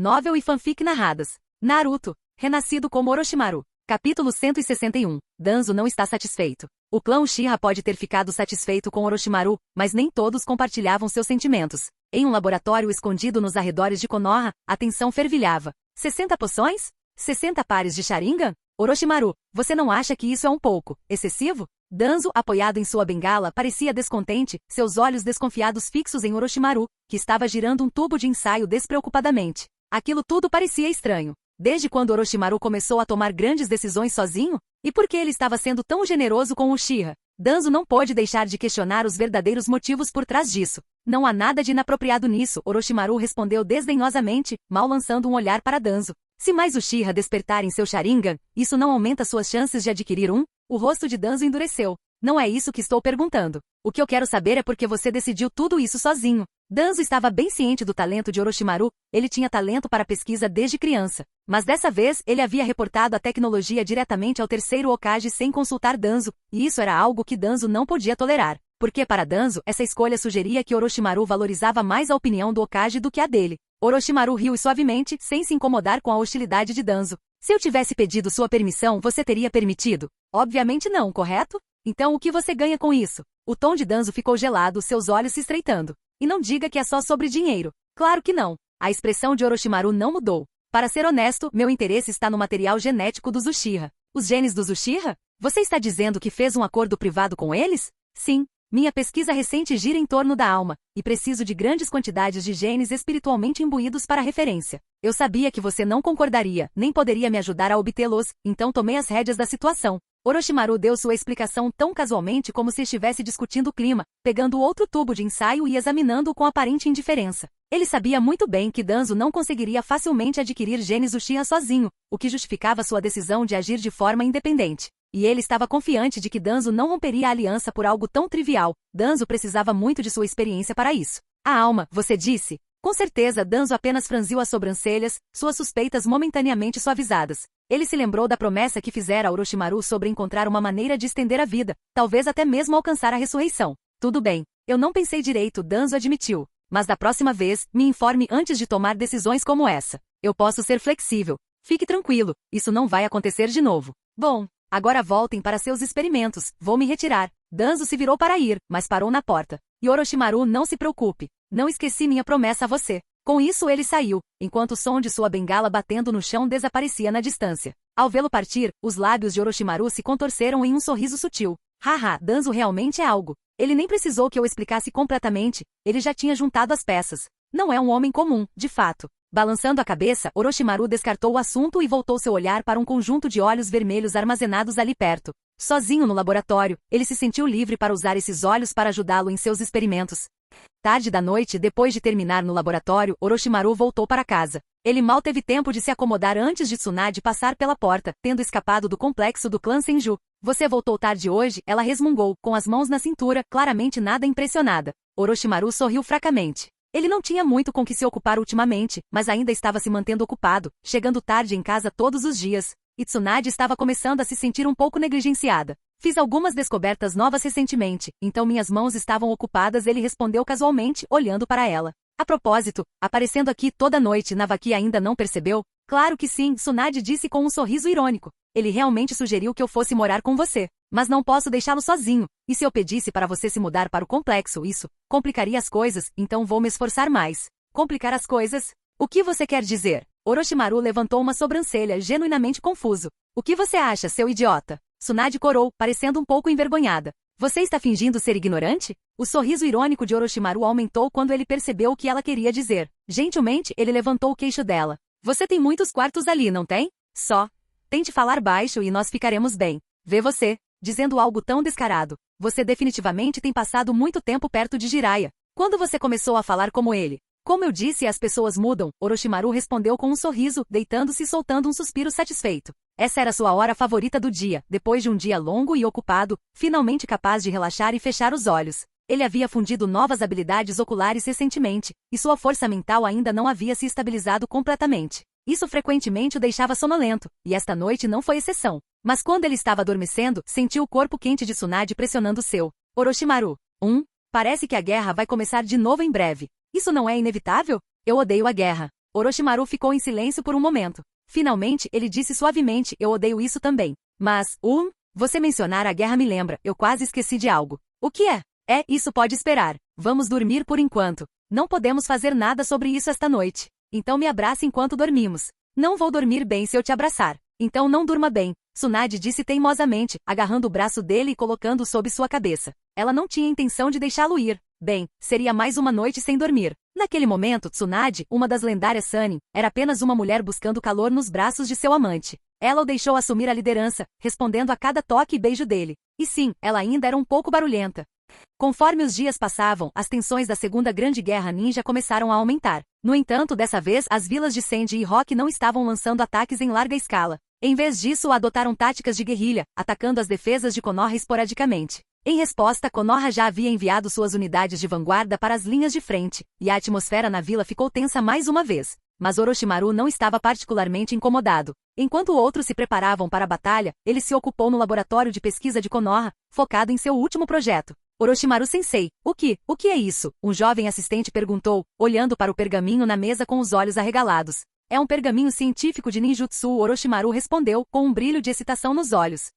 Novel e fanfic narradas. Naruto, renascido como Orochimaru. Capítulo 161. Danzo não está satisfeito. O clã Uchiha pode ter ficado satisfeito com Orochimaru, mas nem todos compartilhavam seus sentimentos. Em um laboratório escondido nos arredores de Konoha, a tensão fervilhava. 60 poções? 60 pares de Sharingan? Orochimaru, você não acha que isso é um pouco excessivo? Danzo, apoiado em sua bengala, parecia descontente, seus olhos desconfiados fixos em Orochimaru, que estava girando um tubo de ensaio despreocupadamente. Aquilo tudo parecia estranho. Desde quando Orochimaru começou a tomar grandes decisões sozinho? E por que ele estava sendo tão generoso com Uchiha? Danzo não pôde deixar de questionar os verdadeiros motivos por trás disso. Não há nada de inapropriado nisso, Orochimaru respondeu desdenhosamente, mal lançando um olhar para Danzo. Se mais Uchiha despertarem seu Sharingan, isso não aumenta suas chances de adquirir um? O rosto de Danzo endureceu. Não é isso que estou perguntando. O que eu quero saber é por que você decidiu tudo isso sozinho. Danzo estava bem ciente do talento de Orochimaru, ele tinha talento para pesquisa desde criança. Mas dessa vez, ele havia reportado a tecnologia diretamente ao terceiro Hokage sem consultar Danzo, e isso era algo que Danzo não podia tolerar. Porque para Danzo, essa escolha sugeria que Orochimaru valorizava mais a opinião do Hokage do que a dele. Orochimaru riu suavemente, sem se incomodar com a hostilidade de Danzo. Se eu tivesse pedido sua permissão, você teria permitido? Obviamente não, correto? Então o que você ganha com isso? O tom de Danzo ficou gelado, seus olhos se estreitando. E não diga que é só sobre dinheiro. Claro que não. A expressão de Orochimaru não mudou. Para ser honesto, meu interesse está no material genético dos Uchiha. Os genes dos Uchiha? Você está dizendo que fez um acordo privado com eles? Sim. Minha pesquisa recente gira em torno da alma, e preciso de grandes quantidades de genes espiritualmente imbuídos para referência. Eu sabia que você não concordaria, nem poderia me ajudar a obtê-los, então tomei as rédeas da situação. Orochimaru deu sua explicação tão casualmente como se estivesse discutindo o clima, pegando outro tubo de ensaio e examinando-o com aparente indiferença. Ele sabia muito bem que Danzo não conseguiria facilmente adquirir genes Uchiha sozinho, o que justificava sua decisão de agir de forma independente. E ele estava confiante de que Danzo não romperia a aliança por algo tão trivial. Danzo precisava muito de sua experiência para isso. A alma, você disse? Com certeza, Danzo apenas franziu as sobrancelhas, suas suspeitas momentaneamente suavizadas. Ele se lembrou da promessa que fizera a Orochimaru sobre encontrar uma maneira de estender a vida, talvez até mesmo alcançar a ressurreição. Tudo bem, eu não pensei direito, Danzo admitiu. Mas da próxima vez, me informe antes de tomar decisões como essa. Eu posso ser flexível. Fique tranquilo, isso não vai acontecer de novo. Bom, agora voltem para seus experimentos, vou me retirar. Danzo se virou para ir, mas parou na porta. E Orochimaru, não se preocupe. Não esqueci minha promessa a você. Com isso ele saiu, enquanto o som de sua bengala batendo no chão desaparecia na distância. Ao vê-lo partir, os lábios de Orochimaru se contorceram em um sorriso sutil. Haha, Danzo realmente é algo. Ele nem precisou que eu explicasse completamente, ele já tinha juntado as peças. Não é um homem comum, de fato. Balançando a cabeça, Orochimaru descartou o assunto e voltou seu olhar para um conjunto de olhos vermelhos armazenados ali perto. Sozinho no laboratório, ele se sentiu livre para usar esses olhos para ajudá-lo em seus experimentos. Tarde da noite, depois de terminar no laboratório, Orochimaru voltou para casa. Ele mal teve tempo de se acomodar antes de Tsunade passar pela porta, tendo escapado do complexo do clã Senju. Você voltou tarde hoje? Ela resmungou, com as mãos na cintura, claramente nada impressionada. Orochimaru sorriu fracamente. Ele não tinha muito com que se ocupar ultimamente, mas ainda estava se mantendo ocupado, chegando tarde em casa todos os dias. E Tsunade estava começando a se sentir um pouco negligenciada. Fiz algumas descobertas novas recentemente, então minhas mãos estavam ocupadas, ele respondeu casualmente, olhando para ela. A propósito, aparecendo aqui toda noite, Navaki ainda não percebeu? Claro que sim, Tsunade disse com um sorriso irônico. Ele realmente sugeriu que eu fosse morar com você. Mas não posso deixá-lo sozinho. E se eu pedisse para você se mudar para o complexo, isso complicaria as coisas, então vou me esforçar mais. Complicar as coisas? O que você quer dizer? Orochimaru levantou uma sobrancelha, genuinamente confuso. O que você acha, seu idiota? Tsunade corou, parecendo um pouco envergonhada. Você está fingindo ser ignorante? O sorriso irônico de Orochimaru aumentou quando ele percebeu o que ela queria dizer. Gentilmente, ele levantou o queixo dela. Você tem muitos quartos ali, não tem? Só. Tente falar baixo e nós ficaremos bem. Vê você, dizendo algo tão descarado. Você definitivamente tem passado muito tempo perto de Jiraiya. Quando você começou a falar como ele? Como eu disse, as pessoas mudam, Orochimaru respondeu com um sorriso, deitando-se e soltando um suspiro satisfeito. Essa era sua hora favorita do dia, depois de um dia longo e ocupado, finalmente capaz de relaxar e fechar os olhos. Ele havia fundido novas habilidades oculares recentemente, e sua força mental ainda não havia se estabilizado completamente. Isso frequentemente o deixava sonolento, e esta noite não foi exceção. Mas quando ele estava adormecendo, sentiu o corpo quente de Tsunade pressionando o seu. Orochimaru. Parece que a guerra vai começar de novo em breve. Isso não é inevitável? Eu odeio a guerra. Orochimaru ficou em silêncio por um momento. Finalmente, ele disse suavemente, eu odeio isso também. Mas, você mencionar a guerra me lembra, eu quase esqueci de algo. O que é? Isso pode esperar. Vamos dormir por enquanto. Não podemos fazer nada sobre isso esta noite. Então me abrace enquanto dormimos. Não vou dormir bem se eu te abraçar. Então não durma bem, Tsunade disse teimosamente, agarrando o braço dele e colocando-o sob sua cabeça. Ela não tinha intenção de deixá-lo ir. Bem, seria mais uma noite sem dormir. Naquele momento, Tsunade, uma das lendárias Sannin, era apenas uma mulher buscando calor nos braços de seu amante. Ela o deixou assumir a liderança, respondendo a cada toque e beijo dele. E sim, ela ainda era um pouco barulhenta. Conforme os dias passavam, as tensões da Segunda Grande Guerra Ninja começaram a aumentar. No entanto, dessa vez, as vilas de Sandy e Rock não estavam lançando ataques em larga escala. Em vez disso, adotaram táticas de guerrilha, atacando as defesas de Konoha esporadicamente. Em resposta, Konoha já havia enviado suas unidades de vanguarda para as linhas de frente, e a atmosfera na vila ficou tensa mais uma vez. Mas Orochimaru não estava particularmente incomodado. Enquanto outros se preparavam para a batalha, ele se ocupou no laboratório de pesquisa de Konoha, focado em seu último projeto. Orochimaru-sensei, o que é isso? Um jovem assistente perguntou, olhando para o pergaminho na mesa com os olhos arregalados. É um pergaminho científico de ninjutsu, Orochimaru respondeu, com um brilho de excitação nos olhos.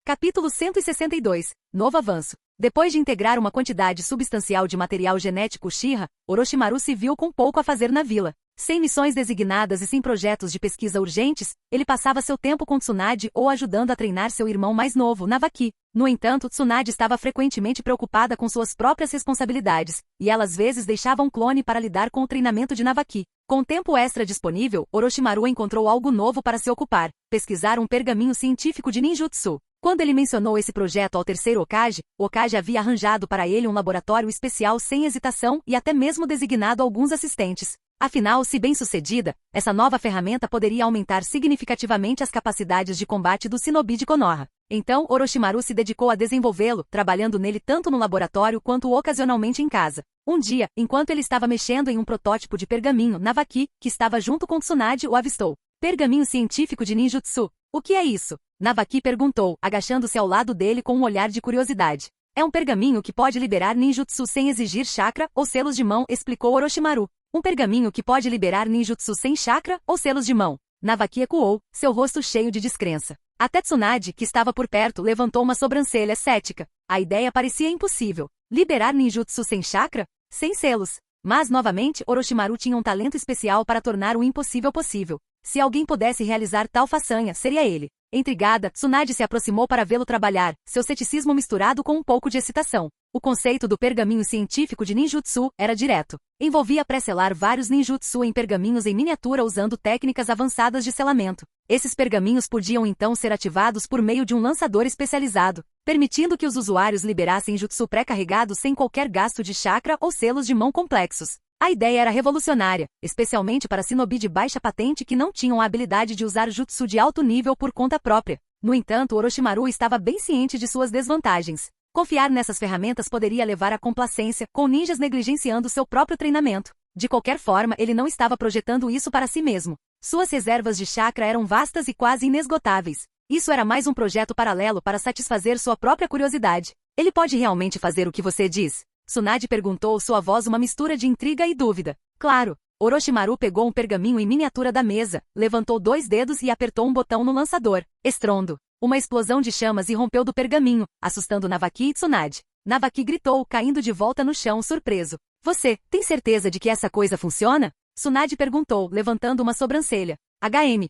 Capítulo 162. Novo avanço. Depois de integrar uma quantidade substancial de material genético Uchiha, Orochimaru se viu com pouco a fazer na vila. Sem missões designadas e sem projetos de pesquisa urgentes, ele passava seu tempo com Tsunade ou ajudando a treinar seu irmão mais novo, Navaki. No entanto, Tsunade estava frequentemente preocupada com suas próprias responsabilidades, e ela às vezes deixava um clone para lidar com o treinamento de Navaki. Com tempo extra disponível, Orochimaru encontrou algo novo para se ocupar, pesquisar um pergaminho científico de ninjutsu. Quando ele mencionou esse projeto ao terceiro Hokage, o Hokage havia arranjado para ele um laboratório especial sem hesitação e até mesmo designado alguns assistentes. Afinal, se bem-sucedida, essa nova ferramenta poderia aumentar significativamente as capacidades de combate do Shinobi de Konoha. Então, Orochimaru se dedicou a desenvolvê-lo, trabalhando nele tanto no laboratório quanto ocasionalmente em casa. Um dia, enquanto ele estava mexendo em um protótipo de pergaminho, Navaki, que estava junto com Tsunade, o avistou. Pergaminho científico de ninjutsu. O que é isso? Navaki perguntou, agachando-se ao lado dele com um olhar de curiosidade. É um pergaminho que pode liberar ninjutsu sem exigir chakra ou selos de mão, explicou Orochimaru. Um pergaminho que pode liberar ninjutsu sem chakra ou selos de mão. Navaki ecoou, seu rosto cheio de descrença. Até Tsunade, que estava por perto, levantou uma sobrancelha cética. A ideia parecia impossível. Liberar ninjutsu sem chakra? Sem selos. Mas, novamente, Orochimaru tinha um talento especial para tornar o impossível possível. Se alguém pudesse realizar tal façanha, seria ele. Intrigada, Tsunade se aproximou para vê-lo trabalhar, seu ceticismo misturado com um pouco de excitação. O conceito do pergaminho científico de ninjutsu era direto. Envolvia pré-selar vários ninjutsu em pergaminhos em miniatura usando técnicas avançadas de selamento. Esses pergaminhos podiam então ser ativados por meio de um lançador especializado, permitindo que os usuários liberassem jutsu pré-carregados sem qualquer gasto de chakra ou selos de mão complexos. A ideia era revolucionária, especialmente para shinobi de baixa patente que não tinham a habilidade de usar jutsu de alto nível por conta própria. No entanto, Orochimaru estava bem ciente de suas desvantagens. Confiar nessas ferramentas poderia levar à complacência, com ninjas negligenciando seu próprio treinamento. De qualquer forma, ele não estava projetando isso para si mesmo. Suas reservas de chakra eram vastas e quase inesgotáveis. Isso era mais um projeto paralelo para satisfazer sua própria curiosidade. Ele pode realmente fazer o que você diz? Tsunade perguntou, sua voz uma mistura de intriga e dúvida. Claro. Orochimaru pegou um pergaminho em miniatura da mesa, levantou 2 dedos e apertou um botão no lançador. Estrondo. Uma explosão de chamas irrompeu do pergaminho, assustando Navaki e Tsunade. Navaki gritou, caindo de volta no chão, surpreso. Você, tem certeza de que essa coisa funciona? Tsunade perguntou, levantando uma sobrancelha.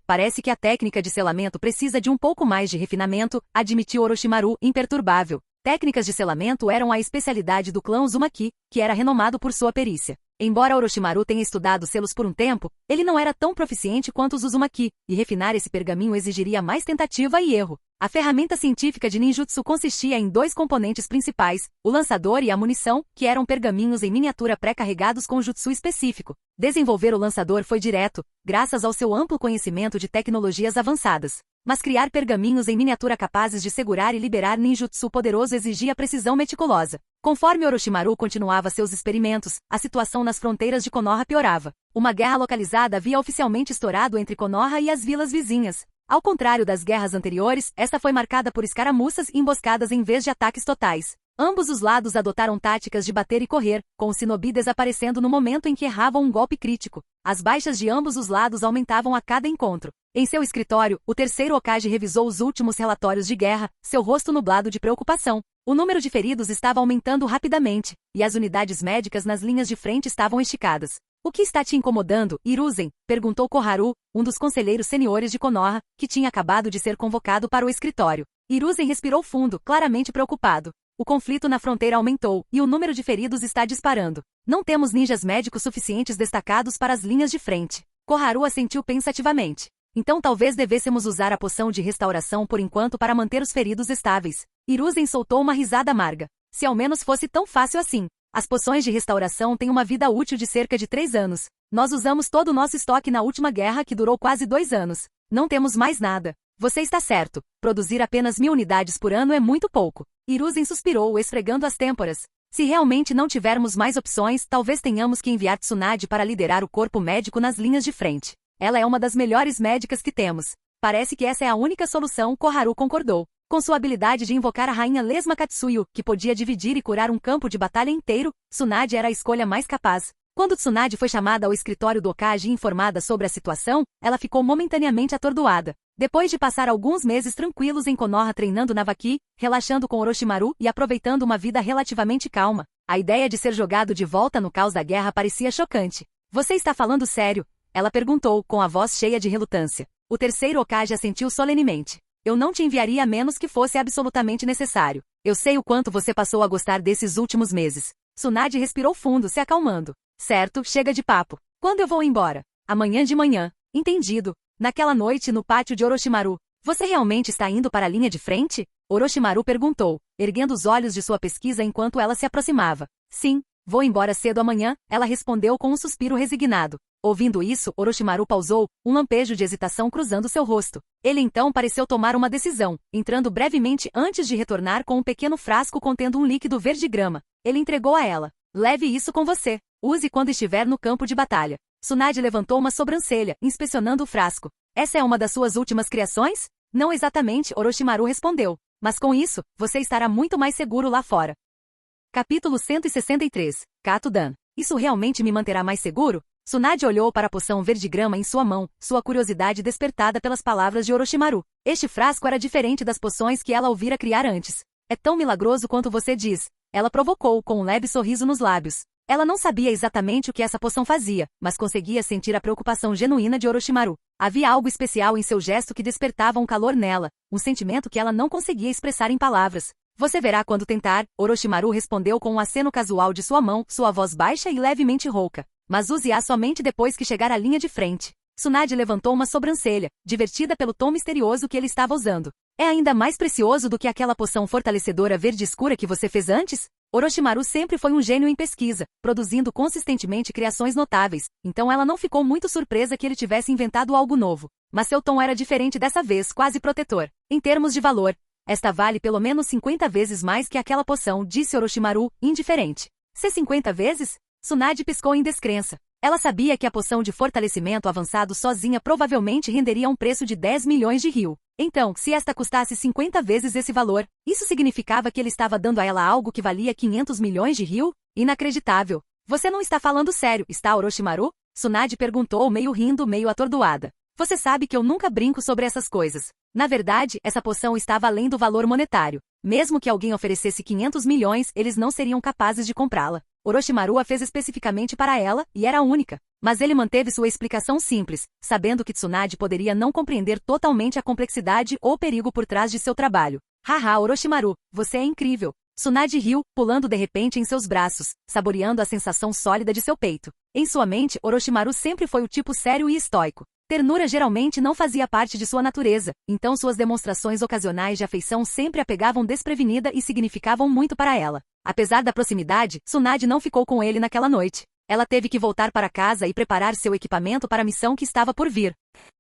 Parece que a técnica de selamento precisa de um pouco mais de refinamento, admitiu Orochimaru, imperturbável. Técnicas de selamento eram a especialidade do clã Uzumaki, que era renomado por sua perícia. Embora Orochimaru tenha estudado selos por um tempo, ele não era tão proficiente quanto os Uzumaki, e refinar esse pergaminho exigiria mais tentativa e erro. A ferramenta científica de ninjutsu consistia em 2 componentes principais, o lançador e a munição, que eram pergaminhos em miniatura pré-carregados com jutsu específico. Desenvolver o lançador foi direto, graças ao seu amplo conhecimento de tecnologias avançadas. Mas criar pergaminhos em miniatura capazes de segurar e liberar ninjutsu poderoso exigia precisão meticulosa. Conforme Orochimaru continuava seus experimentos, a situação nas fronteiras de Konoha piorava. Uma guerra localizada havia oficialmente estourado entre Konoha e as vilas vizinhas. Ao contrário das guerras anteriores, essa foi marcada por escaramuças e emboscadas em vez de ataques totais. Ambos os lados adotaram táticas de bater e correr, com o Shinobi desaparecendo no momento em que erravam um golpe crítico. As baixas de ambos os lados aumentavam a cada encontro. Em seu escritório, o terceiro Hokage revisou os últimos relatórios de guerra, seu rosto nublado de preocupação. O número de feridos estava aumentando rapidamente, e as unidades médicas nas linhas de frente estavam esticadas. O que está te incomodando, Hiruzen? Perguntou Koharu, um dos conselheiros seniores de Konoha, que tinha acabado de ser convocado para o escritório. Hiruzen respirou fundo, claramente preocupado. O conflito na fronteira aumentou, e o número de feridos está disparando. Não temos ninjas médicos suficientes destacados para as linhas de frente. Koharu assentiu pensativamente. Então talvez devêssemos usar a poção de restauração por enquanto para manter os feridos estáveis. Hiruzen soltou uma risada amarga. Se ao menos fosse tão fácil assim. As poções de restauração têm uma vida útil de cerca de 3 anos. Nós usamos todo o nosso estoque na última guerra que durou quase 2 anos. Não temos mais nada. Você está certo. Produzir apenas 1000 unidades por ano é muito pouco. Hiruzen suspirou, esfregando as têmporas. Se realmente não tivermos mais opções, talvez tenhamos que enviar Tsunade para liderar o corpo médico nas linhas de frente. Ela é uma das melhores médicas que temos. Parece que essa é a única solução, Koharu concordou. Com sua habilidade de invocar a rainha Lesma Katsuyo, que podia dividir e curar um campo de batalha inteiro, Tsunade era a escolha mais capaz. Quando Tsunade foi chamada ao escritório do Hokage e informada sobre a situação, ela ficou momentaneamente atordoada. Depois de passar alguns meses tranquilos em Konoha treinando Navaki, relaxando com Orochimaru e aproveitando uma vida relativamente calma, a ideia de ser jogado de volta no caos da guerra parecia chocante. Você está falando sério? Ela perguntou, com a voz cheia de relutância. O terceiro Hokage assentiu solenemente. Eu não te enviaria a menos que fosse absolutamente necessário. Eu sei o quanto você passou a gostar desses últimos meses. Tsunade respirou fundo, se acalmando. Certo, chega de papo. Quando eu vou embora? Amanhã de manhã. Entendido. Naquela noite no pátio de Orochimaru. Você realmente está indo para a linha de frente? Orochimaru perguntou, erguendo os olhos de sua pesquisa enquanto ela se aproximava. Sim, vou embora cedo amanhã, ela respondeu com um suspiro resignado. Ouvindo isso, Orochimaru pausou, um lampejo de hesitação cruzando seu rosto. Ele então pareceu tomar uma decisão, entrando brevemente antes de retornar com um pequeno frasco contendo um líquido verde-grama. Ele entregou a ela. Leve isso com você. Use quando estiver no campo de batalha. Tsunade levantou uma sobrancelha, inspecionando o frasco. Essa é uma das suas últimas criações? Não exatamente, Orochimaru respondeu. Mas com isso, você estará muito mais seguro lá fora. Capítulo 163. Kato-dan. Isso realmente me manterá mais seguro? Tsunade olhou para a poção verde-grama em sua mão, sua curiosidade despertada pelas palavras de Orochimaru. Este frasco era diferente das poções que ela ouvira criar antes. É tão milagroso quanto você diz. Ela provocou, com um leve sorriso nos lábios. Ela não sabia exatamente o que essa poção fazia, mas conseguia sentir a preocupação genuína de Orochimaru. Havia algo especial em seu gesto que despertava um calor nela, um sentimento que ela não conseguia expressar em palavras. Você verá quando tentar, Orochimaru respondeu com um aceno casual de sua mão, sua voz baixa e levemente rouca. Mas use-a somente depois que chegar à linha de frente. Tsunade levantou uma sobrancelha, divertida pelo tom misterioso que ele estava usando. É ainda mais precioso do que aquela poção fortalecedora verde escura que você fez antes? Orochimaru sempre foi um gênio em pesquisa, produzindo consistentemente criações notáveis, então ela não ficou muito surpresa que ele tivesse inventado algo novo. Mas seu tom era diferente dessa vez, quase protetor. Em termos de valor, esta vale pelo menos 50 vezes mais que aquela poção, disse Orochimaru, indiferente. Se 50 vezes? Tsunade piscou em descrença. Ela sabia que a poção de fortalecimento avançado sozinha provavelmente renderia um preço de 10 milhões de ryu. Então, se esta custasse 50 vezes esse valor, isso significava que ele estava dando a ela algo que valia 500 milhões de ryu? Inacreditável. Você não está falando sério, está, Orochimaru? Tsunade perguntou, meio rindo, meio atordoada. Você sabe que eu nunca brinco sobre essas coisas. Na verdade, essa poção estava além do valor monetário. Mesmo que alguém oferecesse 500 milhões, eles não seriam capazes de comprá-la. Orochimaru a fez especificamente para ela, e era a única. Mas ele manteve sua explicação simples, sabendo que Tsunade poderia não compreender totalmente a complexidade ou perigo por trás de seu trabalho. Haha, Orochimaru, você é incrível. Tsunade riu, pulando de repente em seus braços, saboreando a sensação sólida de seu peito. Em sua mente, Orochimaru sempre foi o tipo sério e estoico. Ternura geralmente não fazia parte de sua natureza, então suas demonstrações ocasionais de afeição sempre a pegavam desprevenida e significavam muito para ela. Apesar da proximidade, Tsunade não ficou com ele naquela noite. Ela teve que voltar para casa e preparar seu equipamento para a missão que estava por vir.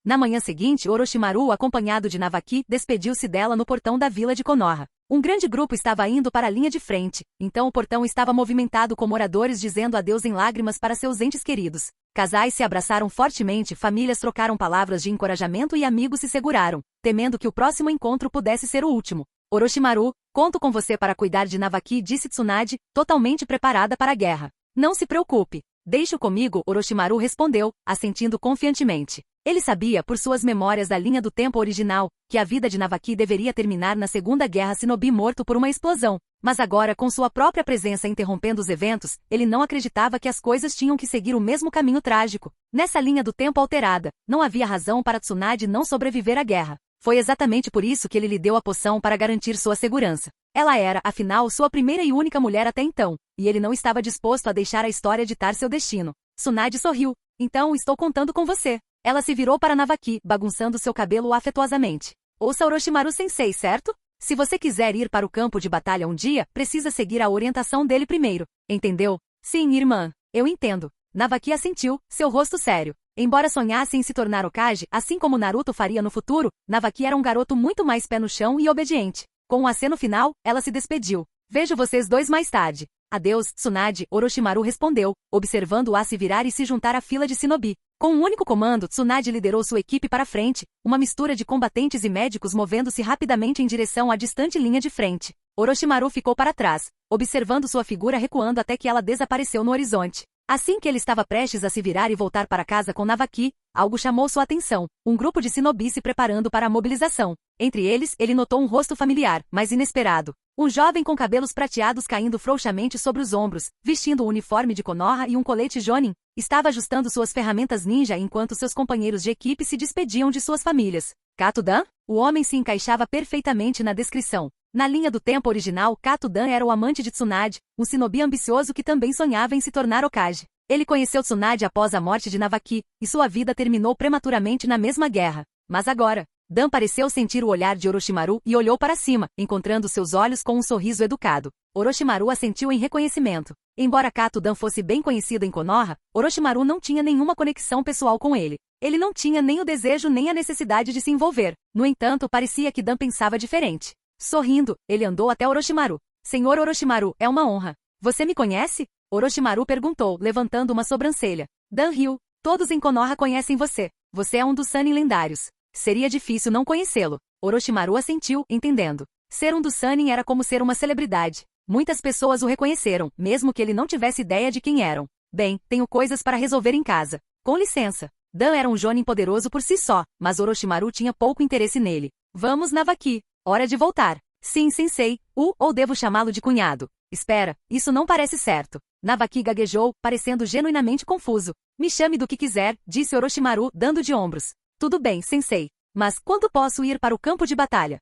Na manhã seguinte, Orochimaru, acompanhado de Navaki, despediu-se dela no portão da vila de Konoha. Um grande grupo estava indo para a linha de frente, então o portão estava movimentado com moradores dizendo adeus em lágrimas para seus entes queridos. Casais se abraçaram fortemente, famílias trocaram palavras de encorajamento e amigos se seguraram, temendo que o próximo encontro pudesse ser o último. Orochimaru, conto com você para cuidar de Navaki, disse Tsunade, totalmente preparada para a guerra. Não se preocupe. Deixe-o comigo, Orochimaru respondeu, assentindo confiantemente. Ele sabia, por suas memórias da linha do tempo original, que a vida de Navaki deveria terminar na Segunda Guerra Shinobi morto por uma explosão. Mas agora, com sua própria presença interrompendo os eventos, ele não acreditava que as coisas tinham que seguir o mesmo caminho trágico. Nessa linha do tempo alterada, não havia razão para Tsunade não sobreviver à guerra. Foi exatamente por isso que ele lhe deu a poção para garantir sua segurança. Ela era, afinal, sua primeira e única mulher até então, e ele não estava disposto a deixar a história ditar seu destino. Tsunade sorriu. Então, estou contando com você. Ela se virou para Navaki, bagunçando seu cabelo afetuosamente. Ouça Orochimaru-sensei, certo? Se você quiser ir para o campo de batalha um dia, precisa seguir a orientação dele primeiro. Entendeu? Sim, irmã. Eu entendo. Navaki assentiu, seu rosto sério. Embora sonhasse em se tornar Hokage, assim como Naruto faria no futuro, Navaki era um garoto muito mais pé no chão e obediente. Com um aceno final, ela se despediu. Vejo vocês dois mais tarde. Adeus, Tsunade, Orochimaru respondeu, observando-a se virar e se juntar à fila de Shinobi. Com um único comando, Tsunade liderou sua equipe para frente, uma mistura de combatentes e médicos movendo-se rapidamente em direção à distante linha de frente. Orochimaru ficou para trás, observando sua figura recuando até que ela desapareceu no horizonte. Assim que ele estava prestes a se virar e voltar para casa com Navaki, algo chamou sua atenção, um grupo de Shinobi se preparando para a mobilização. Entre eles, ele notou um rosto familiar, mas inesperado. Um jovem com cabelos prateados caindo frouxamente sobre os ombros, vestindo um uniforme de Konoha e um colete Jonin, estava ajustando suas ferramentas ninja enquanto seus companheiros de equipe se despediam de suas famílias. Kato Dan? O homem se encaixava perfeitamente na descrição. Na linha do tempo original, Kato Dan era o amante de Tsunade, um shinobi ambicioso que também sonhava em se tornar Hokage. Ele conheceu Tsunade após a morte de Navaki, e sua vida terminou prematuramente na mesma guerra. Mas agora, Dan pareceu sentir o olhar de Orochimaru e olhou para cima, encontrando seus olhos com um sorriso educado. Orochimaru assentiu em reconhecimento. Embora Kato Dan fosse bem conhecido em Konoha, Orochimaru não tinha nenhuma conexão pessoal com ele. Ele não tinha nem o desejo nem a necessidade de se envolver. No entanto, parecia que Dan pensava diferente. Sorrindo, ele andou até Orochimaru. Senhor Orochimaru, é uma honra. Você me conhece? Orochimaru perguntou, levantando uma sobrancelha. Dan riu. Todos em Konoha conhecem você. Você é um dos Sannin lendários. Seria difícil não conhecê-lo. Orochimaru assentiu, entendendo. Ser um dos Sannin era como ser uma celebridade. Muitas pessoas o reconheceram, mesmo que ele não tivesse ideia de quem eram. Bem, tenho coisas para resolver em casa. Com licença. Dan era um Jonin poderoso por si só, mas Orochimaru tinha pouco interesse nele. Vamos, Navaki. Hora de voltar. Sim, sensei. Ou devo chamá-lo de cunhado? Espera, isso não parece certo. Navaki gaguejou, parecendo genuinamente confuso. Me chame do que quiser, disse Orochimaru, dando de ombros. Tudo bem, sensei. Mas quando posso ir para o campo de batalha?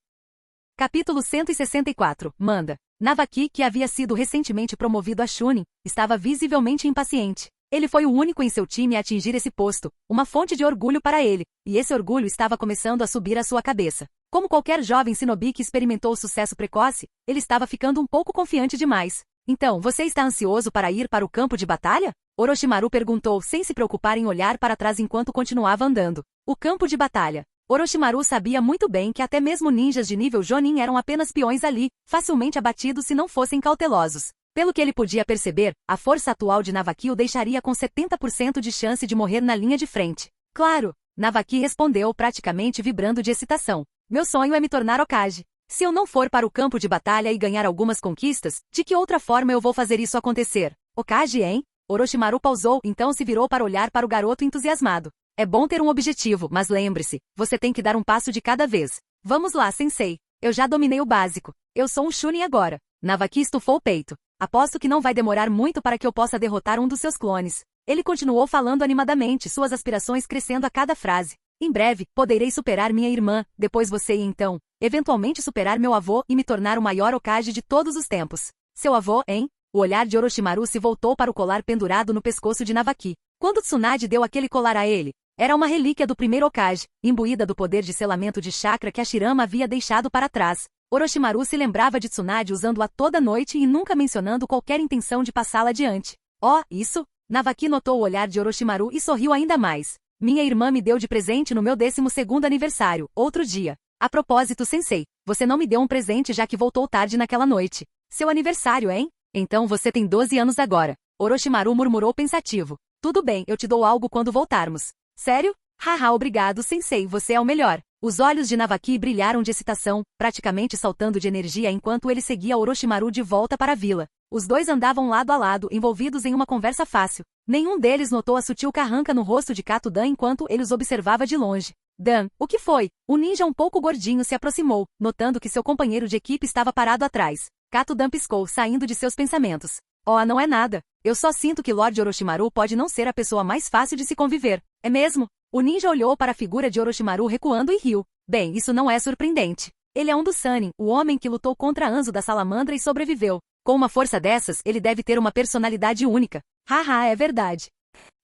Capítulo 164. Manda. Navaki, que havia sido recentemente promovido a Chunin, estava visivelmente impaciente. Ele foi o único em seu time a atingir esse posto, uma fonte de orgulho para ele, e esse orgulho estava começando a subir à sua cabeça. Como qualquer jovem shinobi que experimentou sucesso precoce, ele estava ficando um pouco confiante demais. Então, você está ansioso para ir para o campo de batalha? Orochimaru perguntou sem se preocupar em olhar para trás enquanto continuava andando. O campo de batalha. Orochimaru sabia muito bem que até mesmo ninjas de nível Jonin eram apenas peões ali, facilmente abatidos se não fossem cautelosos. Pelo que ele podia perceber, a força atual de Navaki o deixaria com 70% de chance de morrer na linha de frente. Claro, Navaki respondeu praticamente vibrando de excitação. Meu sonho é me tornar Hokage. Se eu não for para o campo de batalha e ganhar algumas conquistas, de que outra forma eu vou fazer isso acontecer? Hokage, hein? Orochimaru pausou, então se virou para olhar para o garoto entusiasmado. É bom ter um objetivo, mas lembre-se, você tem que dar um passo de cada vez. Vamos lá, sensei. Eu já dominei o básico. Eu sou um Chunin agora. Navaki estufou o peito. Aposto que não vai demorar muito para que eu possa derrotar um dos seus clones. Ele continuou falando animadamente, suas aspirações crescendo a cada frase. Em breve, poderei superar minha irmã, depois você e então, eventualmente superar meu avô e me tornar o maior Hokage de todos os tempos. Seu avô, hein? O olhar de Orochimaru se voltou para o colar pendurado no pescoço de Navaki. Quando Tsunade deu aquele colar a ele, era uma relíquia do primeiro Hokage, imbuída do poder de selamento de chakra que Hashirama havia deixado para trás. Orochimaru se lembrava de Tsunade usando-a toda noite e nunca mencionando qualquer intenção de passá-la adiante. Oh, isso? Navaki notou o olhar de Orochimaru e sorriu ainda mais. Minha irmã me deu de presente no meu 12º aniversário, outro dia. A propósito, sensei, você não me deu um presente já que voltou tarde naquela noite. Seu aniversário, hein? Então você tem 12 anos agora. Orochimaru murmurou pensativo. Tudo bem, eu te dou algo quando voltarmos. Sério? Haha, obrigado, sensei, você é o melhor. Os olhos de Navaki brilharam de excitação, praticamente saltando de energia enquanto ele seguia Orochimaru de volta para a vila. Os dois andavam lado a lado, envolvidos em uma conversa fácil. Nenhum deles notou a sutil carranca no rosto de Kato Dan enquanto ele os observava de longe. Dan, o que foi? O ninja um pouco gordinho se aproximou, notando que seu companheiro de equipe estava parado atrás. Kato Dan piscou, saindo de seus pensamentos. Oh, não é nada. Eu só sinto que Lord Orochimaru pode não ser a pessoa mais fácil de se conviver. É mesmo? O ninja olhou para a figura de Orochimaru recuando e riu. Bem, isso não é surpreendente. Ele é um dos Sannin, o homem que lutou contra Anzo da Salamandra e sobreviveu. Com uma força dessas, ele deve ter uma personalidade única. Haha, é verdade.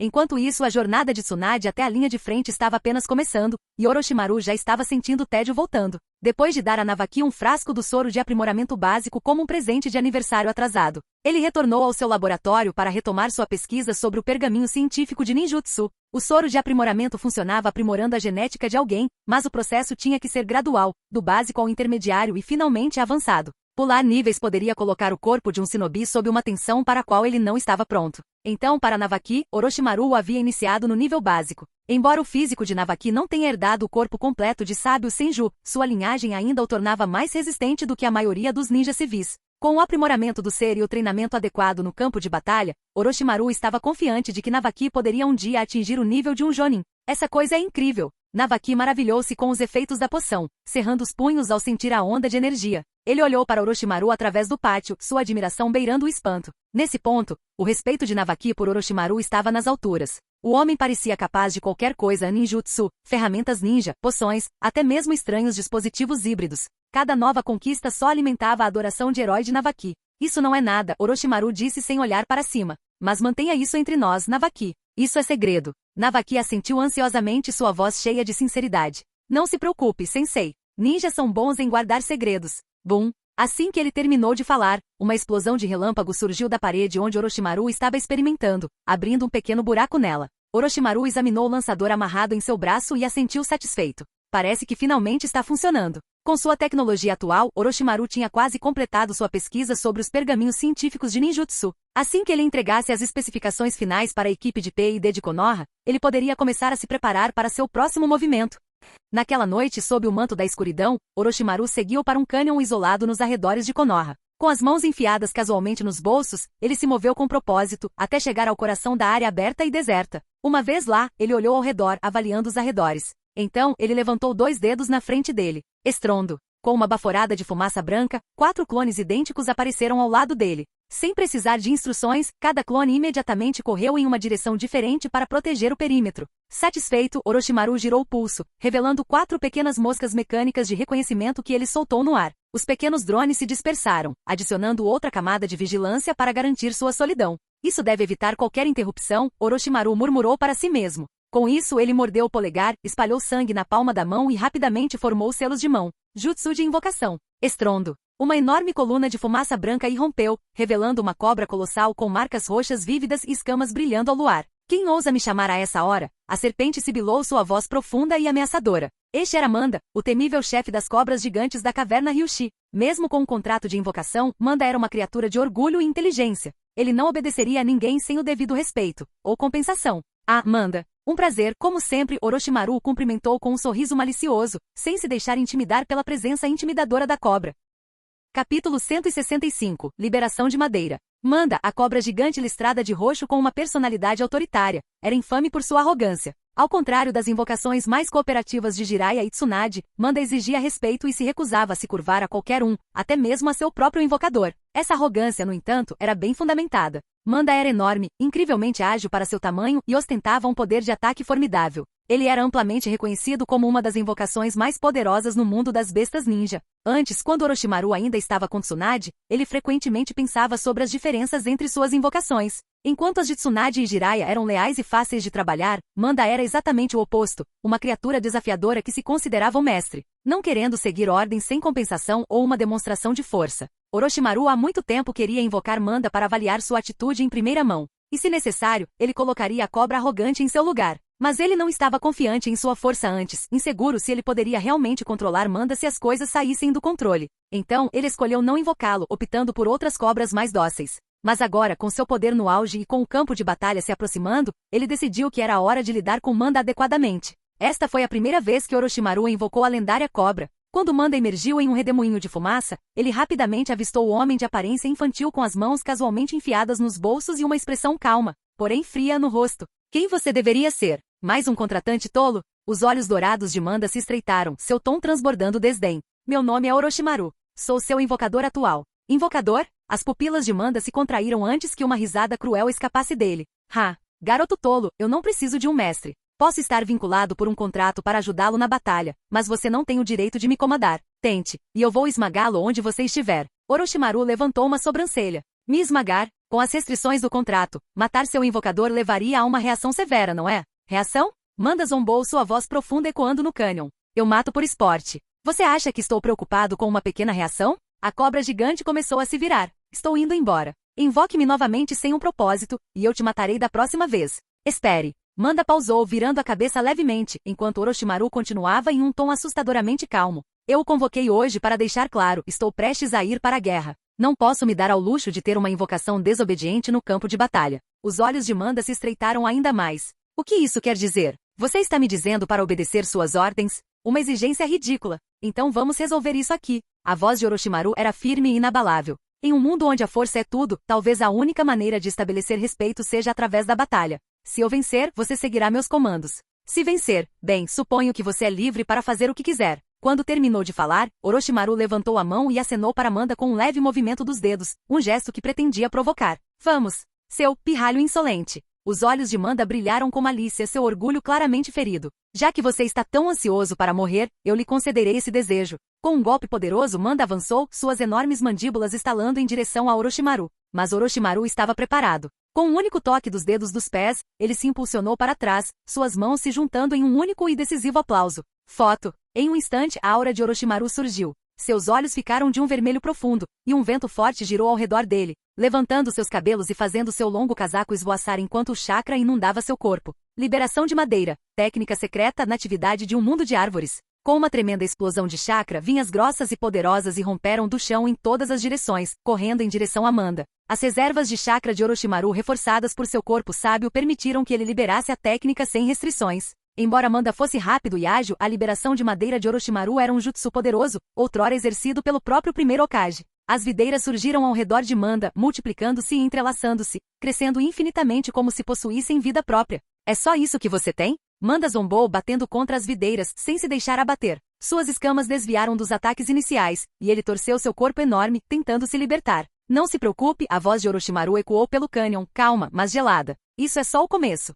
Enquanto isso, a jornada de Tsunade até a linha de frente estava apenas começando, e Orochimaru já estava sentindo o tédio voltando. Depois de dar a Navaki um frasco do soro de aprimoramento básico como um presente de aniversário atrasado, ele retornou ao seu laboratório para retomar sua pesquisa sobre o pergaminho científico de ninjutsu. O soro de aprimoramento funcionava aprimorando a genética de alguém, mas o processo tinha que ser gradual, do básico ao intermediário e finalmente avançado. Pular níveis poderia colocar o corpo de um shinobi sob uma tensão para a qual ele não estava pronto. Então, para Navaki, Orochimaru o havia iniciado no nível básico. Embora o físico de Navaki não tenha herdado o corpo completo de sábio Senju, sua linhagem ainda o tornava mais resistente do que a maioria dos ninjas civis. Com o aprimoramento do ser e o treinamento adequado no campo de batalha, Orochimaru estava confiante de que Navaki poderia um dia atingir o nível de um Jonin. Essa coisa é incrível! Navaki maravilhou-se com os efeitos da poção, cerrando os punhos ao sentir a onda de energia. Ele olhou para Orochimaru através do pátio, sua admiração beirando o espanto. Nesse ponto, o respeito de Navaki por Orochimaru estava nas alturas. O homem parecia capaz de qualquer coisa ninjutsu, ferramentas ninja, poções, até mesmo estranhos dispositivos híbridos. Cada nova conquista só alimentava a adoração de herói de Navaki. Isso não é nada, Orochimaru disse sem olhar para cima. Mas mantenha isso entre nós, Navaki. Isso é segredo. Navaki assentiu ansiosamente, sua voz cheia de sinceridade. Não se preocupe, sensei. Ninjas são bons em guardar segredos. Bum! Assim que ele terminou de falar, uma explosão de relâmpago surgiu da parede onde Orochimaru estava experimentando, abrindo um pequeno buraco nela. Orochimaru examinou o lançador amarrado em seu braço e assentiu satisfeito. Parece que finalmente está funcionando. Com sua tecnologia atual, Orochimaru tinha quase completado sua pesquisa sobre os pergaminhos científicos de ninjutsu. Assim que ele entregasse as especificações finais para a equipe de P&D de Konoha, ele poderia começar a se preparar para seu próximo movimento. Naquela noite, sob o manto da escuridão, Orochimaru seguiu para um cânion isolado nos arredores de Konoha. Com as mãos enfiadas casualmente nos bolsos, ele se moveu com propósito, até chegar ao coração da área aberta e deserta. Uma vez lá, ele olhou ao redor, avaliando os arredores. Então, ele levantou 2 dedos na frente dele. Estrondo. Com uma baforada de fumaça branca, 4 clones idênticos apareceram ao lado dele. Sem precisar de instruções, cada clone imediatamente correu em uma direção diferente para proteger o perímetro. Satisfeito, Orochimaru girou o pulso, revelando 4 pequenas moscas mecânicas de reconhecimento que ele soltou no ar. Os pequenos drones se dispersaram, adicionando outra camada de vigilância para garantir sua solidão. Isso deve evitar qualquer interrupção, Orochimaru murmurou para si mesmo. Com isso, ele mordeu o polegar, espalhou sangue na palma da mão e rapidamente formou selos de mão. Jutsu de invocação. Estrondo. Uma enorme coluna de fumaça branca irrompeu, revelando uma cobra colossal com marcas roxas vívidas e escamas brilhando ao luar. Quem ousa me chamar a essa hora? A serpente sibilou sua voz profunda e ameaçadora. Este era Manda, o temível chefe das cobras gigantes da caverna Ryushi. Mesmo com um contrato de invocação, Manda era uma criatura de orgulho e inteligência. Ele não obedeceria a ninguém sem o devido respeito, ou compensação. Ah, Manda. Um prazer, como sempre, Orochimaru o cumprimentou com um sorriso malicioso, sem se deixar intimidar pela presença intimidadora da cobra. Capítulo 165, Liberação de Madeira. Manda, a cobra gigante listrada de roxo com uma personalidade autoritária, era infame por sua arrogância. Ao contrário das invocações mais cooperativas de Jiraiya e Tsunade, Manda exigia respeito e se recusava a se curvar a qualquer um, até mesmo a seu próprio invocador. Essa arrogância, no entanto, era bem fundamentada. Manda era enorme, incrivelmente ágil para seu tamanho e ostentava um poder de ataque formidável. Ele era amplamente reconhecido como uma das invocações mais poderosas no mundo das bestas ninja. Antes, quando Orochimaru ainda estava com Tsunade, ele frequentemente pensava sobre as diferenças entre suas invocações. Enquanto as de Tsunade e Jiraiya eram leais e fáceis de trabalhar, Manda era exatamente o oposto, uma criatura desafiadora que se considerava o mestre, não querendo seguir ordens sem compensação ou uma demonstração de força. Orochimaru há muito tempo queria invocar Manda para avaliar sua atitude em primeira mão. E se necessário, ele colocaria a cobra arrogante em seu lugar. Mas ele não estava confiante em sua força antes, inseguro se ele poderia realmente controlar Manda se as coisas saíssem do controle. Então, ele escolheu não invocá-lo, optando por outras cobras mais dóceis. Mas agora, com seu poder no auge e com o campo de batalha se aproximando, ele decidiu que era a hora de lidar com Manda adequadamente. Esta foi a primeira vez que Orochimaru invocou a lendária cobra. Quando Manda emergiu em um redemoinho de fumaça, ele rapidamente avistou o homem de aparência infantil com as mãos casualmente enfiadas nos bolsos e uma expressão calma, porém fria no rosto. Quem você deveria ser? Mais um contratante tolo? Os olhos dourados de Manda se estreitaram, seu tom transbordando desdém. Meu nome é Orochimaru. Sou seu invocador atual. Invocador? As pupilas de Manda se contraíram antes que uma risada cruel escapasse dele. Garoto tolo, eu não preciso de um mestre. Posso estar vinculado por um contrato para ajudá-lo na batalha, mas você não tem o direito de me comandar. Tente, e eu vou esmagá-lo onde você estiver. Orochimaru levantou uma sobrancelha. Me esmagar? Com as restrições do contrato, matar seu invocador levaria a uma reação severa, não é? Reação? Manda zombou, sua voz profunda ecoando no cânion. Eu mato por esporte. Você acha que estou preocupado com uma pequena reação? A cobra gigante começou a se virar. Estou indo embora. Invoque-me novamente sem um propósito, e eu te matarei da próxima vez. Espere. Manda pausou, virando a cabeça levemente, enquanto Orochimaru continuava em um tom assustadoramente calmo. Eu o convoquei hoje para deixar claro, estou prestes a ir para a guerra. Não posso me dar ao luxo de ter uma invocação desobediente no campo de batalha. Os olhos de Manda se estreitaram ainda mais. O que isso quer dizer? Você está me dizendo para obedecer suas ordens? Uma exigência ridícula. Então vamos resolver isso aqui. A voz de Orochimaru era firme e inabalável. Em um mundo onde a força é tudo, talvez a única maneira de estabelecer respeito seja através da batalha. Se eu vencer, você seguirá meus comandos. Se vencer, bem, suponho que você é livre para fazer o que quiser. Quando terminou de falar, Orochimaru levantou a mão e acenou para Manda com um leve movimento dos dedos, um gesto que pretendia provocar. Vamos, seu pirralho insolente. Os olhos de Manda brilharam com malícia, seu orgulho claramente ferido. Já que você está tão ansioso para morrer, eu lhe concederei esse desejo. Com um golpe poderoso, Manda avançou, suas enormes mandíbulas estalando em direção a Orochimaru. Mas Orochimaru estava preparado. Com um único toque dos dedos dos pés, ele se impulsionou para trás, suas mãos se juntando em um único e decisivo aplauso. Foto. Em um instante, a aura de Orochimaru surgiu. Seus olhos ficaram de um vermelho profundo, e um vento forte girou ao redor dele, levantando seus cabelos e fazendo seu longo casaco esvoaçar enquanto o chakra inundava seu corpo. Liberação de madeira, técnica secreta na atividade de um mundo de árvores. Com uma tremenda explosão de chakra, vinhas grossas e poderosas irromperam do chão em todas as direções, correndo em direção a Manda. As reservas de chakra de Orochimaru reforçadas por seu corpo sábio permitiram que ele liberasse a técnica sem restrições. Embora Manda fosse rápido e ágil, a liberação de madeira de Orochimaru era um jutsu poderoso, outrora exercido pelo próprio primeiro Hokage. As videiras surgiram ao redor de Manda, multiplicando-se e entrelaçando-se, crescendo infinitamente como se possuíssem vida própria. É só isso que você tem? Manda zombou batendo contra as videiras, sem se deixar abater. Suas escamas desviaram dos ataques iniciais, e ele torceu seu corpo enorme, tentando se libertar. Não se preocupe, a voz de Orochimaru ecoou pelo cânion, calma, mas gelada. Isso é só o começo.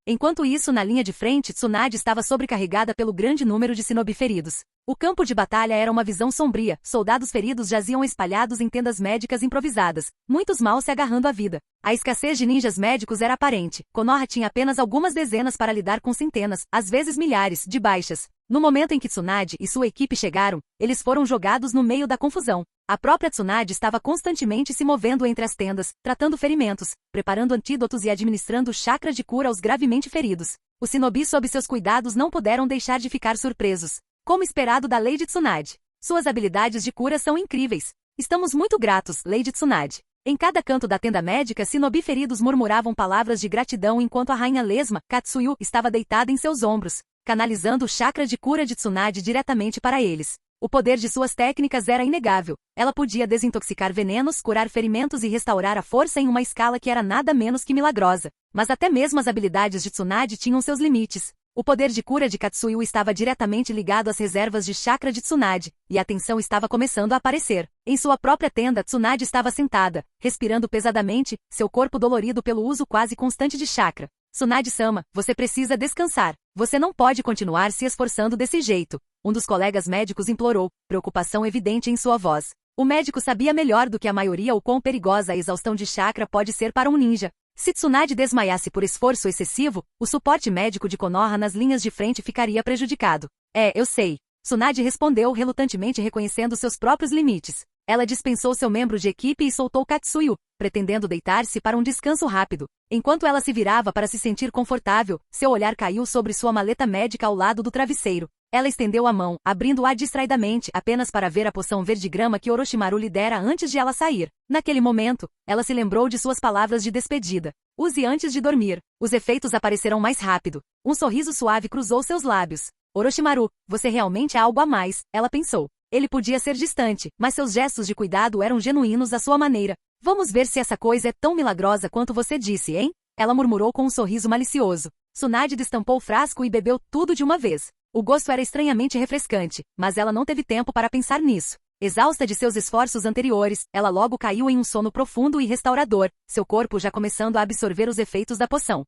Enquanto isso, na linha de frente, Tsunade estava sobrecarregada pelo grande número de shinobi feridos. O campo de batalha era uma visão sombria, soldados feridos jaziam espalhados em tendas médicas improvisadas, muitos mal se agarrando à vida. A escassez de ninjas médicos era aparente. Konoha tinha apenas algumas dezenas para lidar com centenas, às vezes milhares, de baixas. No momento em que Tsunade e sua equipe chegaram, eles foram jogados no meio da confusão. A própria Tsunade estava constantemente se movendo entre as tendas, tratando ferimentos, preparando antídotos e administrando chakra de cura aos gravemente feridos. Os shinobi sob seus cuidados não puderam deixar de ficar surpresos. Como esperado da Lady Tsunade. Suas habilidades de cura são incríveis. Estamos muito gratos, Lady Tsunade. Em cada canto da tenda médica, shinobi feridos murmuravam palavras de gratidão enquanto a rainha lesma, Katsuyu, estava deitada em seus ombros, canalizando o chakra de cura de Tsunade diretamente para eles. O poder de suas técnicas era inegável. Ela podia desintoxicar venenos, curar ferimentos e restaurar a força em uma escala que era nada menos que milagrosa. Mas até mesmo as habilidades de Tsunade tinham seus limites. O poder de cura de Katsuyu estava diretamente ligado às reservas de chakra de Tsunade, e a tensão estava começando a aparecer. Em sua própria tenda, Tsunade estava sentada, respirando pesadamente, seu corpo dolorido pelo uso quase constante de chakra. Tsunade-sama, você precisa descansar. Você não pode continuar se esforçando desse jeito. Um dos colegas médicos implorou, preocupação evidente em sua voz. O médico sabia melhor do que a maioria o quão perigosa a exaustão de chakra pode ser para um ninja. Se Tsunade desmaiasse por esforço excessivo, o suporte médico de Konoha nas linhas de frente ficaria prejudicado. Eu sei. Tsunade respondeu relutantemente, reconhecendo seus próprios limites. Ela dispensou seu membro de equipe e soltou Katsuyu, pretendendo deitar-se para um descanso rápido. Enquanto ela se virava para se sentir confortável, seu olhar caiu sobre sua maleta médica ao lado do travesseiro. Ela estendeu a mão, abrindo-a distraidamente apenas para ver a poção verde-grama que Orochimaru lhe dera antes de ela sair. Naquele momento, ela se lembrou de suas palavras de despedida. Use antes de dormir. Os efeitos aparecerão mais rápido. Um sorriso suave cruzou seus lábios. Orochimaru, você realmente é algo a mais, ela pensou. Ele podia ser distante, mas seus gestos de cuidado eram genuínos à sua maneira. Vamos ver se essa coisa é tão milagrosa quanto você disse, hein? Ela murmurou com um sorriso malicioso. Tsunade destampou o frasco e bebeu tudo de uma vez. O gosto era estranhamente refrescante, mas ela não teve tempo para pensar nisso. Exausta de seus esforços anteriores, ela logo caiu em um sono profundo e restaurador, seu corpo já começando a absorver os efeitos da poção.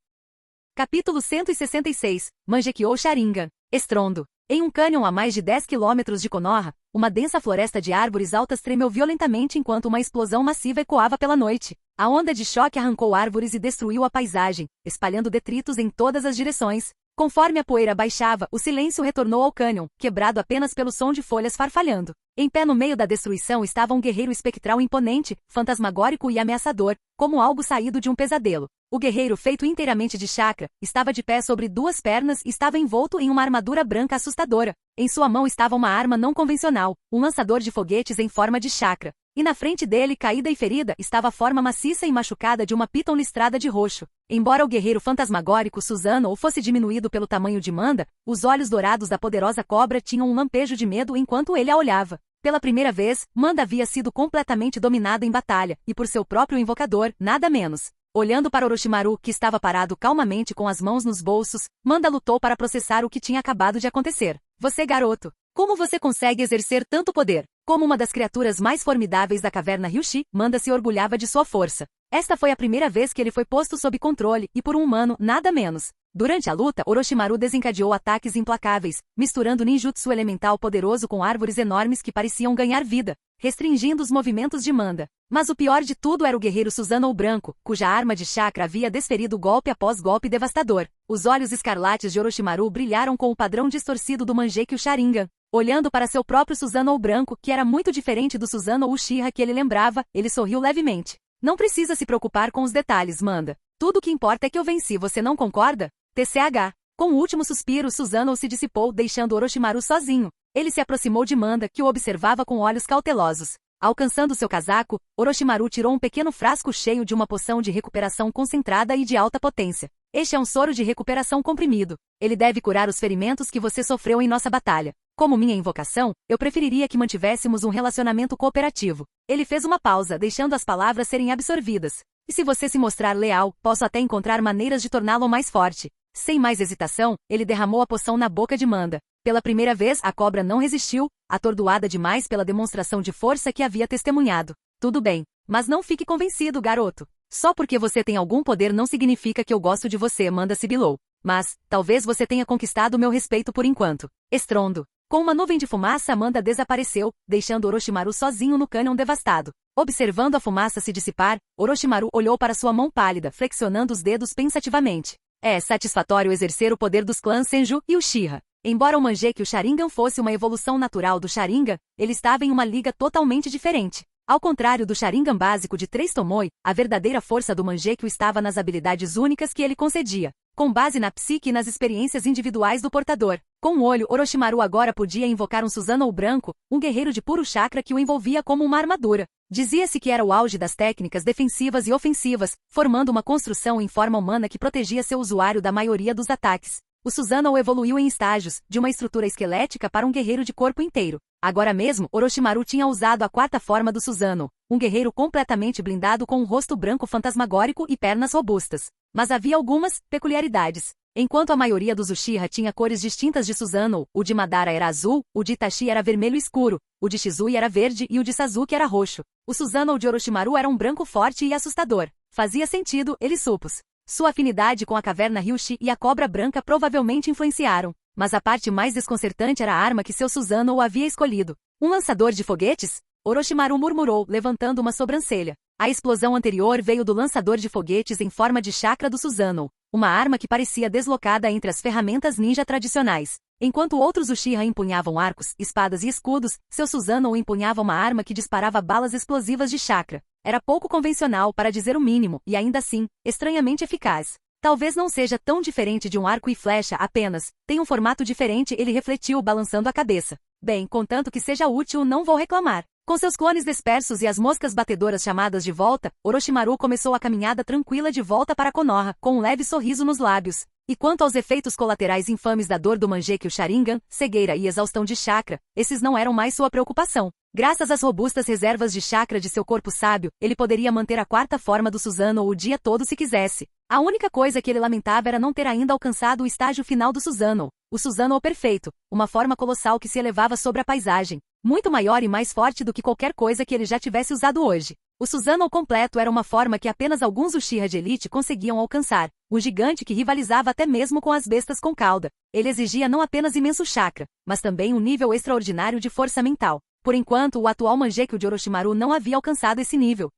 Capítulo 166. Mangekyou Sharingan. Estrondo. Em um cânion a mais de 10 quilômetros de Konoha, uma densa floresta de árvores altas tremeu violentamente enquanto uma explosão massiva ecoava pela noite. A onda de choque arrancou árvores e destruiu a paisagem, espalhando detritos em todas as direções. Conforme a poeira baixava, o silêncio retornou ao cânion, quebrado apenas pelo som de folhas farfalhando. Em pé no meio da destruição estava um guerreiro espectral imponente, fantasmagórico e ameaçador, como algo saído de um pesadelo. O guerreiro, feito inteiramente de chakra, estava de pé sobre duas pernas e estava envolto em uma armadura branca assustadora. Em sua mão estava uma arma não convencional, um lançador de foguetes em forma de chakra. E na frente dele, caída e ferida, estava a forma maciça e machucada de uma piton listrada de roxo. Embora o guerreiro fantasmagórico Susanoo fosse diminuído pelo tamanho de Manda, os olhos dourados da poderosa cobra tinham um lampejo de medo enquanto ele a olhava. Pela primeira vez, Manda havia sido completamente dominada em batalha, e por seu próprio invocador, nada menos. Olhando para Orochimaru, que estava parado calmamente com as mãos nos bolsos, Manda lutou para processar o que tinha acabado de acontecer. Você, garoto, como você consegue exercer tanto poder? Como uma das criaturas mais formidáveis da caverna Ryushi, Manda se orgulhava de sua força. Esta foi a primeira vez que ele foi posto sob controle, e por um humano, nada menos. Durante a luta, Orochimaru desencadeou ataques implacáveis, misturando ninjutsu elemental poderoso com árvores enormes que pareciam ganhar vida, restringindo os movimentos de Manda. Mas o pior de tudo era o guerreiro Susanoo branco, cuja arma de chakra havia desferido golpe após golpe devastador. Os olhos escarlates de Orochimaru brilharam com o padrão distorcido do Mangekyou Sharingan. Olhando para seu próprio Susanoo branco, que era muito diferente do Susanoo Uchiha que ele lembrava, ele sorriu levemente. Não precisa se preocupar com os detalhes, Manda. Tudo o que importa é que eu venci, você não concorda? TCH. Com o último suspiro, Susanoo se dissipou, deixando Orochimaru sozinho. Ele se aproximou de Manda, que o observava com olhos cautelosos. Alcançando seu casaco, Orochimaru tirou um pequeno frasco cheio de uma poção de recuperação concentrada e de alta potência. Este é um soro de recuperação comprimido. Ele deve curar os ferimentos que você sofreu em nossa batalha. Como minha invocação, eu preferiria que mantivéssemos um relacionamento cooperativo. Ele fez uma pausa, deixando as palavras serem absorvidas. E se você se mostrar leal, posso até encontrar maneiras de torná-lo mais forte. Sem mais hesitação, ele derramou a poção na boca de Manda. Pela primeira vez, a cobra não resistiu, atordoada demais pela demonstração de força que havia testemunhado. Tudo bem, mas não fique convencido, garoto. Só porque você tem algum poder não significa que eu gosto de você, Manda sibilou. Mas, talvez você tenha conquistado meu respeito por enquanto. Estrondo. Com uma nuvem de fumaça, Manda desapareceu, deixando Orochimaru sozinho no cânion devastado. Observando a fumaça se dissipar, Orochimaru olhou para sua mão pálida, flexionando os dedos pensativamente. É satisfatório exercer o poder dos clãs Senju e Uchiha. Embora o Mangekyou Sharingan fosse uma evolução natural do Sharingan, ele estava em uma liga totalmente diferente. Ao contrário do Sharingan básico de 3 Tomoe, a verdadeira força do Mangekyou estava nas habilidades únicas que ele concedia, com base na psique e nas experiências individuais do portador. Com o olho, Orochimaru agora podia invocar um Susanoo branco, um guerreiro de puro chakra que o envolvia como uma armadura. Dizia-se que era o auge das técnicas defensivas e ofensivas, formando uma construção em forma humana que protegia seu usuário da maioria dos ataques. O Susanoo evoluiu em estágios, de uma estrutura esquelética para um guerreiro de corpo inteiro. Agora mesmo, Orochimaru tinha usado a quarta forma do Susanoo, um guerreiro completamente blindado com um rosto branco fantasmagórico e pernas robustas. Mas havia algumas peculiaridades. Enquanto a maioria dos Uchiha tinha cores distintas de Susanoo, o de Madara era azul, o de Itachi era vermelho escuro, o de Shizui era verde e o de Sasuke era roxo. O Susanoo de Orochimaru era um branco forte e assustador. Fazia sentido, ele supôs. Sua afinidade com a caverna Ryushi e a cobra branca provavelmente influenciaram. Mas a parte mais desconcertante era a arma que seu Susanoo havia escolhido. Um lançador de foguetes? Orochimaru murmurou, levantando uma sobrancelha. A explosão anterior veio do lançador de foguetes em forma de chakra do Susanoo, uma arma que parecia deslocada entre as ferramentas ninja tradicionais. Enquanto outros Uchiha empunhavam arcos, espadas e escudos, seu Susanoo empunhava uma arma que disparava balas explosivas de chakra. Era pouco convencional, para dizer o mínimo, e ainda assim, estranhamente eficaz. Talvez não seja tão diferente de um arco e flecha apenas, tem um formato diferente, ele refletiu balançando a cabeça. Bem, contanto que seja útil, não vou reclamar. Com seus clones dispersos e as moscas batedoras chamadas de volta, Orochimaru começou a caminhada tranquila de volta para Konoha, com um leve sorriso nos lábios. E quanto aos efeitos colaterais infames da dor do Mangekyou Sharingan, cegueira e exaustão de chakra, esses não eram mais sua preocupação. Graças às robustas reservas de chakra de seu corpo sábio, ele poderia manter a quarta forma do Susanoo o dia todo se quisesse. A única coisa que ele lamentava era não ter ainda alcançado o estágio final do Susanoo, o Susanoo perfeito, uma forma colossal que se elevava sobre a paisagem, muito maior e mais forte do que qualquer coisa que ele já tivesse usado hoje. O Susanoo completo era uma forma que apenas alguns Uchiha de elite conseguiam alcançar, um gigante que rivalizava até mesmo com as bestas com cauda. Ele exigia não apenas imenso chakra, mas também um nível extraordinário de força mental. Por enquanto, o atual Mangekyou de Orochimaru não havia alcançado esse nível.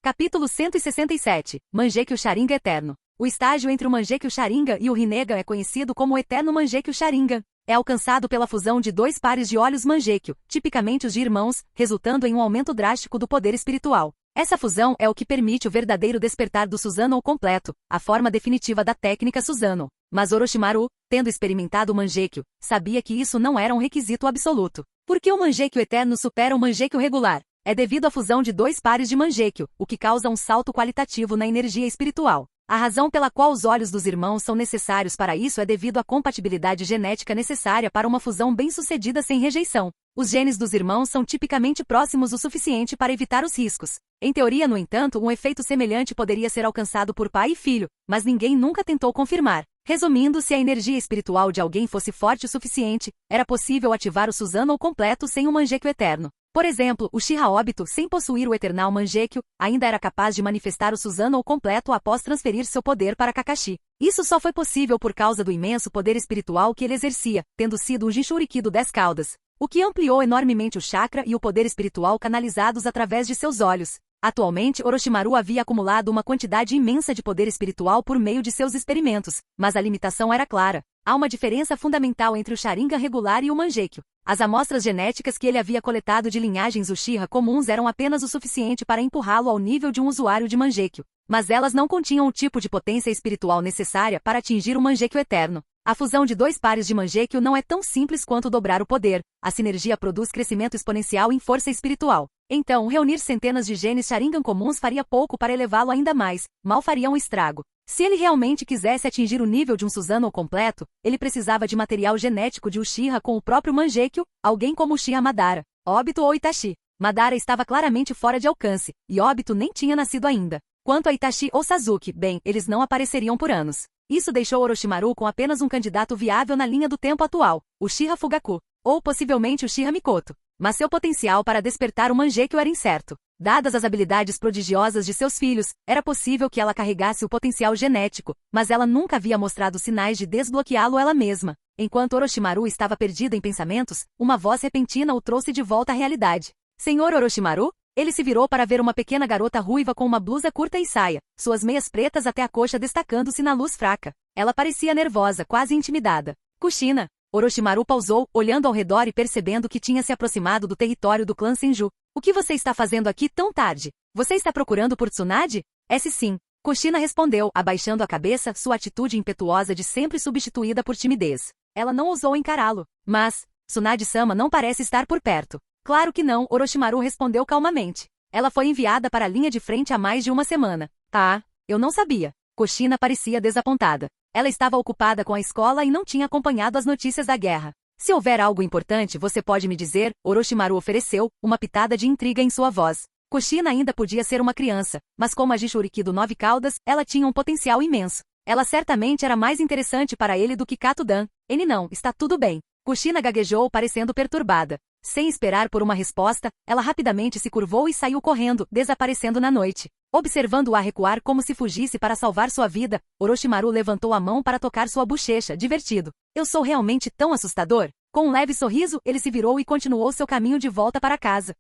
Capítulo 167. Mangekyou Sharingan Eterno. O estágio entre o Mangekyou Sharingan e o Rinnegan é conhecido como o Eterno Mangekyou Sharingan. É alcançado pela fusão de dois pares de olhos Mangekyou, tipicamente os de irmãos, resultando em um aumento drástico do poder espiritual. Essa fusão é o que permite o verdadeiro despertar do Susanoo completo, a forma definitiva da técnica Susanoo. Mas Orochimaru, tendo experimentado o Mangekyou, sabia que isso não era um requisito absoluto. Por que o Mangekyou Eterno supera o Mangekyou regular? É devido à fusão de dois pares de Mangekyou, o que causa um salto qualitativo na energia espiritual. A razão pela qual os olhos dos irmãos são necessários para isso é devido à compatibilidade genética necessária para uma fusão bem-sucedida sem rejeição. Os genes dos irmãos são tipicamente próximos o suficiente para evitar os riscos. Em teoria, no entanto, um efeito semelhante poderia ser alcançado por pai e filho, mas ninguém nunca tentou confirmar. Resumindo, se a energia espiritual de alguém fosse forte o suficiente, era possível ativar o Susanoo completo sem o Mangekyou Eterno. Por exemplo, o Uchiha Obito, sem possuir o Eternal Mangekyou, ainda era capaz de manifestar o Susanoo completo após transferir seu poder para Kakashi. Isso só foi possível por causa do imenso poder espiritual que ele exercia, tendo sido um Jinchuriki do 10 caudas, o que ampliou enormemente o chakra e o poder espiritual canalizados através de seus olhos. Atualmente, Orochimaru havia acumulado uma quantidade imensa de poder espiritual por meio de seus experimentos, mas a limitação era clara. Há uma diferença fundamental entre o Sharingan regular e o Mangekyou. As amostras genéticas que ele havia coletado de linhagens Uchiha comuns eram apenas o suficiente para empurrá-lo ao nível de um usuário de Mangekyou, mas elas não continham o tipo de potência espiritual necessária para atingir o Mangekyou Eterno. A fusão de dois pares de Mangekyou não é tão simples quanto dobrar o poder. A sinergia produz crescimento exponencial em força espiritual. Então, reunir centenas de genes Sharingan comuns faria pouco para elevá-lo ainda mais, mal faria um estrago. Se ele realmente quisesse atingir o nível de um Susanoo completo, ele precisava de material genético de Uchiha com o próprio Mangekyou, alguém como Uchiha Madara, Obito ou Itachi. Madara estava claramente fora de alcance, e Obito nem tinha nascido ainda. Quanto a Itachi ou Sasuke, bem, eles não apareceriam por anos. Isso deixou Orochimaru com apenas um candidato viável na linha do tempo atual, Uchiha Fugaku, ou possivelmente Uchiha Mikoto. Mas seu potencial para despertar o Mangekyou era incerto. Dadas as habilidades prodigiosas de seus filhos, era possível que ela carregasse o potencial genético, mas ela nunca havia mostrado sinais de desbloqueá-lo ela mesma. Enquanto Orochimaru estava perdido em pensamentos, uma voz repentina o trouxe de volta à realidade. Senhor Orochimaru? Ele se virou para ver uma pequena garota ruiva com uma blusa curta e saia, suas meias pretas até a coxa destacando-se na luz fraca. Ela parecia nervosa, quase intimidada. Kushina. Orochimaru pausou, olhando ao redor e percebendo que tinha se aproximado do território do clã Senju. O que você está fazendo aqui tão tarde? Você está procurando por Tsunade? Esse sim. Kushina respondeu, abaixando a cabeça, sua atitude impetuosa de sempre substituída por timidez. Ela não ousou encará-lo. Mas, Tsunade-sama não parece estar por perto. Claro que não, Orochimaru respondeu calmamente. Ela foi enviada para a linha de frente há mais de uma semana. Ah, eu não sabia. Kushina parecia desapontada. Ela estava ocupada com a escola e não tinha acompanhado as notícias da guerra. Se houver algo importante, você pode me dizer, Orochimaru ofereceu, uma pitada de intriga em sua voz. Kushina ainda podia ser uma criança, mas como a Jinchuriki do 9 caudas, ela tinha um potencial imenso. Ela certamente era mais interessante para ele do que Katudan. Ele não, está tudo bem. Kushina gaguejou, parecendo perturbada. Sem esperar por uma resposta, ela rapidamente se curvou e saiu correndo, desaparecendo na noite. Observando-a recuar como se fugisse para salvar sua vida, Orochimaru levantou a mão para tocar sua bochecha, divertido. Eu sou realmente tão assustador? Com um leve sorriso, ele se virou e continuou seu caminho de volta para casa.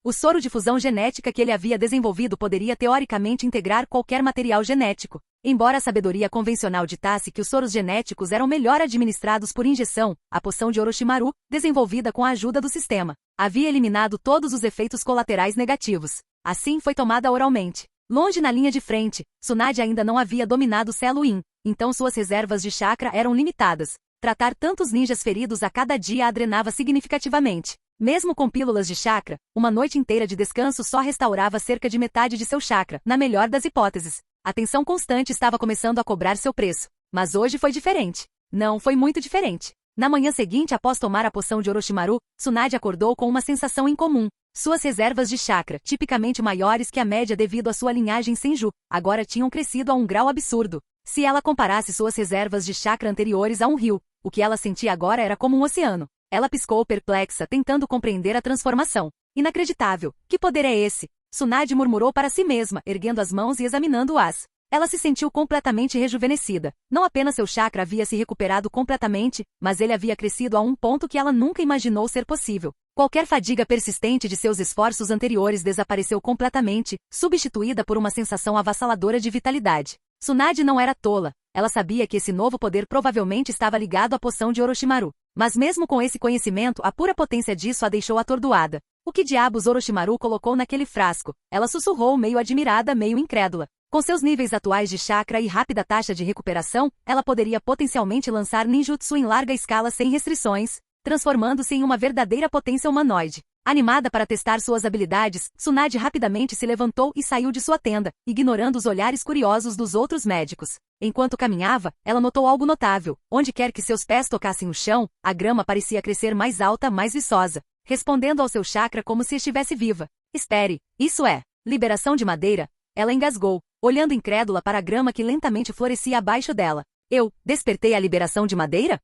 O soro de fusão genética que ele havia desenvolvido poderia teoricamente integrar qualquer material genético. Embora a sabedoria convencional ditasse que os soros genéticos eram melhor administrados por injeção, a poção de Orochimaru, desenvolvida com a ajuda do sistema, havia eliminado todos os efeitos colaterais negativos. Assim foi tomada oralmente. Longe na linha de frente, Tsunade ainda não havia dominado Celo-in, então suas reservas de chakra eram limitadas. Tratar tantos ninjas feridos a cada dia a drenava significativamente. Mesmo com pílulas de chakra, uma noite inteira de descanso só restaurava cerca de metade de seu chakra, na melhor das hipóteses. A tensão constante estava começando a cobrar seu preço. Mas hoje foi diferente. Não, foi muito diferente. Na manhã seguinte, após tomar a poção de Orochimaru, Tsunade acordou com uma sensação incomum. Suas reservas de chakra, tipicamente maiores que a média devido à sua linhagem Senju, agora tinham crescido a um grau absurdo. Se ela comparasse suas reservas de chakra anteriores a um rio, o que ela sentia agora era como um oceano. Ela piscou perplexa, tentando compreender a transformação. Inacreditável! Que poder é esse? Tsunade murmurou para si mesma, erguendo as mãos e examinando-as. Ela se sentiu completamente rejuvenescida. Não apenas seu chakra havia se recuperado completamente, mas ele havia crescido a um ponto que ela nunca imaginou ser possível. Qualquer fadiga persistente de seus esforços anteriores desapareceu completamente, substituída por uma sensação avassaladora de vitalidade. Tsunade não era tola. Ela sabia que esse novo poder provavelmente estava ligado à poção de Orochimaru. Mas mesmo com esse conhecimento, a pura potência disso a deixou atordoada. O que diabos Orochimaru colocou naquele frasco? Ela sussurrou, meio admirada, meio incrédula. Com seus níveis atuais de chakra e rápida taxa de recuperação, ela poderia potencialmente lançar ninjutsu em larga escala sem restrições, transformando-se em uma verdadeira potência humanoide. Animada para testar suas habilidades, Tsunade rapidamente se levantou e saiu de sua tenda, ignorando os olhares curiosos dos outros médicos. Enquanto caminhava, ela notou algo notável. Onde quer que seus pés tocassem o chão, a grama parecia crescer mais alta, mais viçosa, respondendo ao seu chakra como se estivesse viva. Espere, isso é liberação de madeira? Ela engasgou, olhando incrédula para a grama que lentamente florescia abaixo dela. Eu despertei a liberação de madeira?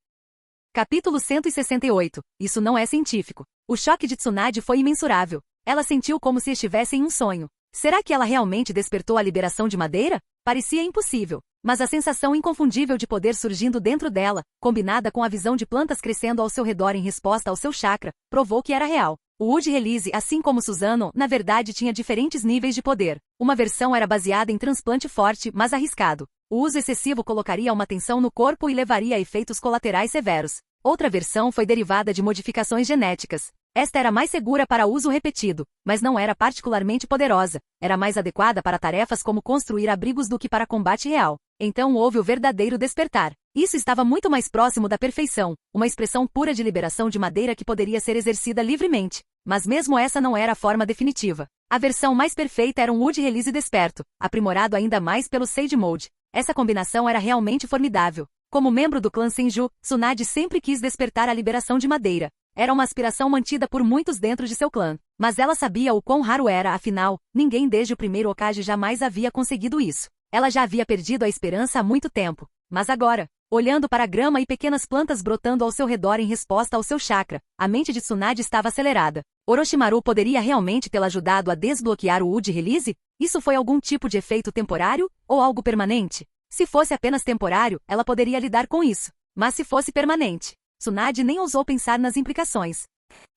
Capítulo 168. Isso não é científico. O choque de Tsunade foi imensurável. Ela sentiu como se estivesse em um sonho. Será que ela realmente despertou a liberação de madeira? Parecia impossível. Mas a sensação inconfundível de poder surgindo dentro dela, combinada com a visão de plantas crescendo ao seu redor em resposta ao seu chakra, provou que era real. O Wood Release, assim como Susanoo, na verdade tinha diferentes níveis de poder. Uma versão era baseada em transplante forte, mas arriscado. O uso excessivo colocaria uma tensão no corpo e levaria a efeitos colaterais severos. Outra versão foi derivada de modificações genéticas. Esta era mais segura para uso repetido, mas não era particularmente poderosa. Era mais adequada para tarefas como construir abrigos do que para combate real. Então houve o verdadeiro despertar. Isso estava muito mais próximo da perfeição, uma expressão pura de liberação de madeira que poderia ser exercida livremente. Mas mesmo essa não era a forma definitiva. A versão mais perfeita era um Wood Release desperto, aprimorado ainda mais pelo Sage Mode. Essa combinação era realmente formidável. Como membro do clã Senju, Tsunade sempre quis despertar a liberação de madeira. Era uma aspiração mantida por muitos dentro de seu clã. Mas ela sabia o quão raro era, afinal, ninguém desde o primeiro Hokage jamais havia conseguido isso. Ela já havia perdido a esperança há muito tempo. Mas agora, olhando para a grama e pequenas plantas brotando ao seu redor em resposta ao seu chakra, a mente de Tsunade estava acelerada. Orochimaru poderia realmente tê-la ajudado a desbloquear o Wood Release? Isso foi algum tipo de efeito temporário? Ou algo permanente? Se fosse apenas temporário, ela poderia lidar com isso. Mas se fosse permanente, Tsunade nem ousou pensar nas implicações.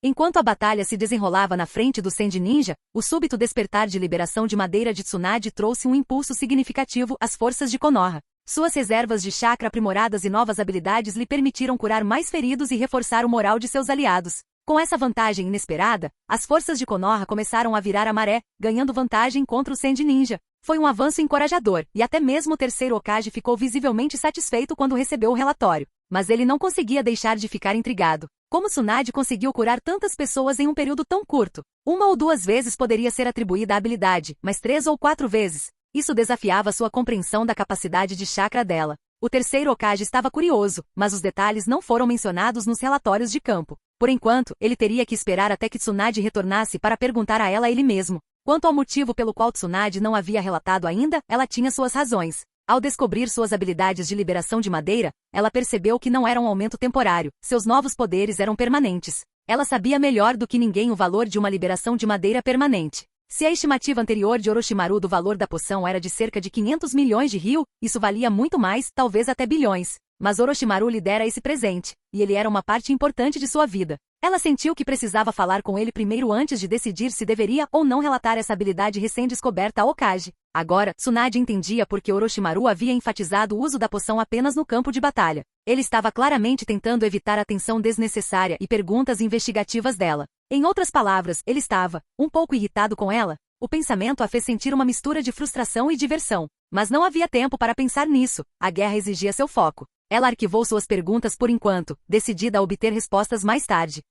Enquanto a batalha se desenrolava na frente do Sand Ninja, o súbito despertar de liberação de madeira de Tsunade trouxe um impulso significativo às forças de Konoha. Suas reservas de chakra aprimoradas e novas habilidades lhe permitiram curar mais feridos e reforçar o moral de seus aliados. Com essa vantagem inesperada, as forças de Konoha começaram a virar a maré, ganhando vantagem contra o Sand Ninja. Foi um avanço encorajador, e até mesmo o terceiro Hokage ficou visivelmente satisfeito quando recebeu o relatório. Mas ele não conseguia deixar de ficar intrigado. Como Tsunade conseguiu curar tantas pessoas em um período tão curto? 1 ou 2 vezes poderia ser atribuída à habilidade, mas 3 ou 4 vezes. Isso desafiava sua compreensão da capacidade de chakra dela. O terceiro Hokage estava curioso, mas os detalhes não foram mencionados nos relatórios de campo. Por enquanto, ele teria que esperar até que Tsunade retornasse para perguntar a ela ele mesmo. Quanto ao motivo pelo qual Tsunade não havia relatado ainda, ela tinha suas razões. Ao descobrir suas habilidades de liberação de madeira, ela percebeu que não era um aumento temporário, seus novos poderes eram permanentes. Ela sabia melhor do que ninguém o valor de uma liberação de madeira permanente. Se a estimativa anterior de Orochimaru do valor da poção era de cerca de 500 milhões de ryu, isso valia muito mais, talvez até bilhões. Mas Orochimaru lhe dera esse presente, e ele era uma parte importante de sua vida. Ela sentiu que precisava falar com ele primeiro antes de decidir se deveria ou não relatar essa habilidade recém-descoberta a Hokage. Agora, Tsunade entendia por que Orochimaru havia enfatizado o uso da poção apenas no campo de batalha. Ele estava claramente tentando evitar a tensão desnecessária e perguntas investigativas dela. Em outras palavras, ele estava um pouco irritado com ela. O pensamento a fez sentir uma mistura de frustração e diversão. Mas não havia tempo para pensar nisso, a guerra exigia seu foco. Ela arquivou suas perguntas por enquanto, decidida a obter respostas mais tarde.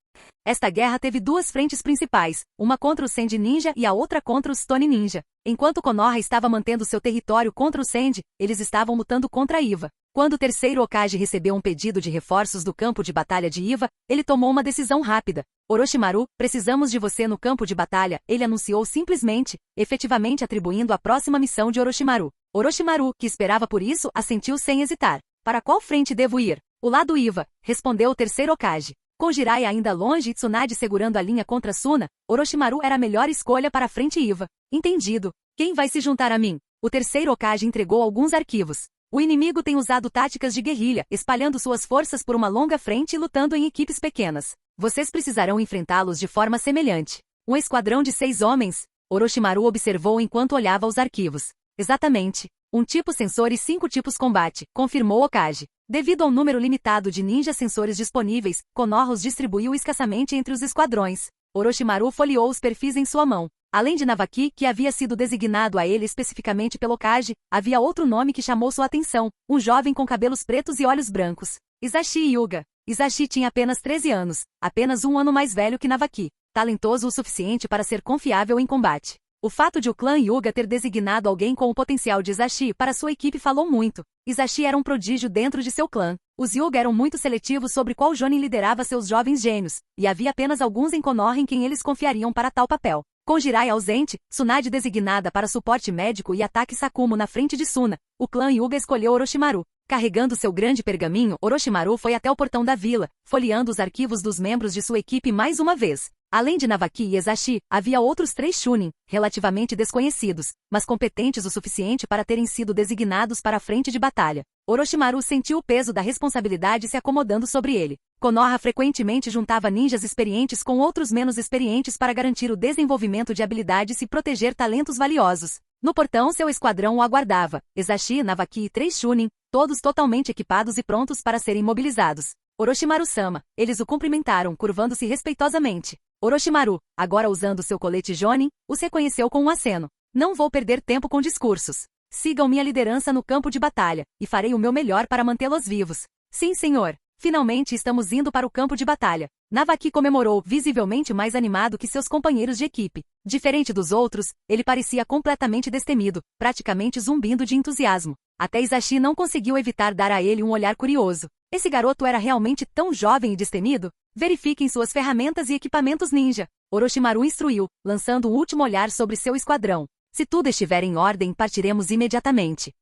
Esta guerra teve duas frentes principais, uma contra o Sand Ninja e a outra contra os Stone Ninja. Enquanto Konoha estava mantendo seu território contra o Sand, eles estavam lutando contra Iva. Quando o terceiro Hokage recebeu um pedido de reforços do campo de batalha de Iva, ele tomou uma decisão rápida. Orochimaru, precisamos de você no campo de batalha, ele anunciou simplesmente, efetivamente atribuindo a próxima missão de Orochimaru. Orochimaru, que esperava por isso, assentiu sem hesitar. Para qual frente devo ir? O lado Iva, respondeu o terceiro Hokage. Com Jiraiya ainda longe e Tsunade segurando a linha contra Suna, Orochimaru era a melhor escolha para a frente Iva. Entendido. Quem vai se juntar a mim? O terceiro Hokage entregou alguns arquivos. O inimigo tem usado táticas de guerrilha, espalhando suas forças por uma longa frente e lutando em equipes pequenas. Vocês precisarão enfrentá-los de forma semelhante. Um esquadrão de 6 homens? Orochimaru observou enquanto olhava os arquivos. Exatamente. Um tipo sensor e 5 tipos combate, confirmou Hokage. Devido ao número limitado de ninja sensores disponíveis, Konoha os distribuiu escassamente entre os esquadrões. Orochimaru folheou os perfis em sua mão. Além de Navaki, que havia sido designado a ele especificamente pelo Hokage, havia outro nome que chamou sua atenção, um jovem com cabelos pretos e olhos brancos. Isashi Hyuga. Isashi tinha apenas 13 anos, apenas um ano mais velho que Navaki, talentoso o suficiente para ser confiável em combate. O fato de o clã Hyuga ter designado alguém com o potencial de Isashi para sua equipe falou muito. Isashi era um prodígio dentro de seu clã. Os Hyuga eram muito seletivos sobre qual Jonin liderava seus jovens gênios, e havia apenas alguns em Konoha em quem eles confiariam para tal papel. Com Jiraiya ausente, Tsunade designada para suporte médico e ataque Sakumo na frente de Suna, o clã Hyuga escolheu Orochimaru. Carregando seu grande pergaminho, Orochimaru foi até o portão da vila, folheando os arquivos dos membros de sua equipe mais uma vez. Além de Navaki e Ezashi, havia outros 3 Chunin, relativamente desconhecidos, mas competentes o suficiente para terem sido designados para a frente de batalha. Orochimaru sentiu o peso da responsabilidade se acomodando sobre ele. Konoha frequentemente juntava ninjas experientes com outros menos experientes para garantir o desenvolvimento de habilidades e proteger talentos valiosos. No portão seu esquadrão o aguardava, Ezashi, Navaki e 3 Chunin, todos totalmente equipados e prontos para serem mobilizados. Orochimaru-sama, eles o cumprimentaram, curvando-se respeitosamente. Orochimaru, agora usando seu colete Jonin, os reconheceu com um aceno. Não vou perder tempo com discursos. Sigam minha liderança no campo de batalha, e farei o meu melhor para mantê-los vivos. Sim, senhor. Finalmente estamos indo para o campo de batalha. Navaki comemorou, visivelmente mais animado que seus companheiros de equipe. Diferente dos outros, ele parecia completamente destemido, praticamente zumbindo de entusiasmo. Até Isashi não conseguiu evitar dar a ele um olhar curioso. Esse garoto era realmente tão jovem e destemido? Verifiquem suas ferramentas e equipamentos ninja. Orochimaru instruiu, lançando um último olhar sobre seu esquadrão. Se tudo estiver em ordem, partiremos imediatamente.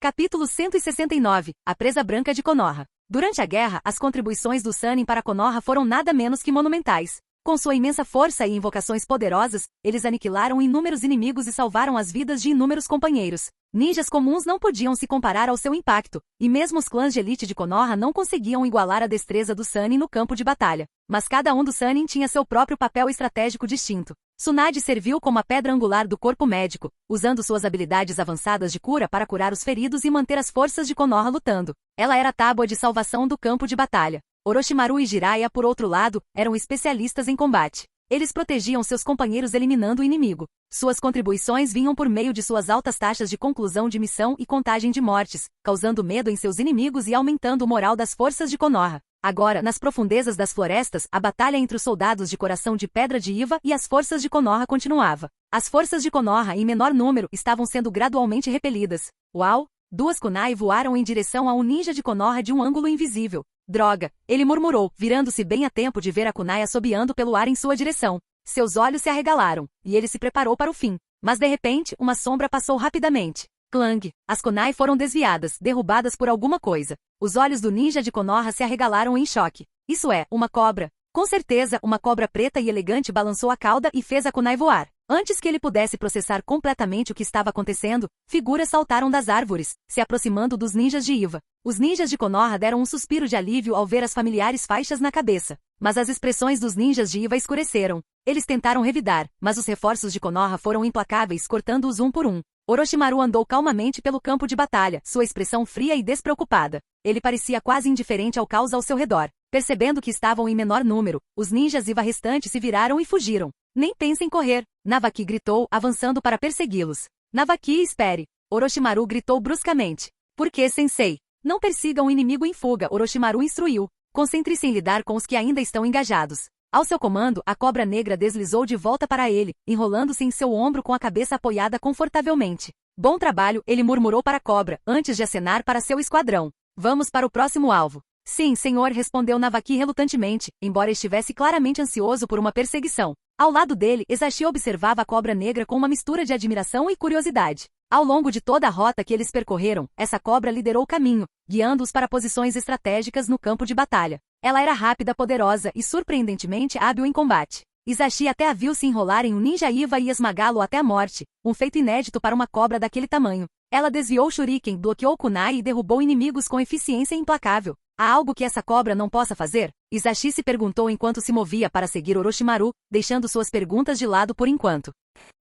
Capítulo 169. A presa branca de Konoha. Durante a guerra, as contribuições do Sannin para Konoha foram nada menos que monumentais. Com sua imensa força e invocações poderosas, eles aniquilaram inúmeros inimigos e salvaram as vidas de inúmeros companheiros. Ninjas comuns não podiam se comparar ao seu impacto, e mesmo os clãs de elite de Konoha não conseguiam igualar a destreza do Sannin no campo de batalha. Mas cada um do Sannin tinha seu próprio papel estratégico distinto. Tsunade serviu como a pedra angular do corpo médico, usando suas habilidades avançadas de cura para curar os feridos e manter as forças de Konoha lutando. Ela era a tábua de salvação do campo de batalha. Orochimaru e Jiraiya, por outro lado, eram especialistas em combate. Eles protegiam seus companheiros eliminando o inimigo. Suas contribuições vinham por meio de suas altas taxas de conclusão de missão e contagem de mortes, causando medo em seus inimigos e aumentando o moral das forças de Konoha. Agora, nas profundezas das florestas, a batalha entre os soldados de coração de pedra de Iva e as forças de Konoha continuava. As forças de Konoha, em menor número, estavam sendo gradualmente repelidas. Uau! 2 kunai voaram em direção a um ninja de Konoha de um ângulo invisível. Droga! Ele murmurou, virando-se bem a tempo de ver a kunai assobiando pelo ar em sua direção. Seus olhos se arregalaram, e ele se preparou para o fim. Mas de repente, uma sombra passou rapidamente. Clang! As kunai foram desviadas, derrubadas por alguma coisa. Os olhos do ninja de Konoha se arregalaram em choque. Isso é, uma cobra. Com certeza, uma cobra preta e elegante balançou a cauda e fez a kunai voar. Antes que ele pudesse processar completamente o que estava acontecendo, figuras saltaram das árvores, se aproximando dos ninjas de Iva. Os ninjas de Konoha deram um suspiro de alívio ao ver as familiares faixas na cabeça. Mas as expressões dos ninjas de Iva escureceram. Eles tentaram revidar, mas os reforços de Konoha foram implacáveis, cortando-os um por um. Orochimaru andou calmamente pelo campo de batalha, sua expressão fria e despreocupada. Ele parecia quase indiferente ao caos ao seu redor. Percebendo que estavam em menor número, os ninjas Iva restantes se viraram e fugiram. Nem pense em correr, Navaki gritou, avançando para persegui-los. Navaki, espere! Orochimaru gritou bruscamente. Por que, sensei? Não persiga um inimigo em fuga, Orochimaru instruiu. Concentre-se em lidar com os que ainda estão engajados. Ao seu comando, a cobra negra deslizou de volta para ele, enrolando-se em seu ombro com a cabeça apoiada confortavelmente. Bom trabalho, ele murmurou para a cobra, antes de acenar para seu esquadrão. Vamos para o próximo alvo. Sim, senhor, respondeu Navaki relutantemente, embora estivesse claramente ansioso por uma perseguição. Ao lado dele, Esashi observava a cobra negra com uma mistura de admiração e curiosidade. Ao longo de toda a rota que eles percorreram, essa cobra liderou o caminho, guiando-os para posições estratégicas no campo de batalha. Ela era rápida, poderosa e surpreendentemente hábil em combate. Esashi até a viu se enrolar em um ninja Iva e esmagá-lo até a morte, um feito inédito para uma cobra daquele tamanho. Ela desviou Shuriken, bloqueou Kunai e derrubou inimigos com eficiência implacável. Há algo que essa cobra não possa fazer? Esashi se perguntou enquanto se movia para seguir Orochimaru, deixando suas perguntas de lado por enquanto.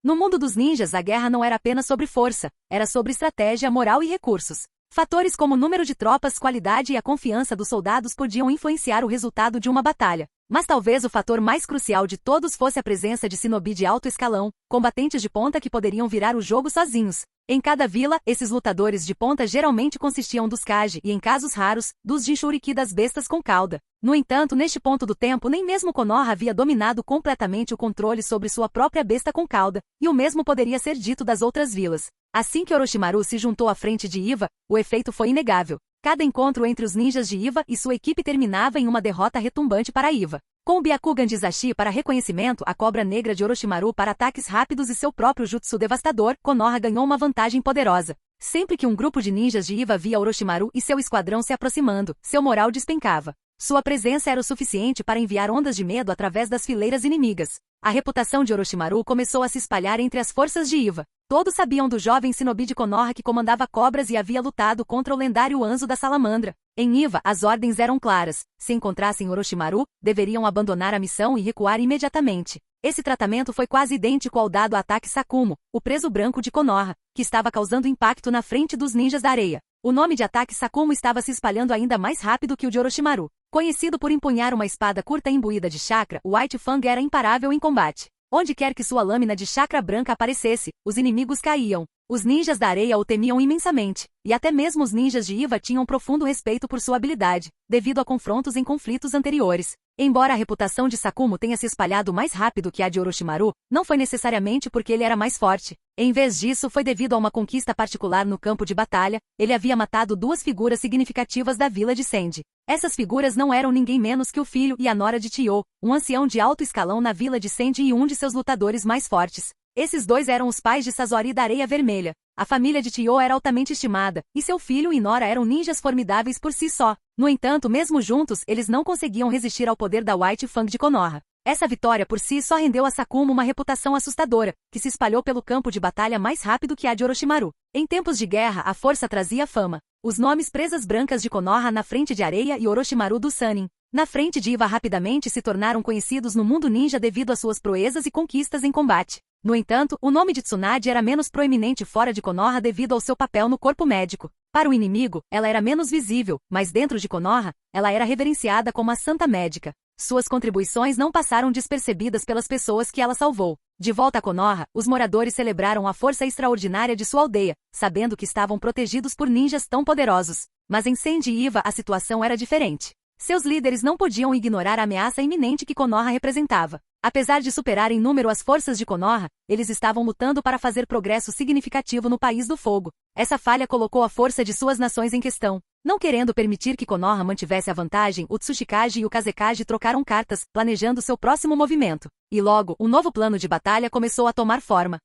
No mundo dos ninjas, a guerra não era apenas sobre força, era sobre estratégia, moral e recursos. Fatores como o número de tropas, qualidade e a confiança dos soldados podiam influenciar o resultado de uma batalha. Mas talvez o fator mais crucial de todos fosse a presença de shinobi de alto escalão, combatentes de ponta que poderiam virar o jogo sozinhos. Em cada vila, esses lutadores de ponta geralmente consistiam dos Kage e, em casos raros, dos Jinchuriki das bestas com cauda. No entanto, neste ponto do tempo nem mesmo Konoha havia dominado completamente o controle sobre sua própria besta com cauda, e o mesmo poderia ser dito das outras vilas. Assim que Orochimaru se juntou à frente de Iva, o efeito foi inegável. Cada encontro entre os ninjas de Iva e sua equipe terminava em uma derrota retumbante para Iva. Com o Byakugan de Esashi para reconhecimento, a cobra negra de Orochimaru para ataques rápidos e seu próprio jutsu devastador, Konoha ganhou uma vantagem poderosa. Sempre que um grupo de ninjas de Iva via Orochimaru e seu esquadrão se aproximando, seu moral despencava. Sua presença era o suficiente para enviar ondas de medo através das fileiras inimigas. A reputação de Orochimaru começou a se espalhar entre as forças de Iva. Todos sabiam do jovem shinobi de Konoha que comandava cobras e havia lutado contra o lendário Anzo da Salamandra. Em Iva, as ordens eram claras. Se encontrassem Orochimaru, deveriam abandonar a missão e recuar imediatamente. Esse tratamento foi quase idêntico ao dado ataque Sakumo, o preso branco de Konoha, que estava causando impacto na frente dos ninjas da areia. O nome de ataque Sakumo estava se espalhando ainda mais rápido que o de Orochimaru. Conhecido por empunhar uma espada curta imbuída de chakra, White Fang era imparável em combate. Onde quer que sua lâmina de chakra branca aparecesse, os inimigos caíam. Os ninjas da areia o temiam imensamente, e até mesmo os ninjas de Iva tinham profundo respeito por sua habilidade, devido a confrontos em conflitos anteriores. Embora a reputação de Sakumo tenha se espalhado mais rápido que a de Orochimaru, não foi necessariamente porque ele era mais forte. Em vez disso, foi devido a uma conquista particular no campo de batalha. Ele havia matado duas figuras significativas da vila de Sandy. Essas figuras não eram ninguém menos que o filho e a nora de Tio, um ancião de alto escalão na vila de Sandy e um de seus lutadores mais fortes. Esses dois eram os pais de Sasori da Areia Vermelha. A família de Tio era altamente estimada, e seu filho e nora eram ninjas formidáveis por si só. No entanto, mesmo juntos, eles não conseguiam resistir ao poder da White Fang de Konoha. Essa vitória por si só rendeu a Sakumo uma reputação assustadora, que se espalhou pelo campo de batalha mais rápido que a de Orochimaru. Em tempos de guerra, a força trazia fama. Os nomes presas brancas de Konoha na frente de Areia e Orochimaru do Sannin, na frente de Iva rapidamente se tornaram conhecidos no mundo ninja devido às suas proezas e conquistas em combate. No entanto, o nome de Tsunade era menos proeminente fora de Konoha devido ao seu papel no corpo médico. Para o inimigo, ela era menos visível, mas dentro de Konoha, ela era reverenciada como a Santa Médica. Suas contribuições não passaram despercebidas pelas pessoas que ela salvou. De volta a Konoha, os moradores celebraram a força extraordinária de sua aldeia, sabendo que estavam protegidos por ninjas tão poderosos. Mas em Sandy e Iva a situação era diferente. Seus líderes não podiam ignorar a ameaça iminente que Konoha representava. Apesar de superar em número as forças de Konoha, eles estavam lutando para fazer progresso significativo no País do Fogo. Essa falha colocou a força de suas nações em questão. Não querendo permitir que Konoha mantivesse a vantagem, o Tsuchikage e o Kazekage trocaram cartas, planejando seu próximo movimento. E logo, um novo plano de batalha começou a tomar forma.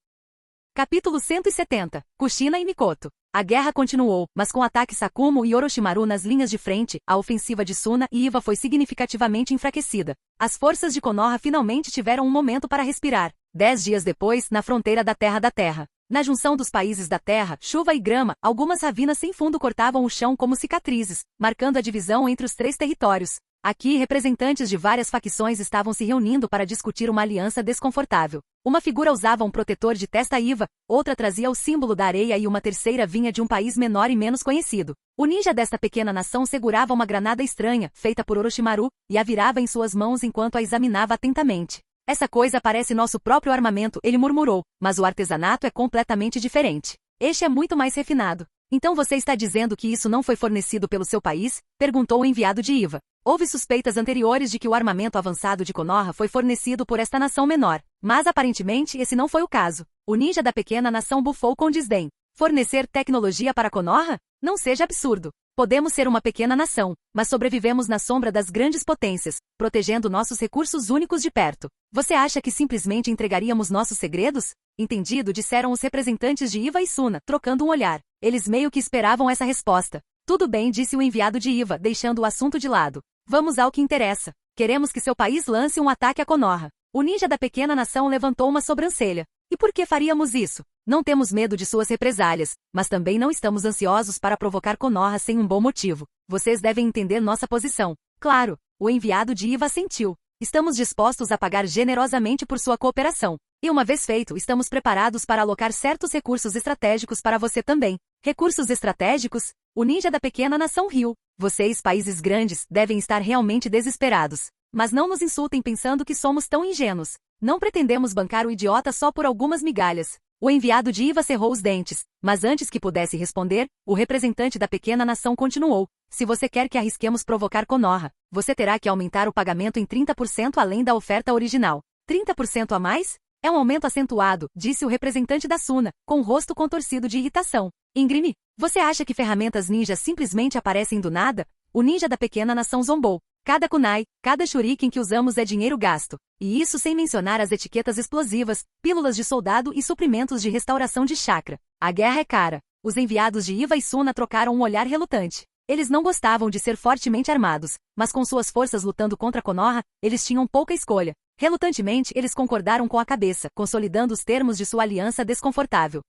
Capítulo 170. Kushina e Mikoto. A guerra continuou, mas com ataques Sakumo e Orochimaru nas linhas de frente, a ofensiva de Suna e Iva foi significativamente enfraquecida. As forças de Konoha finalmente tiveram um momento para respirar. 10 dias depois, na fronteira da Terra. Na junção dos países da Terra, chuva e grama, algumas ravinas sem fundo cortavam o chão como cicatrizes, marcando a divisão entre os três territórios. Aqui, representantes de várias facções estavam se reunindo para discutir uma aliança desconfortável. Uma figura usava um protetor de testa IVA, outra trazia o símbolo da areia e uma terceira vinha de um país menor e menos conhecido. O ninja desta pequena nação segurava uma granada estranha, feita por Orochimaru, e a virava em suas mãos enquanto a examinava atentamente. Essa coisa parece nosso próprio armamento, ele murmurou, mas o artesanato é completamente diferente. Este é muito mais refinado. Então você está dizendo que isso não foi fornecido pelo seu país? Perguntou o enviado de Iva. Houve suspeitas anteriores de que o armamento avançado de Konoha foi fornecido por esta nação menor, mas aparentemente esse não foi o caso. O ninja da pequena nação bufou com desdém. Fornecer tecnologia para Konoha? Não seja absurdo. Podemos ser uma pequena nação, mas sobrevivemos na sombra das grandes potências, protegendo nossos recursos únicos de perto. Você acha que simplesmente entregaríamos nossos segredos? Entendido, disseram os representantes de Iva e Suna, trocando um olhar. Eles meio que esperavam essa resposta. Tudo bem, disse o enviado de Iva, deixando o assunto de lado. Vamos ao que interessa. Queremos que seu país lance um ataque a Konoha. O ninja da pequena nação levantou uma sobrancelha. E por que faríamos isso? Não temos medo de suas represálias, mas também não estamos ansiosos para provocar Konoha sem um bom motivo. Vocês devem entender nossa posição. Claro, o enviado de Iva assentiu. Estamos dispostos a pagar generosamente por sua cooperação. E uma vez feito, estamos preparados para alocar certos recursos estratégicos para você também. Recursos estratégicos? O ninja da pequena nação riu. Vocês, países grandes, devem estar realmente desesperados. Mas não nos insultem pensando que somos tão ingênuos. Não pretendemos bancar o idiota só por algumas migalhas. O enviado de Iva cerrou os dentes, mas antes que pudesse responder, o representante da pequena nação continuou. Se você quer que arrisquemos provocar Konoha, você terá que aumentar o pagamento em 30% além da oferta original. 30% a mais? É um aumento acentuado, disse o representante da Suna, com o rosto contorcido de irritação. Íngreme, você acha que ferramentas ninja simplesmente aparecem do nada? O ninja da pequena nação zombou. Cada kunai, cada shuriken que usamos é dinheiro gasto. E isso sem mencionar as etiquetas explosivas, pílulas de soldado e suprimentos de restauração de chakra. A guerra é cara. Os enviados de Iva e Suna trocaram um olhar relutante. Eles não gostavam de ser fortemente armados, mas com suas forças lutando contra Konoha, eles tinham pouca escolha. Relutantemente, eles concordaram com a cabeça, consolidando os termos de sua aliança desconfortável.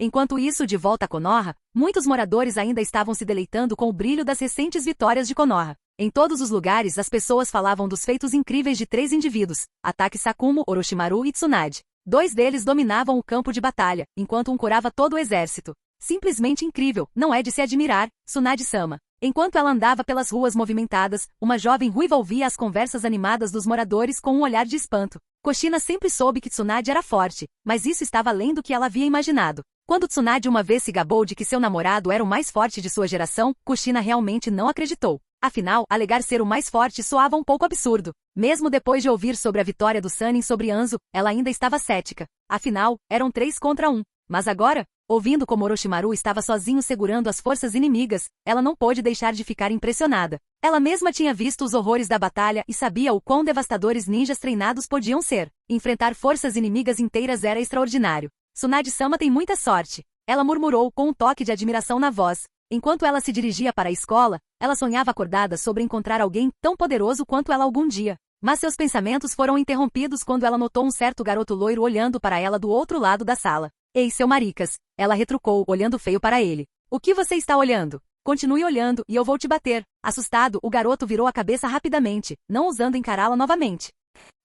Enquanto isso, de volta a Konoha, muitos moradores ainda estavam se deleitando com o brilho das recentes vitórias de Konoha. Em todos os lugares, as pessoas falavam dos feitos incríveis de 3 indivíduos, Atake Sakumo, Orochimaru e Tsunade. 2 deles dominavam o campo de batalha, enquanto um curava todo o exército. Simplesmente incrível, não é de se admirar, Tsunade-sama. Enquanto ela andava pelas ruas movimentadas, uma jovem ruiva ouvia as conversas animadas dos moradores com um olhar de espanto. Kushina sempre soube que Tsunade era forte, mas isso estava além do que ela havia imaginado. Quando Tsunade uma vez se gabou de que seu namorado era o mais forte de sua geração, Kushina realmente não acreditou. Afinal, alegar ser o mais forte soava um pouco absurdo. Mesmo depois de ouvir sobre a vitória do Sannin sobre Anzo, ela ainda estava cética. Afinal, eram 3 contra 1. Mas agora, ouvindo como Orochimaru estava sozinho segurando as forças inimigas, ela não pôde deixar de ficar impressionada. Ela mesma tinha visto os horrores da batalha e sabia o quão devastadores ninjas treinados podiam ser. Enfrentar forças inimigas inteiras era extraordinário. Tsunade-sama tem muita sorte. Ela murmurou com um toque de admiração na voz. Enquanto ela se dirigia para a escola, ela sonhava acordada sobre encontrar alguém tão poderoso quanto ela algum dia. Mas seus pensamentos foram interrompidos quando ela notou um certo garoto loiro olhando para ela do outro lado da sala. Ei, seu maricas, ela retrucou, olhando feio para ele. O que você está olhando? Continue olhando e eu vou te bater. Assustado, o garoto virou a cabeça rapidamente, não ousando encará-la novamente.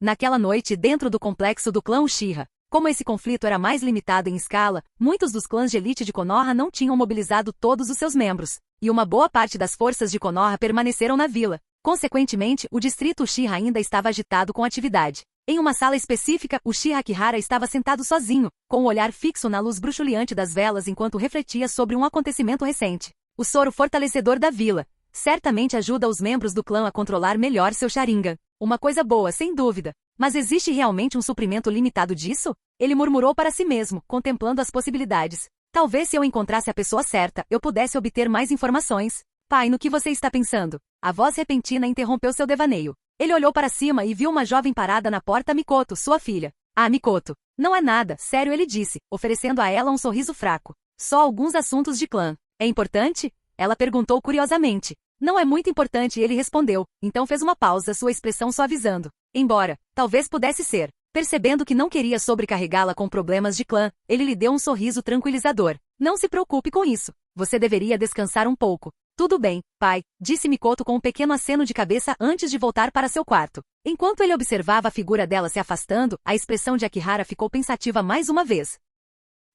Naquela noite, dentro do complexo do clã Uchiha, como esse conflito era mais limitado em escala, muitos dos clãs de elite de Konoha não tinham mobilizado todos os seus membros, e uma boa parte das forças de Konoha permaneceram na vila. Consequentemente, o distrito Uchiha ainda estava agitado com atividade. Em uma sala específica, Uchiha Akihara estava sentado sozinho, com o olhar fixo na luz bruxuleante das velas enquanto refletia sobre um acontecimento recente. O soro fortalecedor da vila certamente ajuda os membros do clã a controlar melhor seu Sharingan. Uma coisa boa, sem dúvida. Mas existe realmente um suprimento limitado disso? Ele murmurou para si mesmo, contemplando as possibilidades. Talvez se eu encontrasse a pessoa certa, eu pudesse obter mais informações. Pai, no que você está pensando? A voz repentina interrompeu seu devaneio. Ele olhou para cima e viu uma jovem parada na porta. Mikoto, sua filha. Ah, Mikoto. Não é nada, sério, ele disse, oferecendo a ela um sorriso fraco. Só alguns assuntos de clã. É importante? Ela perguntou curiosamente. Não é muito importante, ele respondeu. Então fez uma pausa, sua expressão suavizando. Embora, talvez pudesse ser. Percebendo que não queria sobrecarregá-la com problemas de clã, ele lhe deu um sorriso tranquilizador. Não se preocupe com isso. Você deveria descansar um pouco. Tudo bem, pai, disse Mikoto com um pequeno aceno de cabeça antes de voltar para seu quarto. Enquanto ele observava a figura dela se afastando, a expressão de Akihara ficou pensativa mais uma vez.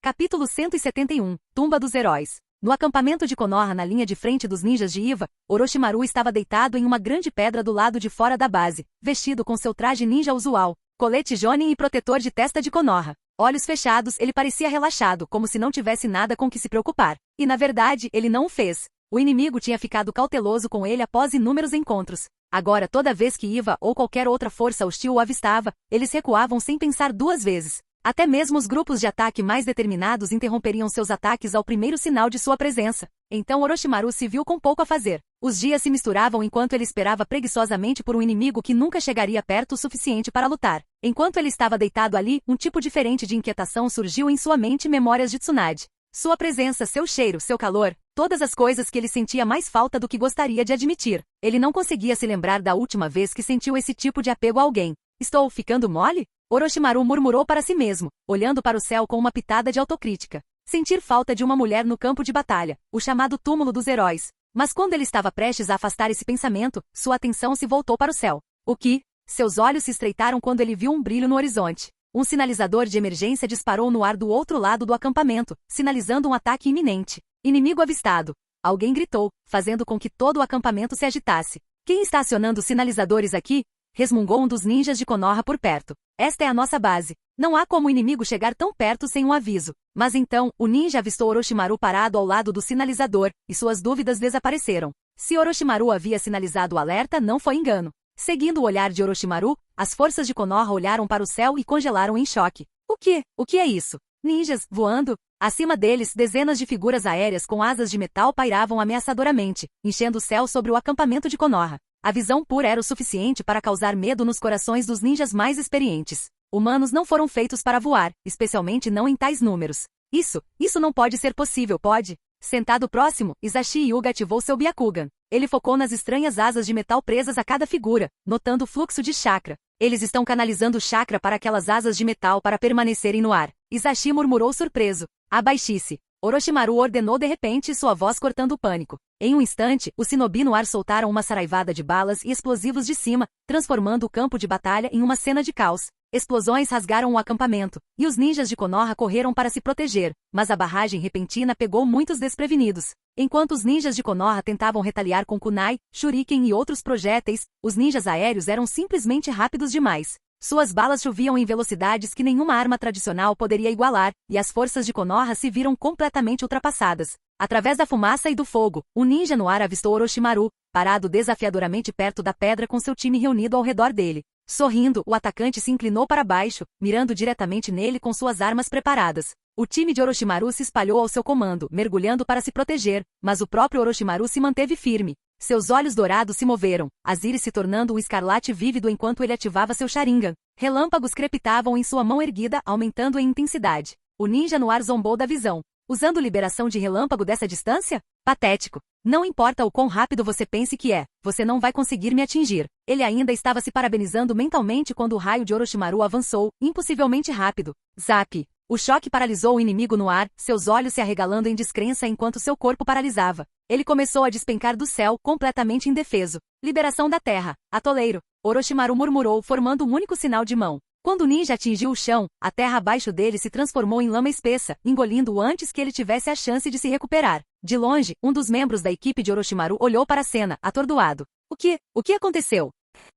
Capítulo 171, Tumba dos Heróis. No acampamento de Konoha na linha de frente dos ninjas de Iva, Orochimaru estava deitado em uma grande pedra do lado de fora da base, vestido com seu traje ninja usual, colete jonin e protetor de testa de Konoha. Olhos fechados, ele parecia relaxado, como se não tivesse nada com que se preocupar. E na verdade, ele não o fez. O inimigo tinha ficado cauteloso com ele após inúmeros encontros. Agora, toda vez que Iva ou qualquer outra força hostil o avistava, eles recuavam sem pensar duas vezes. Até mesmo os grupos de ataque mais determinados interromperiam seus ataques ao primeiro sinal de sua presença. Então Orochimaru se viu com pouco a fazer. Os dias se misturavam enquanto ele esperava preguiçosamente por um inimigo que nunca chegaria perto o suficiente para lutar. Enquanto ele estava deitado ali, um tipo diferente de inquietação surgiu em sua mente, memórias de Tsunade. Sua presença, seu cheiro, seu calor, todas as coisas que ele sentia mais falta do que gostaria de admitir. Ele não conseguia se lembrar da última vez que sentiu esse tipo de apego a alguém. Estou ficando mole? Orochimaru murmurou para si mesmo, olhando para o céu com uma pitada de autocrítica. Sentir falta de uma mulher no campo de batalha, o chamado túmulo dos heróis. Mas quando ele estava prestes a afastar esse pensamento, sua atenção se voltou para o céu. O que? Seus olhos se estreitaram quando ele viu um brilho no horizonte. Um sinalizador de emergência disparou no ar do outro lado do acampamento, sinalizando um ataque iminente. Inimigo avistado. Alguém gritou, fazendo com que todo o acampamento se agitasse. Quem está acionando sinalizadores aqui? Resmungou um dos ninjas de Konoha por perto. Esta é a nossa base. Não há como o inimigo chegar tão perto sem um aviso. Mas então, o ninja avistou Orochimaru parado ao lado do sinalizador, e suas dúvidas desapareceram. Se Orochimaru havia sinalizado o alerta, não foi engano. Seguindo o olhar de Orochimaru, as forças de Konoha olharam para o céu e congelaram em choque. O quê? O que é isso? Ninjas, voando? Acima deles, dezenas de figuras aéreas com asas de metal pairavam ameaçadoramente, enchendo o céu sobre o acampamento de Konoha. A visão pura era o suficiente para causar medo nos corações dos ninjas mais experientes. Humanos não foram feitos para voar, especialmente não em tais números. Isso não pode ser possível, pode? Sentado próximo, Isashi Yuga ativou seu Byakugan. Ele focou nas estranhas asas de metal presas a cada figura, notando o fluxo de chakra. Eles estão canalizando chakra para aquelas asas de metal para permanecerem no ar. Isashi murmurou surpreso. Abaixe-se. Orochimaru ordenou de repente, sua voz cortando o pânico. Em um instante, os shinobi no ar soltaram uma saraivada de balas e explosivos de cima, transformando o campo de batalha em uma cena de caos. Explosões rasgaram o acampamento, e os ninjas de Konoha correram para se proteger, mas a barragem repentina pegou muitos desprevenidos. Enquanto os ninjas de Konoha tentavam retaliar com kunai, shuriken e outros projéteis, os ninjas aéreos eram simplesmente rápidos demais. Suas balas choviam em velocidades que nenhuma arma tradicional poderia igualar, e as forças de Konoha se viram completamente ultrapassadas. Através da fumaça e do fogo, o ninja no ar avistou Orochimaru, parado desafiadoramente perto da pedra com seu time reunido ao redor dele. Sorrindo, o atacante se inclinou para baixo, mirando diretamente nele com suas armas preparadas. O time de Orochimaru se espalhou ao seu comando, mergulhando para se proteger, mas o próprio Orochimaru se manteve firme. Seus olhos dourados se moveram, as íris se tornando um escarlate vívido enquanto ele ativava seu Sharingan. Relâmpagos crepitavam em sua mão erguida, aumentando em intensidade. O ninja no ar zombou da visão. Usando liberação de relâmpago dessa distância? Patético. Não importa o quão rápido você pense que é, você não vai conseguir me atingir. Ele ainda estava se parabenizando mentalmente quando o raio de Orochimaru avançou, impossivelmente rápido. Zap! O choque paralisou o inimigo no ar, seus olhos se arregalando em descrença enquanto seu corpo paralisava. Ele começou a despencar do céu, completamente indefeso. Liberação da terra. Atoleiro. Orochimaru murmurou, formando um único sinal de mão. Quando o ninja atingiu o chão, a terra abaixo dele se transformou em lama espessa, engolindo-o antes que ele tivesse a chance de se recuperar. De longe, um dos membros da equipe de Orochimaru olhou para a cena, atordoado. O que aconteceu?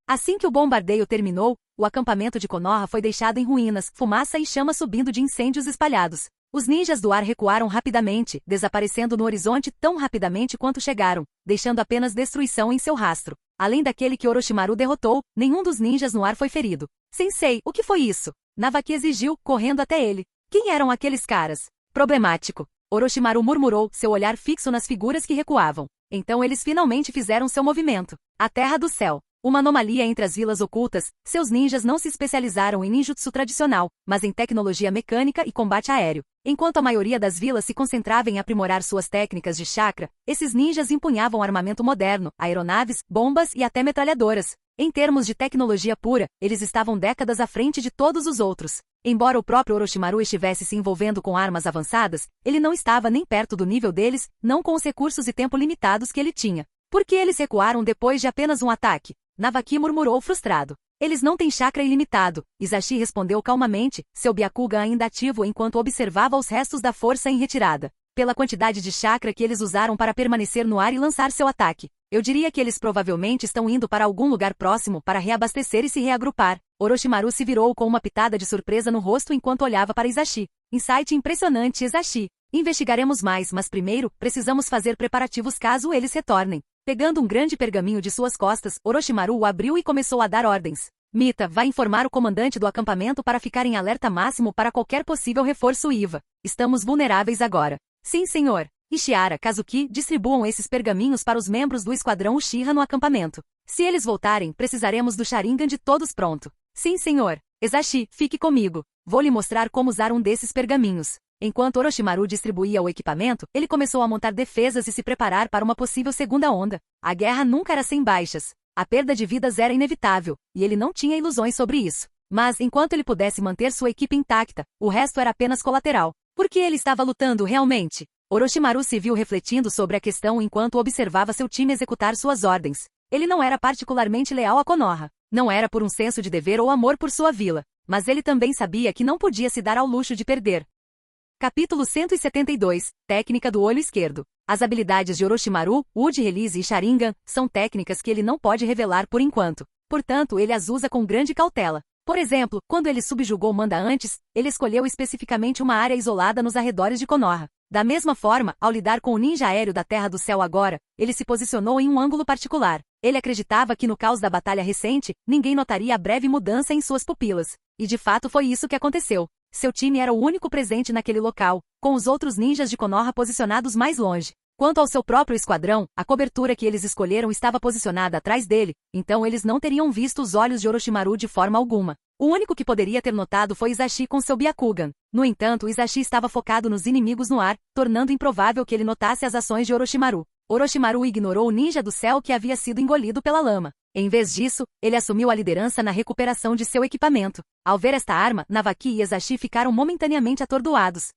Assim que o bombardeio terminou, o acampamento de Konoha foi deixado em ruínas, fumaça e chama subindo de incêndios espalhados. Os ninjas do ar recuaram rapidamente, desaparecendo no horizonte tão rapidamente quanto chegaram, deixando apenas destruição em seu rastro. Além daquele que Orochimaru derrotou, nenhum dos ninjas no ar foi ferido. Sensei, o que foi isso? Navaki exigiu, correndo até ele. Quem eram aqueles caras? Problemático. Orochimaru murmurou, seu olhar fixo nas figuras que recuavam. Então eles finalmente fizeram seu movimento. A Terra do Céu. Uma anomalia entre as vilas ocultas, seus ninjas não se especializaram em ninjutsu tradicional, mas em tecnologia mecânica e combate aéreo. Enquanto a maioria das vilas se concentrava em aprimorar suas técnicas de chakra, esses ninjas empunhavam armamento moderno, aeronaves, bombas e até metralhadoras. Em termos de tecnologia pura, eles estavam décadas à frente de todos os outros. Embora o próprio Orochimaru estivesse se envolvendo com armas avançadas, ele não estava nem perto do nível deles, não com os recursos e tempo limitados que ele tinha. Por que eles recuaram depois de apenas um ataque? Navaki murmurou frustrado. Eles não têm chakra ilimitado, Hisashi respondeu calmamente, seu Byakugan ainda ativo enquanto observava os restos da força em retirada. Pela quantidade de chakra que eles usaram para permanecer no ar e lançar seu ataque, eu diria que eles provavelmente estão indo para algum lugar próximo para reabastecer e se reagrupar. Orochimaru se virou com uma pitada de surpresa no rosto enquanto olhava para Hisashi. Insight impressionante, Hisashi. Investigaremos mais, mas primeiro, precisamos fazer preparativos caso eles retornem. Pegando um grande pergaminho de suas costas, Orochimaru o abriu e começou a dar ordens. Mita, vai informar o comandante do acampamento para ficar em alerta máximo para qualquer possível reforço Iva. Estamos vulneráveis agora. Sim, senhor. Ishiara, Kazuki, distribuam esses pergaminhos para os membros do esquadrão Uchiha no acampamento. Se eles voltarem, precisaremos do Sharingan de todos pronto. Sim, senhor. Hisashi, fique comigo. Vou lhe mostrar como usar um desses pergaminhos. Enquanto Orochimaru distribuía o equipamento, ele começou a montar defesas e se preparar para uma possível segunda onda. A guerra nunca era sem baixas. A perda de vidas era inevitável, e ele não tinha ilusões sobre isso. Mas, enquanto ele pudesse manter sua equipe intacta, o resto era apenas colateral. Por que ele estava lutando realmente? Orochimaru se viu refletindo sobre a questão enquanto observava seu time executar suas ordens. Ele não era particularmente leal a Konoha. Não era por um senso de dever ou amor por sua vila. Mas ele também sabia que não podia se dar ao luxo de perder. Capítulo 172. Técnica do olho esquerdo. As habilidades de Orochimaru, Wood Release e Sharingan, são técnicas que ele não pode revelar por enquanto. Portanto, ele as usa com grande cautela. Por exemplo, quando ele subjugou Manda antes, ele escolheu especificamente uma área isolada nos arredores de Konoha. Da mesma forma, ao lidar com o ninja aéreo da Terra do Céu agora, ele se posicionou em um ângulo particular. Ele acreditava que no caos da batalha recente, ninguém notaria a breve mudança em suas pupilas. E de fato foi isso que aconteceu. Seu time era o único presente naquele local, com os outros ninjas de Konoha posicionados mais longe. Quanto ao seu próprio esquadrão, a cobertura que eles escolheram estava posicionada atrás dele, então eles não teriam visto os olhos de Orochimaru de forma alguma. O único que poderia ter notado foi Hisashi com seu Byakugan. No entanto, Hisashi estava focado nos inimigos no ar, tornando improvável que ele notasse as ações de Orochimaru. Orochimaru ignorou o ninja do céu que havia sido engolido pela lama. Em vez disso, ele assumiu a liderança na recuperação de seu equipamento. Ao ver esta arma, Navaki e Hisashi ficaram momentaneamente atordoados.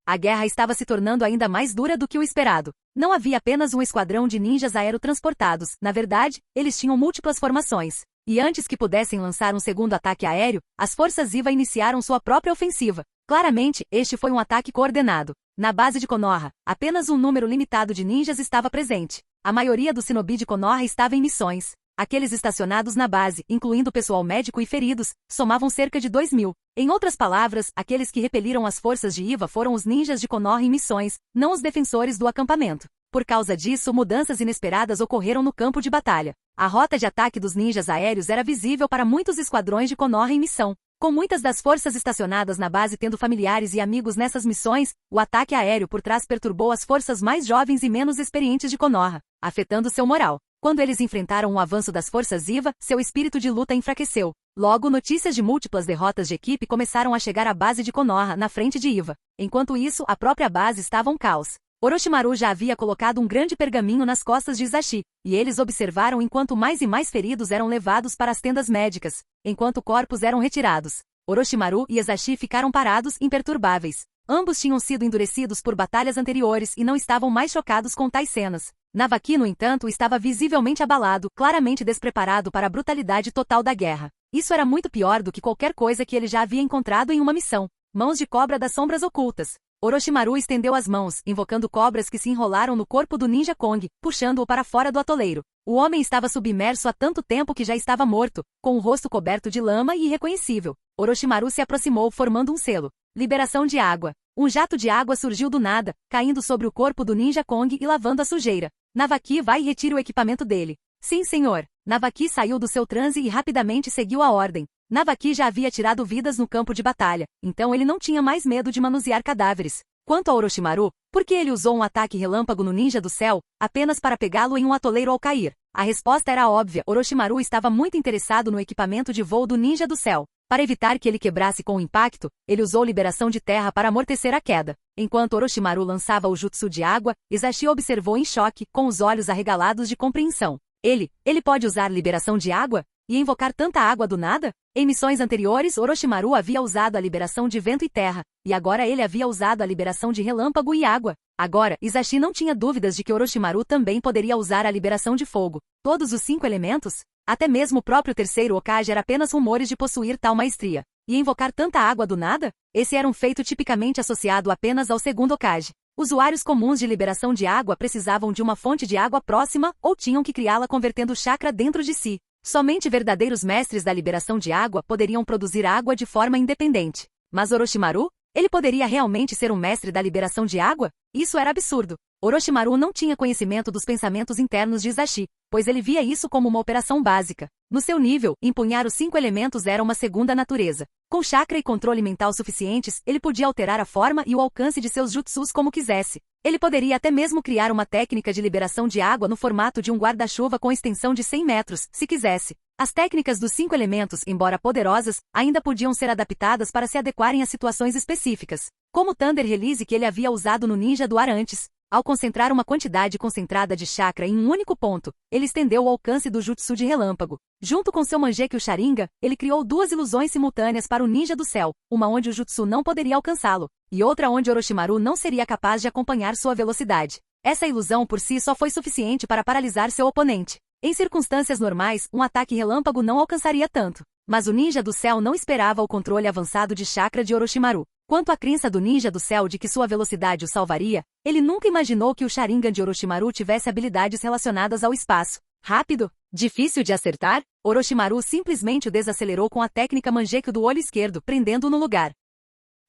A guerra estava se tornando ainda mais dura do que o esperado. Não havia apenas um esquadrão de ninjas aerotransportados. Na verdade, eles tinham múltiplas formações. E antes que pudessem lançar um segundo ataque aéreo, as forças Iva iniciaram sua própria ofensiva. Claramente, este foi um ataque coordenado. Na base de Konoha, apenas um número limitado de ninjas estava presente. A maioria do shinobi de Konoha estava em missões. Aqueles estacionados na base, incluindo pessoal médico e feridos, somavam cerca de 2.000. Em outras palavras, aqueles que repeliram as forças de Iva foram os ninjas de Konoha em missões, não os defensores do acampamento. Por causa disso, mudanças inesperadas ocorreram no campo de batalha. A rota de ataque dos ninjas aéreos era visível para muitos esquadrões de Konoha em missão. Com muitas das forças estacionadas na base tendo familiares e amigos nessas missões, o ataque aéreo por trás perturbou as forças mais jovens e menos experientes de Konoha, afetando seu moral. Quando eles enfrentaram o avanço das forças Iva, seu espírito de luta enfraqueceu. Logo, notícias de múltiplas derrotas de equipe começaram a chegar à base de Konoha, na frente de Iva. Enquanto isso, a própria base estava um caos. Orochimaru já havia colocado um grande pergaminho nas costas de Hisashi, e eles observaram enquanto mais e mais feridos eram levados para as tendas médicas, enquanto corpos eram retirados. Orochimaru e Hisashi ficaram parados, imperturbáveis. Ambos tinham sido endurecidos por batalhas anteriores e não estavam mais chocados com tais cenas. Navaki, no entanto, estava visivelmente abalado, claramente despreparado para a brutalidade total da guerra. Isso era muito pior do que qualquer coisa que ele já havia encontrado em uma missão. Mãos de cobra das sombras ocultas. Orochimaru estendeu as mãos, invocando cobras que se enrolaram no corpo do ninja Kong, puxando-o para fora do atoleiro. O homem estava submerso há tanto tempo que já estava morto, com o rosto coberto de lama e irreconhecível. Orochimaru se aproximou formando um selo. Liberação de água. Um jato de água surgiu do nada, caindo sobre o corpo do ninja Kong e lavando a sujeira. Navaki vai e retire o equipamento dele. Sim, senhor. Navaki saiu do seu transe e rapidamente seguiu a ordem. Navaki já havia tirado vidas no campo de batalha, então ele não tinha mais medo de manusear cadáveres. Quanto a Orochimaru, por que ele usou um ataque relâmpago no ninja do céu, apenas para pegá-lo em um atoleiro ao cair? A resposta era óbvia, Orochimaru estava muito interessado no equipamento de voo do ninja do céu. Para evitar que ele quebrasse com o impacto, ele usou liberação de terra para amortecer a queda. Enquanto Orochimaru lançava o jutsu de água, Hisashi observou em choque, com os olhos arregalados de compreensão. Ele pode usar liberação de água? E invocar tanta água do nada? Em missões anteriores, Orochimaru havia usado a liberação de vento e terra, e agora ele havia usado a liberação de relâmpago e água. Agora, Hisashi não tinha dúvidas de que Orochimaru também poderia usar a liberação de fogo. Todos os 5 elementos? Até mesmo o próprio terceiro Hokage era apenas rumores de possuir tal maestria. E invocar tanta água do nada? Esse era um feito tipicamente associado apenas ao segundo Hokage. Usuários comuns de liberação de água precisavam de uma fonte de água próxima ou tinham que criá-la convertendo chakra dentro de si. Somente verdadeiros mestres da liberação de água poderiam produzir água de forma independente. Mas Orochimaru? Ele poderia realmente ser um mestre da liberação de água? Isso era absurdo. Orochimaru não tinha conhecimento dos pensamentos internos de Hisashi, pois ele via isso como uma operação básica. No seu nível, empunhar os 5 elementos era uma segunda natureza. Com chakra e controle mental suficientes, ele podia alterar a forma e o alcance de seus jutsus como quisesse. Ele poderia até mesmo criar uma técnica de liberação de água no formato de um guarda-chuva com extensão de 100 metros, se quisesse. As técnicas dos 5 elementos, embora poderosas, ainda podiam ser adaptadas para se adequarem a situações específicas. Como o Thunder Release que ele havia usado no Ninja do Ar antes. Ao concentrar uma quantidade concentrada de chakra em um único ponto, ele estendeu o alcance do jutsu de relâmpago. Junto com seu Mangekyou Sharingan, ele criou 2 ilusões simultâneas para o Ninja do Céu, uma onde o jutsu não poderia alcançá-lo, e outra onde Orochimaru não seria capaz de acompanhar sua velocidade. Essa ilusão por si só foi suficiente para paralisar seu oponente. Em circunstâncias normais, um ataque relâmpago não alcançaria tanto. Mas o Ninja do Céu não esperava o controle avançado de chakra de Orochimaru. Quanto à crença do Ninja do Céu de que sua velocidade o salvaria, ele nunca imaginou que o Sharingan de Orochimaru tivesse habilidades relacionadas ao espaço. Rápido? Difícil de acertar? Orochimaru simplesmente o desacelerou com a técnica Mangekyou do olho esquerdo, prendendo-o no lugar.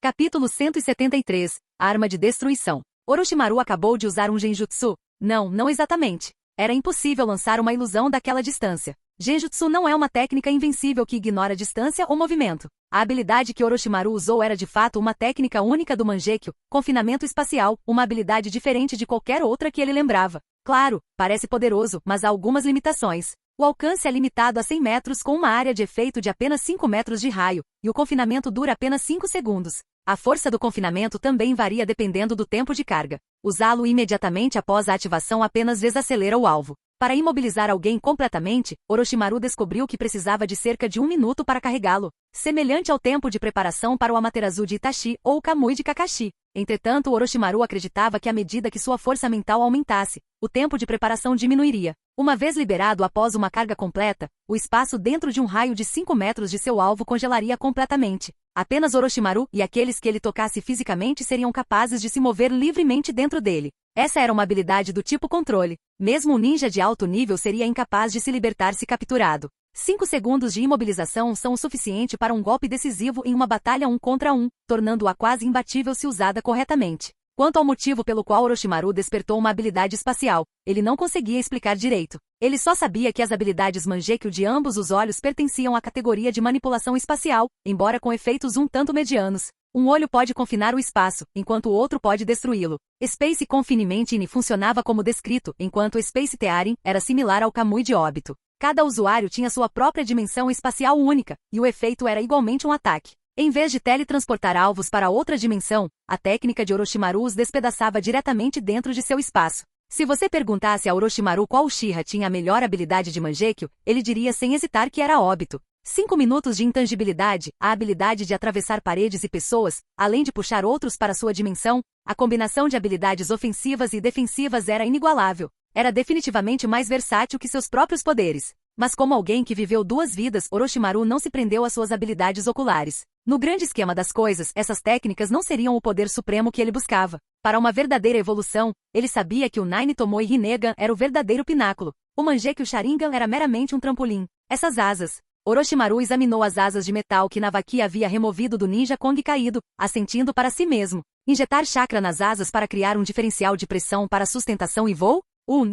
Capítulo 173. Arma de destruição. Orochimaru acabou de usar um genjutsu? Não exatamente. Era impossível lançar uma ilusão daquela distância. Genjutsu não é uma técnica invencível que ignora distância ou movimento. A habilidade que Orochimaru usou era de fato uma técnica única do Mangekyou, confinamento espacial, uma habilidade diferente de qualquer outra que ele lembrava. Claro, parece poderoso, mas há algumas limitações. O alcance é limitado a 100 metros com uma área de efeito de apenas 5 metros de raio, e o confinamento dura apenas 5 segundos. A força do confinamento também varia dependendo do tempo de carga. Usá-lo imediatamente após a ativação apenas desacelera o alvo. Para imobilizar alguém completamente, Orochimaru descobriu que precisava de cerca de 1 minuto para carregá-lo, semelhante ao tempo de preparação para o Amaterasu de Itachi ou o Kamui de Kakashi. Entretanto, Orochimaru acreditava que à medida que sua força mental aumentasse, o tempo de preparação diminuiria. Uma vez liberado após uma carga completa, o espaço dentro de um raio de 5 metros de seu alvo congelaria completamente. Apenas Orochimaru e aqueles que ele tocasse fisicamente seriam capazes de se mover livremente dentro dele. Essa era uma habilidade do tipo controle. Mesmo um ninja de alto nível seria incapaz de se libertar se capturado. 5 segundos de imobilização são o suficiente para um golpe decisivo em uma batalha 1 contra 1, tornando-a quase imbatível se usada corretamente. Quanto ao motivo pelo qual Orochimaru despertou uma habilidade espacial, ele não conseguia explicar direito. Ele só sabia que as habilidades Mangekyou de ambos os olhos pertenciam à categoria de manipulação espacial, embora com efeitos um tanto medianos. Um olho pode confinar o espaço, enquanto o outro pode destruí-lo. Space Confinement funcionava como descrito, enquanto Space Tearing era similar ao Kamui de Obito. Cada usuário tinha sua própria dimensão espacial única, e o efeito era igualmente um ataque. Em vez de teletransportar alvos para outra dimensão, a técnica de Orochimaru os despedaçava diretamente dentro de seu espaço. Se você perguntasse a Orochimaru qual Uchiha tinha a melhor habilidade de Mangekyou, ele diria sem hesitar que era Obito. 5 minutos de intangibilidade, a habilidade de atravessar paredes e pessoas, além de puxar outros para sua dimensão, a combinação de habilidades ofensivas e defensivas era inigualável. Era definitivamente mais versátil que seus próprios poderes. Mas como alguém que viveu 2 vidas, Orochimaru não se prendeu às suas habilidades oculares. No grande esquema das coisas, essas técnicas não seriam o poder supremo que ele buscava. Para uma verdadeira evolução, ele sabia que o Nine Tomoe Rinnegan era o verdadeiro pináculo. O Mangekyou Sharingan era meramente um trampolim. Essas asas. Orochimaru examinou as asas de metal que Navaki havia removido do ninja Kong caído, assentindo para si mesmo. Injetar chakra nas asas para criar um diferencial de pressão para sustentação e voo?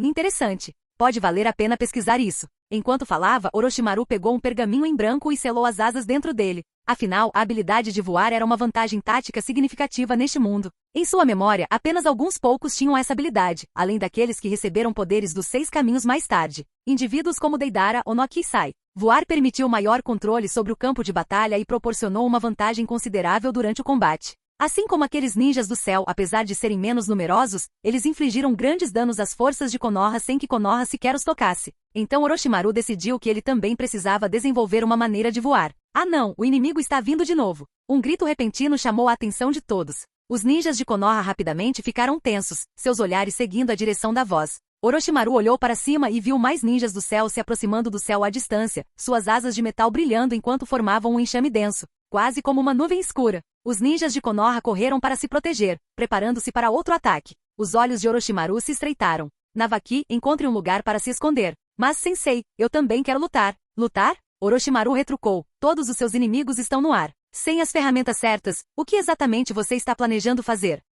Interessante. Pode valer a pena pesquisar isso. Enquanto falava, Orochimaru pegou um pergaminho em branco e selou as asas dentro dele. Afinal, a habilidade de voar era uma vantagem tática significativa neste mundo. Em sua memória, apenas alguns poucos tinham essa habilidade, além daqueles que receberam poderes dos 6 caminhos mais tarde. Indivíduos como Deidara ou no Kisai. Voar permitiu maior controle sobre o campo de batalha e proporcionou uma vantagem considerável durante o combate. Assim como aqueles ninjas do céu, apesar de serem menos numerosos, eles infligiram grandes danos às forças de Konoha sem que Konoha sequer os tocasse. Então Orochimaru decidiu que ele também precisava desenvolver uma maneira de voar. Ah não, o inimigo está vindo de novo. Um grito repentino chamou a atenção de todos. Os ninjas de Konoha rapidamente ficaram tensos, seus olhares seguindo a direção da voz. Orochimaru olhou para cima e viu mais ninjas do céu se aproximando do céu à distância, suas asas de metal brilhando enquanto formavam um enxame denso, quase como uma nuvem escura. Os ninjas de Konoha correram para se proteger, preparando-se para outro ataque. Os olhos de Orochimaru se estreitaram. Navaki, encontre um lugar para se esconder. Mas sensei, eu também quero lutar. Lutar? Orochimaru retrucou. Todos os seus inimigos estão no ar. Sem as ferramentas certas, o que exatamente você está planejando fazer?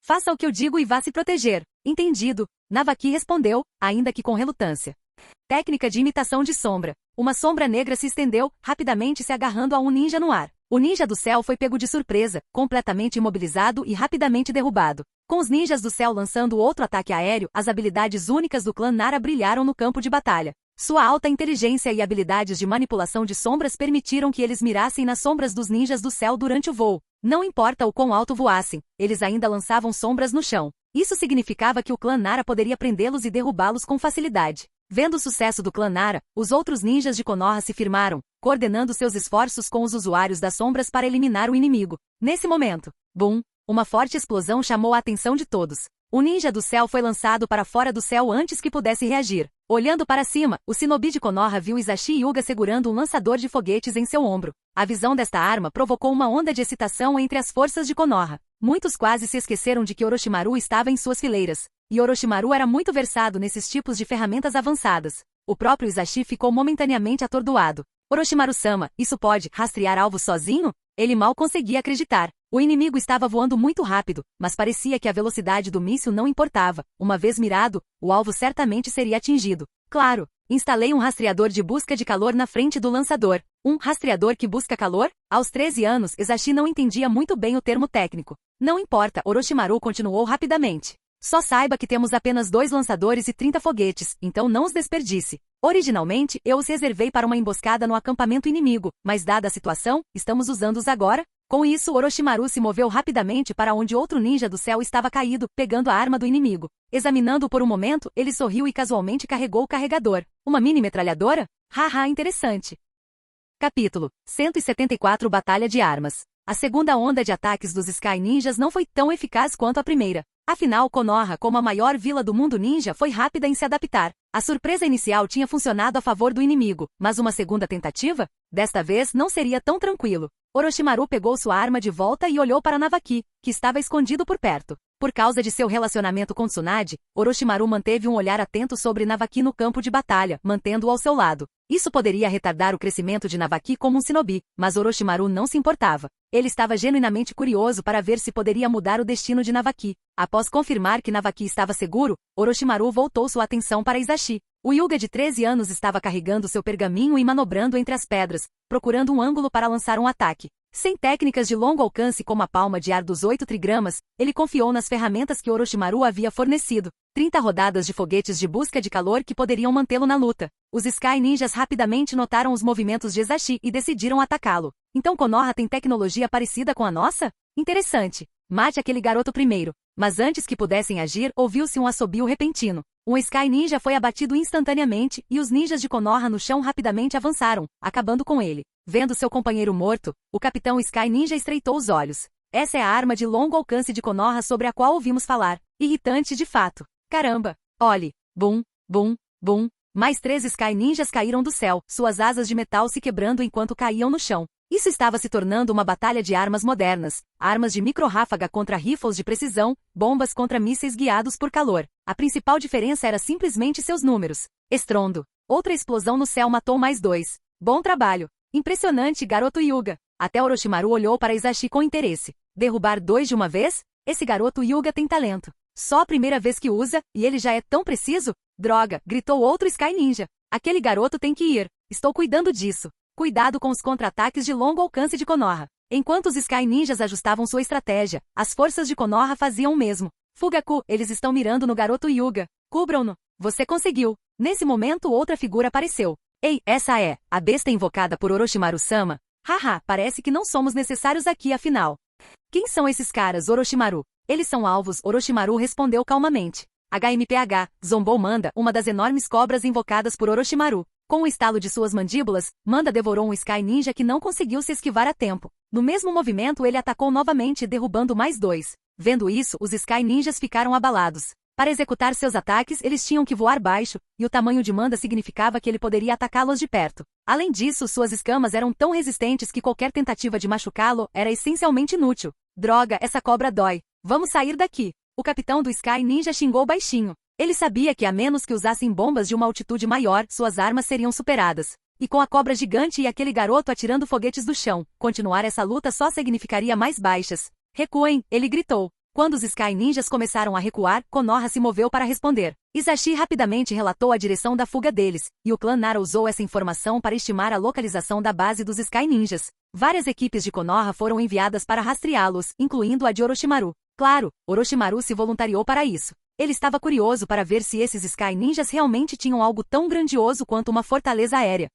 Faça o que eu digo e vá se proteger. Entendido. Navaki respondeu, ainda que com relutância. Técnica de imitação de sombra. Uma sombra negra se estendeu, rapidamente se agarrando a um ninja no ar. O ninja do céu foi pego de surpresa, completamente imobilizado e rapidamente derrubado. Com os ninjas do céu lançando outro ataque aéreo, as habilidades únicas do clã Nara brilharam no campo de batalha. Sua alta inteligência e habilidades de manipulação de sombras permitiram que eles mirassem nas sombras dos ninjas do céu durante o voo. Não importa o quão alto voassem, eles ainda lançavam sombras no chão. Isso significava que o clã Nara poderia prendê-los e derrubá-los com facilidade. Vendo o sucesso do clã Nara, os outros ninjas de Konoha se firmaram, coordenando seus esforços com os usuários das sombras para eliminar o inimigo. Nesse momento, uma forte explosão chamou a atenção de todos. O ninja do céu foi lançado para fora do céu antes que pudesse reagir. Olhando para cima, o shinobi de Konoha viu Izashi Hyuga segurando um lançador de foguetes em seu ombro. A visão desta arma provocou uma onda de excitação entre as forças de Konoha. Muitos quase se esqueceram de que Orochimaru estava em suas fileiras. E Orochimaru era muito versado nesses tipos de ferramentas avançadas. O próprio Izashi ficou momentaneamente atordoado. Orochimaru-sama, isso pode rastrear alvos sozinho? Ele mal conseguia acreditar. O inimigo estava voando muito rápido, mas parecia que a velocidade do míssil não importava. Uma vez mirado, o alvo certamente seria atingido. Claro, instalei um rastreador de busca de calor na frente do lançador. Um rastreador que busca calor? Aos 13 anos, Izashi não entendia muito bem o termo técnico. Não importa, Orochimaru continuou rapidamente. Só saiba que temos apenas 2 lançadores e 30 foguetes, então não os desperdice. Originalmente, eu os reservei para uma emboscada no acampamento inimigo, mas dada a situação, estamos usando-os agora. Com isso, Orochimaru se moveu rapidamente para onde outro ninja do céu estava caído, pegando a arma do inimigo. Examinando-o por um momento, ele sorriu e casualmente carregou o carregador. Uma mini metralhadora? Haha, interessante. Capítulo 174 Batalha de Armas. A segunda onda de ataques dos Sky Ninjas não foi tão eficaz quanto a primeira. Afinal, Konoha, como a maior vila do mundo ninja, foi rápida em se adaptar. A surpresa inicial tinha funcionado a favor do inimigo, mas uma segunda tentativa? Desta vez, não seria tão tranquilo. Orochimaru pegou sua arma de volta e olhou para Navaki, que estava escondido por perto. Por causa de seu relacionamento com Tsunade, Orochimaru manteve um olhar atento sobre Navaki no campo de batalha, mantendo-o ao seu lado. Isso poderia retardar o crescimento de Navaki como um shinobi, mas Orochimaru não se importava. Ele estava genuinamente curioso para ver se poderia mudar o destino de Navaki. Após confirmar que Navaki estava seguro, Orochimaru voltou sua atenção para Izashi. O Hyuga de 13 anos estava carregando seu pergaminho e manobrando entre as pedras, procurando um ângulo para lançar um ataque. Sem técnicas de longo alcance como a palma de ar dos 8 trigramas, ele confiou nas ferramentas que Orochimaru havia fornecido. 30 rodadas de foguetes de busca de calor que poderiam mantê-lo na luta. Os Sky Ninjas rapidamente notaram os movimentos de Izashi e decidiram atacá-lo. Então Konoha tem tecnologia parecida com a nossa? Interessante. Mate aquele garoto primeiro. Mas antes que pudessem agir, ouviu-se um assobio repentino. Um Sky Ninja foi abatido instantaneamente e os ninjas de Konoha no chão rapidamente avançaram, acabando com ele. Vendo seu companheiro morto, o capitão Sky Ninja estreitou os olhos. Essa é a arma de longo alcance de Konoha sobre a qual ouvimos falar. Irritante de fato. Caramba! Olhe! Bum, bum, bum. Mais 3 Sky Ninjas caíram do céu, suas asas de metal se quebrando enquanto caíam no chão. Isso estava se tornando uma batalha de armas modernas. Armas de micro-ráfaga contra rifles de precisão, bombas contra mísseis guiados por calor. A principal diferença era simplesmente seus números. Estrondo. Outra explosão no céu matou mais 2. Bom trabalho. Impressionante, garoto Hyuga. Até Orochimaru olhou para Izashi com interesse. Derrubar 2 de uma vez? Esse garoto Hyuga tem talento. Só a primeira vez que usa, e ele já é tão preciso? Droga, gritou outro Sky Ninja. Aquele garoto tem que ir. Estou cuidando disso. Cuidado com os contra-ataques de longo alcance de Konoha. Enquanto os Sky Ninjas ajustavam sua estratégia, as forças de Konoha faziam o mesmo. Fugaku, eles estão mirando no garoto Hyuga. Cubram-no. Você conseguiu. Nesse momento outra figura apareceu. Ei, essa é a besta invocada por Orochimaru-sama? Haha, parece que não somos necessários aqui afinal. Quem são esses caras, Orochimaru? Eles são alvos, Orochimaru respondeu calmamente. HMPH, zombou Manda, uma das enormes cobras invocadas por Orochimaru. Com o estalo de suas mandíbulas, Manda devorou um Sky Ninja que não conseguiu se esquivar a tempo. No mesmo movimento ele atacou novamente, derrubando mais 2. Vendo isso, os Sky Ninjas ficaram abalados. Para executar seus ataques, eles tinham que voar baixo, e o tamanho de Manda significava que ele poderia atacá-los de perto. Além disso, suas escamas eram tão resistentes que qualquer tentativa de machucá-lo era essencialmente inútil. Droga, essa cobra dói. Vamos sair daqui. O capitão do Sky Ninja xingou baixinho. Ele sabia que a menos que usassem bombas de uma altitude maior, suas armas seriam superadas. E com a cobra gigante e aquele garoto atirando foguetes do chão, continuar essa luta só significaria mais baixas. Recuem, ele gritou. Quando os Sky Ninjas começaram a recuar, Konoha se moveu para responder. Isashi rapidamente relatou a direção da fuga deles, e o clã Nara usou essa informação para estimar a localização da base dos Sky Ninjas. Várias equipes de Konoha foram enviadas para rastreá-los, incluindo a de Orochimaru. Claro, Orochimaru se voluntariou para isso. Ele estava curioso para ver se esses Sky Ninjas realmente tinham algo tão grandioso quanto uma fortaleza aérea.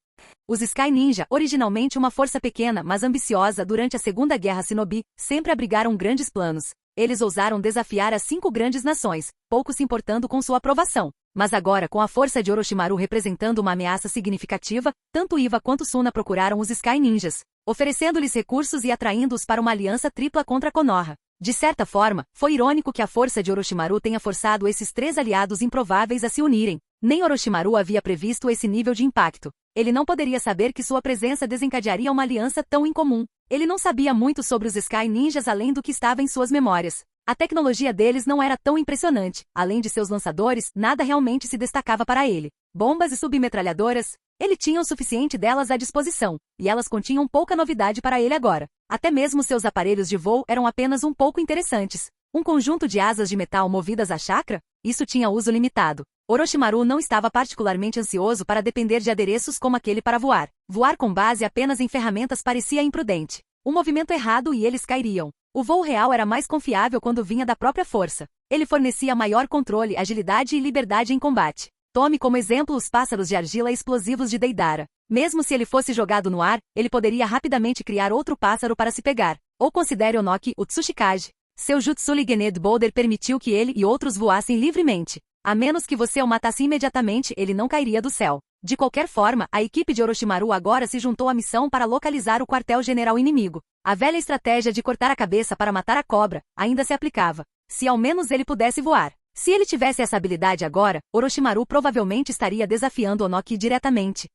Os Sky Ninja, originalmente uma força pequena mas ambiciosa durante a Segunda Guerra Shinobi, sempre abrigaram grandes planos. Eles ousaram desafiar as 5 grandes nações, pouco se importando com sua aprovação. Mas agora, com a força de Orochimaru representando uma ameaça significativa, tanto Iva quanto Suna procuraram os Sky Ninjas, oferecendo-lhes recursos e atraindo-os para uma aliança tripla contra Konoha. De certa forma, foi irônico que a força de Orochimaru tenha forçado esses 3 aliados improváveis a se unirem. Nem Orochimaru havia previsto esse nível de impacto. Ele não poderia saber que sua presença desencadearia uma aliança tão incomum. Ele não sabia muito sobre os Sky Ninjas além do que estava em suas memórias. A tecnologia deles não era tão impressionante. Além de seus lançadores, nada realmente se destacava para ele. Bombas e submetralhadoras, ele tinha o suficiente delas à disposição, e elas continham pouca novidade para ele agora. Até mesmo seus aparelhos de voo eram apenas um pouco interessantes. Um conjunto de asas de metal movidas a chakra? Isso tinha uso limitado. Orochimaru não estava particularmente ansioso para depender de adereços como aquele para voar. Voar com base apenas em ferramentas parecia imprudente. Um movimento errado e eles cairiam. O voo real era mais confiável quando vinha da própria força. Ele fornecia maior controle, agilidade e liberdade em combate. Tome como exemplo os pássaros de argila explosivos de Deidara. Mesmo se ele fosse jogado no ar, ele poderia rapidamente criar outro pássaro para se pegar. Ou considere Onoki, o Tsushikage. Seu Jutsu Ligened Boulder permitiu que ele e outros voassem livremente. A menos que você o matasse imediatamente, ele não cairia do céu. De qualquer forma, a equipe de Orochimaru agora se juntou à missão para localizar o quartel-general inimigo. A velha estratégia de cortar a cabeça para matar a cobra ainda se aplicava. Se ao menos ele pudesse voar. Se ele tivesse essa habilidade agora, Orochimaru provavelmente estaria desafiando Onoki diretamente.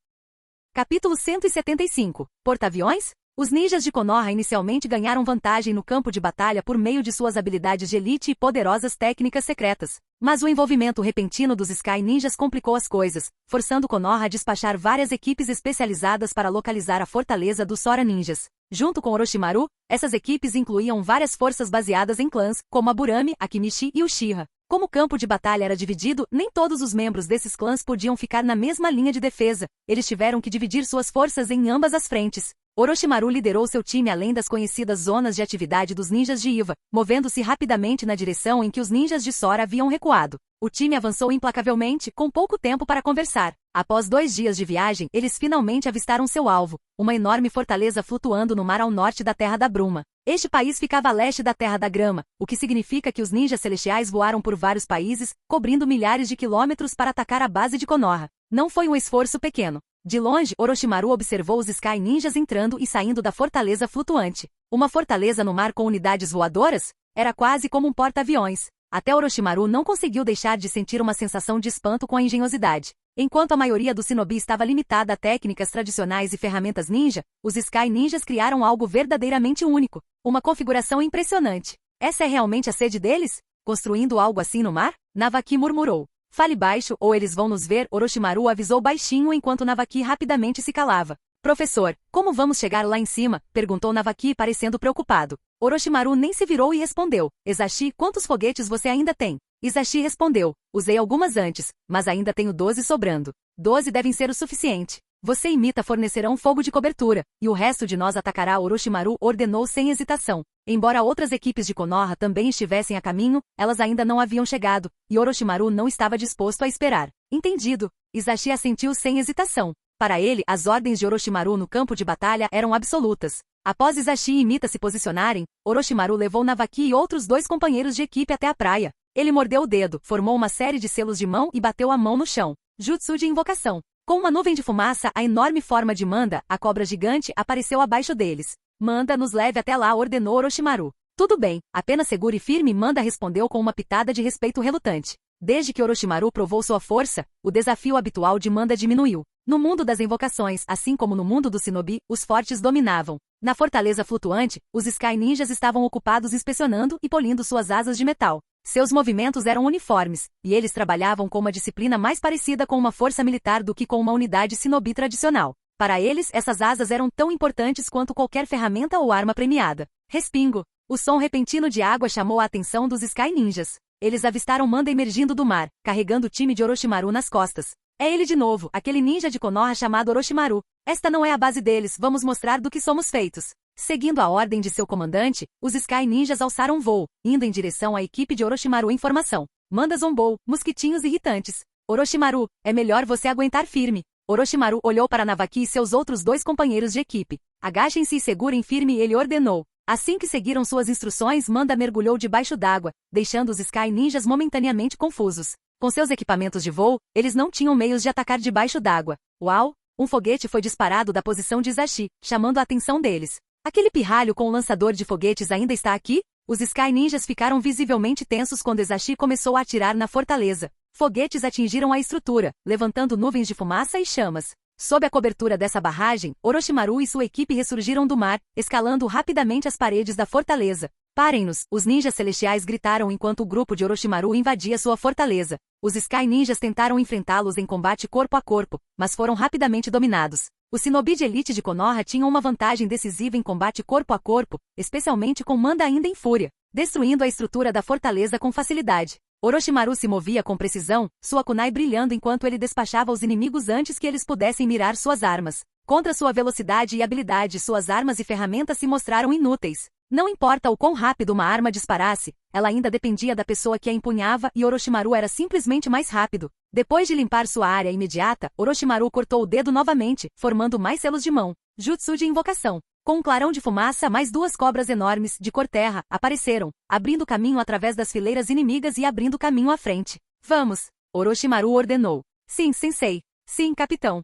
Capítulo 175. Porta-aviões? Os ninjas de Konoha inicialmente ganharam vantagem no campo de batalha por meio de suas habilidades de elite e poderosas técnicas secretas. Mas o envolvimento repentino dos Sky Ninjas complicou as coisas, forçando Konoha a despachar várias equipes especializadas para localizar a fortaleza dos Sora Ninjas. Junto com Orochimaru, essas equipes incluíam várias forças baseadas em clãs, como a Burami, a Kimichi e o Uchiha. Como o campo de batalha era dividido, nem todos os membros desses clãs podiam ficar na mesma linha de defesa. Eles tiveram que dividir suas forças em ambas as frentes. Orochimaru liderou seu time além das conhecidas zonas de atividade dos ninjas de Iva, movendo-se rapidamente na direção em que os ninjas de Sora haviam recuado. O time avançou implacavelmente, com pouco tempo para conversar. Após 2 dias de viagem, eles finalmente avistaram seu alvo, uma enorme fortaleza flutuando no mar ao norte da Terra da Bruma. Este país ficava a leste da Terra da Grama, o que significa que os ninjas celestiais voaram por vários países, cobrindo milhares de quilômetros para atacar a base de Konoha. Não foi um esforço pequeno. De longe, Orochimaru observou os Sky Ninjas entrando e saindo da fortaleza flutuante. Uma fortaleza no mar com unidades voadoras? Era quase como um porta-aviões. Até Orochimaru não conseguiu deixar de sentir uma sensação de espanto com a engenhosidade. Enquanto a maioria do shinobi estava limitada a técnicas tradicionais e ferramentas ninja, os Sky Ninjas criaram algo verdadeiramente único. Uma configuração impressionante. Essa é realmente a sede deles? Construindo algo assim no mar? Navaki murmurou. Fale baixo, ou eles vão nos ver, Orochimaru avisou baixinho enquanto Navaki rapidamente se calava. Professor, como vamos chegar lá em cima? Perguntou Navaki parecendo preocupado. Orochimaru nem se virou e respondeu. Isashi, quantos foguetes você ainda tem? Isashi respondeu. Usei algumas antes, mas ainda tenho 12 sobrando. 12 devem ser o suficiente. Você e Mita fornecerão fogo de cobertura, e o resto de nós atacará, Orochimaru ordenou sem hesitação. Embora outras equipes de Konoha também estivessem a caminho, elas ainda não haviam chegado, e Orochimaru não estava disposto a esperar. Entendido. Isashi assentiu sem hesitação. Para ele, as ordens de Orochimaru no campo de batalha eram absolutas. Após Hisashi e Mita se posicionarem, Orochimaru levou Navaki e outros 2 companheiros de equipe até a praia. Ele mordeu o dedo, formou uma série de selos de mão e bateu a mão no chão. Jutsu de invocação. Com uma nuvem de fumaça, a enorme forma de Manda, a cobra gigante, apareceu abaixo deles. Manda, nos leve até lá, ordenou Orochimaru. Tudo bem, apenas segure e firme, Manda respondeu com uma pitada de respeito relutante. Desde que Orochimaru provou sua força, o desafio habitual de Manda diminuiu. No mundo das invocações, assim como no mundo do shinobi, os fortes dominavam. Na fortaleza flutuante, os Sky Ninjas estavam ocupados inspecionando e polindo suas asas de metal. Seus movimentos eram uniformes, e eles trabalhavam com uma disciplina mais parecida com uma força militar do que com uma unidade shinobi tradicional. Para eles, essas asas eram tão importantes quanto qualquer ferramenta ou arma premiada. Respingo. O som repentino de água chamou a atenção dos Sky Ninjas. Eles avistaram Manda emergindo do mar, carregando o time de Orochimaru nas costas. É ele de novo, aquele ninja de Konoha chamado Orochimaru. Esta não é a base deles, vamos mostrar do que somos feitos. Seguindo a ordem de seu comandante, os Sky Ninjas alçaram voo, indo em direção à equipe de Orochimaru em formação. Manda zombou, mosquitinhos irritantes. Orochimaru, é melhor você aguentar firme. Orochimaru olhou para Navaki e seus outros 2 companheiros de equipe. Agachem-se e segurem firme, ele ordenou. Assim que seguiram suas instruções, Manda mergulhou debaixo d'água, deixando os Sky Ninjas momentaneamente confusos. Com seus equipamentos de voo, eles não tinham meios de atacar debaixo d'água. Uau! Um foguete foi disparado da posição de Hisashi, chamando a atenção deles. Aquele pirralho com o lançador de foguetes ainda está aqui? Os Sky Ninjas ficaram visivelmente tensos quando Hisashi começou a atirar na fortaleza. Foguetes atingiram a estrutura, levantando nuvens de fumaça e chamas. Sob a cobertura dessa barragem, Orochimaru e sua equipe ressurgiram do mar, escalando rapidamente as paredes da fortaleza. Parem-nos, os ninjas celestiais gritaram enquanto o grupo de Orochimaru invadia sua fortaleza. Os Sky Ninjas tentaram enfrentá-los em combate corpo a corpo, mas foram rapidamente dominados. Os shinobi de elite de Konoha tinham uma vantagem decisiva em combate corpo a corpo, especialmente com Manda ainda em fúria, destruindo a estrutura da fortaleza com facilidade. Orochimaru se movia com precisão, sua kunai brilhando enquanto ele despachava os inimigos antes que eles pudessem mirar suas armas. Contra sua velocidade e habilidade, suas armas e ferramentas se mostraram inúteis. Não importa o quão rápido uma arma disparasse, ela ainda dependia da pessoa que a empunhava e Orochimaru era simplesmente mais rápido. Depois de limpar sua área imediata, Orochimaru cortou o dedo novamente, formando mais selos de mão. Jutsu de invocação. Com um clarão de fumaça, mais 2 cobras enormes, de cor terra, apareceram, abrindo caminho através das fileiras inimigas e abrindo caminho à frente. Vamos! Orochimaru ordenou. Sim, sensei. Sim, capitão.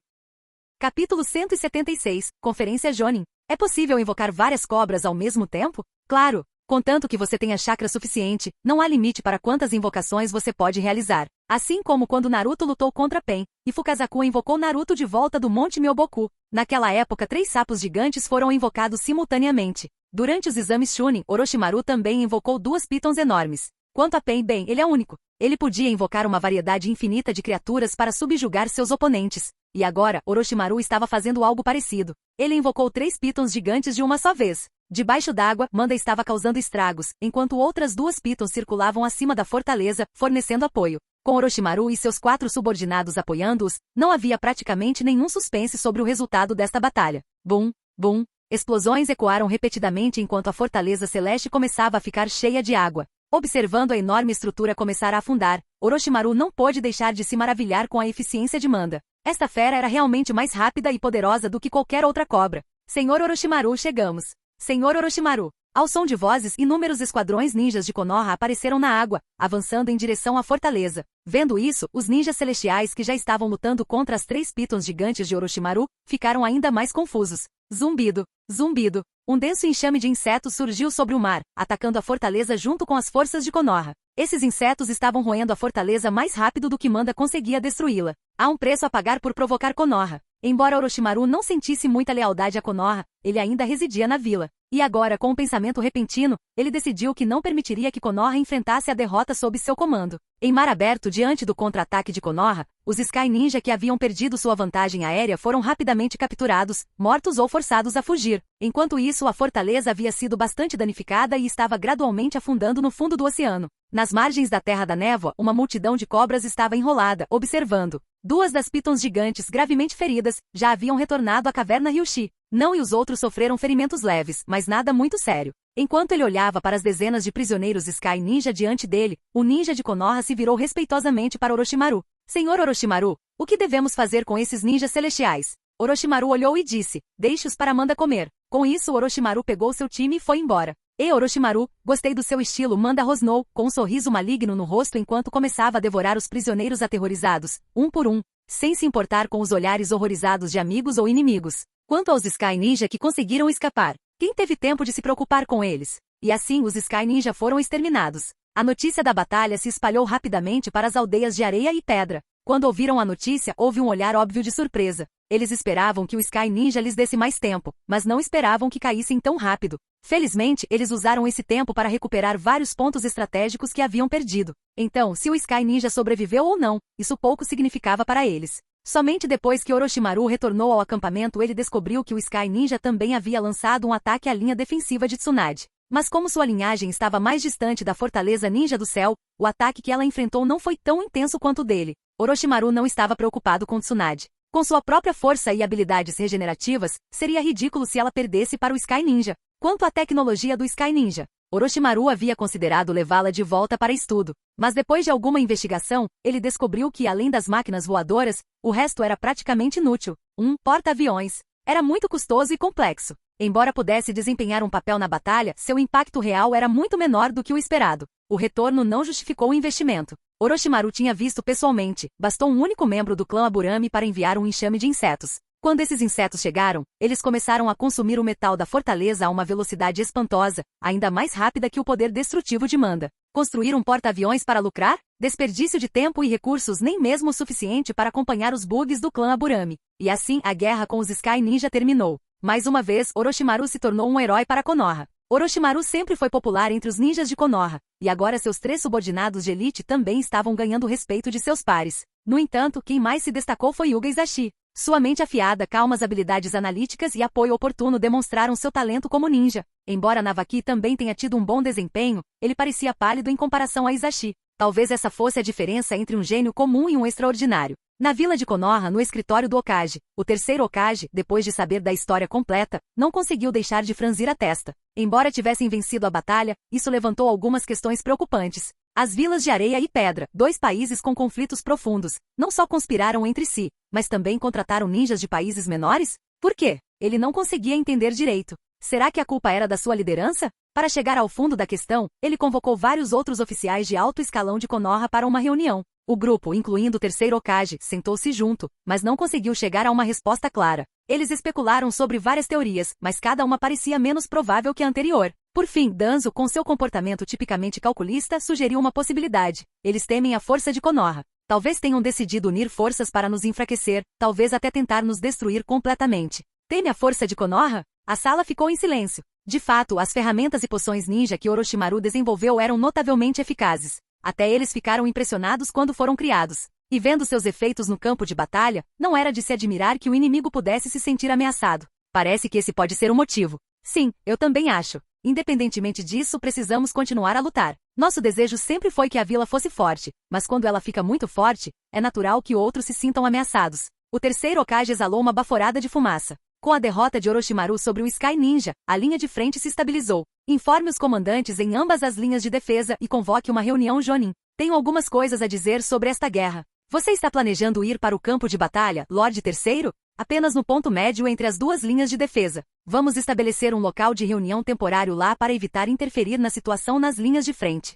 Capítulo 176, Conferência Jonin. É possível invocar várias cobras ao mesmo tempo? Claro, contanto que você tenha chakra suficiente, não há limite para quantas invocações você pode realizar. Assim como quando Naruto lutou contra Pen, e Fukazaku invocou Naruto de volta do Monte Myoboku. Naquela época 3 sapos gigantes foram invocados simultaneamente. Durante os exames Chunin, Orochimaru também invocou 2 pitons enormes. Quanto a Pen, bem, ele é único. Ele podia invocar uma variedade infinita de criaturas para subjugar seus oponentes. E agora, Orochimaru estava fazendo algo parecido. Ele invocou 3 pitons gigantes de uma só vez. Debaixo d'água, Manda estava causando estragos, enquanto outras 2 pitons circulavam acima da fortaleza, fornecendo apoio. Com Orochimaru e seus 4 subordinados apoiando-os, não havia praticamente nenhum suspense sobre o resultado desta batalha. Bum, bum. Explosões ecoaram repetidamente enquanto a fortaleza celeste começava a ficar cheia de água. Observando a enorme estrutura começar a afundar, Orochimaru não pôde deixar de se maravilhar com a eficiência de Manda. Esta fera era realmente mais rápida e poderosa do que qualquer outra cobra. Senhor Orochimaru, chegamos. Senhor Orochimaru. Ao som de vozes, inúmeros esquadrões ninjas de Konoha apareceram na água, avançando em direção à fortaleza. Vendo isso, os ninjas celestiais que já estavam lutando contra as 3 pitons gigantes de Orochimaru, ficaram ainda mais confusos. Zumbido, zumbido. Um denso enxame de insetos surgiu sobre o mar, atacando a fortaleza junto com as forças de Konoha. Esses insetos estavam roendo a fortaleza mais rápido do que Manda conseguia destruí-la. Há um preço a pagar por provocar Konoha. Embora Orochimaru não sentisse muita lealdade a Konoha, ele ainda residia na vila. E agora, com um pensamento repentino, ele decidiu que não permitiria que Konoha enfrentasse a derrota sob seu comando. Em mar aberto diante do contra-ataque de Konoha, os Sky Ninja que haviam perdido sua vantagem aérea foram rapidamente capturados, mortos ou forçados a fugir. Enquanto isso, a fortaleza havia sido bastante danificada e estava gradualmente afundando no fundo do oceano. Nas margens da Terra da Névoa, uma multidão de cobras estava enrolada, observando. 2 das pitons gigantes gravemente feridas já haviam retornado à caverna Ryushi. Não e os outros sofreram ferimentos leves, mas nada muito sério. Enquanto ele olhava para as dezenas de prisioneiros Sky Ninja diante dele, o ninja de Konoha se virou respeitosamente para Orochimaru. Senhor Orochimaru, o que devemos fazer com esses ninjas celestiais? Orochimaru olhou e disse, deixe-os para Manda comer. Com isso Orochimaru pegou seu time e foi embora. E Orochimaru, gostei do seu estilo, Manda rosnou, com um sorriso maligno no rosto enquanto começava a devorar os prisioneiros aterrorizados, um por um, sem se importar com os olhares horrorizados de amigos ou inimigos. Quanto aos Sky Ninja que conseguiram escapar, quem teve tempo de se preocupar com eles? E assim os Sky Ninja foram exterminados. A notícia da batalha se espalhou rapidamente para as aldeias de areia e pedra. Quando ouviram a notícia, houve um olhar óbvio de surpresa. Eles esperavam que o Sky Ninja lhes desse mais tempo, mas não esperavam que caíssem tão rápido. Felizmente, eles usaram esse tempo para recuperar vários pontos estratégicos que haviam perdido. Então, se o Sky Ninja sobreviveu ou não, isso pouco significava para eles. Somente depois que Orochimaru retornou ao acampamento ele descobriu que o Sky Ninja também havia lançado um ataque à linha defensiva de Tsunade. Mas como sua linhagem estava mais distante da Fortaleza Ninja do Céu, o ataque que ela enfrentou não foi tão intenso quanto o dele. Orochimaru não estava preocupado com Tsunade. Com sua própria força e habilidades regenerativas, seria ridículo se ela perdesse para o Sky Ninja. Quanto à tecnologia do Sky Ninja, Orochimaru havia considerado levá-la de volta para estudo. Mas depois de alguma investigação, ele descobriu que além das máquinas voadoras, o resto era praticamente inútil. Um porta-aviões. Era muito custoso e complexo. Embora pudesse desempenhar um papel na batalha, seu impacto real era muito menor do que o esperado. O retorno não justificou o investimento. Orochimaru tinha visto pessoalmente, bastou um único membro do clã Aburame para enviar um enxame de insetos. Quando esses insetos chegaram, eles começaram a consumir o metal da fortaleza a uma velocidade espantosa, ainda mais rápida que o poder destrutivo de Manda. Construir um porta-aviões para lucrar? Desperdício de tempo e recursos nem mesmo o suficiente para acompanhar os bugs do clã Aburame. E assim, a guerra com os Sky Ninja terminou. Mais uma vez, Orochimaru se tornou um herói para Konoha. Orochimaru sempre foi popular entre os ninjas de Konoha, e agora seus 3 subordinados de elite também estavam ganhando o respeito de seus pares. No entanto, quem mais se destacou foi Yuga Izashi. Sua mente afiada, calmas habilidades analíticas e apoio oportuno demonstraram seu talento como ninja. Embora Navaki também tenha tido um bom desempenho, ele parecia pálido em comparação a Izashi. Talvez essa fosse a diferença entre um gênio comum e um extraordinário. Na vila de Konoha, no escritório do Hokage, o terceiro Hokage, depois de saber da história completa, não conseguiu deixar de franzir a testa. Embora tivessem vencido a batalha, isso levantou algumas questões preocupantes. As vilas de areia e pedra, 2 países com conflitos profundos, não só conspiraram entre si, mas também contrataram ninjas de países menores? Por quê? Ele não conseguia entender direito. Será que a culpa era da sua liderança? Para chegar ao fundo da questão, ele convocou vários outros oficiais de alto escalão de Konoha para uma reunião. O grupo, incluindo o terceiro Hokage, sentou-se junto, mas não conseguiu chegar a uma resposta clara. Eles especularam sobre várias teorias, mas cada uma parecia menos provável que a anterior. Por fim, Danzo, com seu comportamento tipicamente calculista, sugeriu uma possibilidade. Eles temem a força de Konoha. Talvez tenham decidido unir forças para nos enfraquecer, talvez até tentar nos destruir completamente. Teme a força de Konoha? A sala ficou em silêncio. De fato, as ferramentas e poções ninja que Orochimaru desenvolveu eram notavelmente eficazes. Até eles ficaram impressionados quando foram criados. E vendo seus efeitos no campo de batalha, não era de se admirar que o inimigo pudesse se sentir ameaçado. Parece que esse pode ser o motivo. Sim, eu também acho. Independentemente disso, precisamos continuar a lutar. Nosso desejo sempre foi que a vila fosse forte, mas quando ela fica muito forte, é natural que outros se sintam ameaçados. O terceiro Hokage exalou uma baforada de fumaça. Com a derrota de Orochimaru sobre o Sky Ninja, a linha de frente se estabilizou. Informe os comandantes em ambas as linhas de defesa e convoque uma reunião Jonin. Tenho algumas coisas a dizer sobre esta guerra. Você está planejando ir para o campo de batalha, Lorde Terceiro? Apenas no ponto médio entre as 2 linhas de defesa. Vamos estabelecer um local de reunião temporário lá para evitar interferir na situação nas linhas de frente.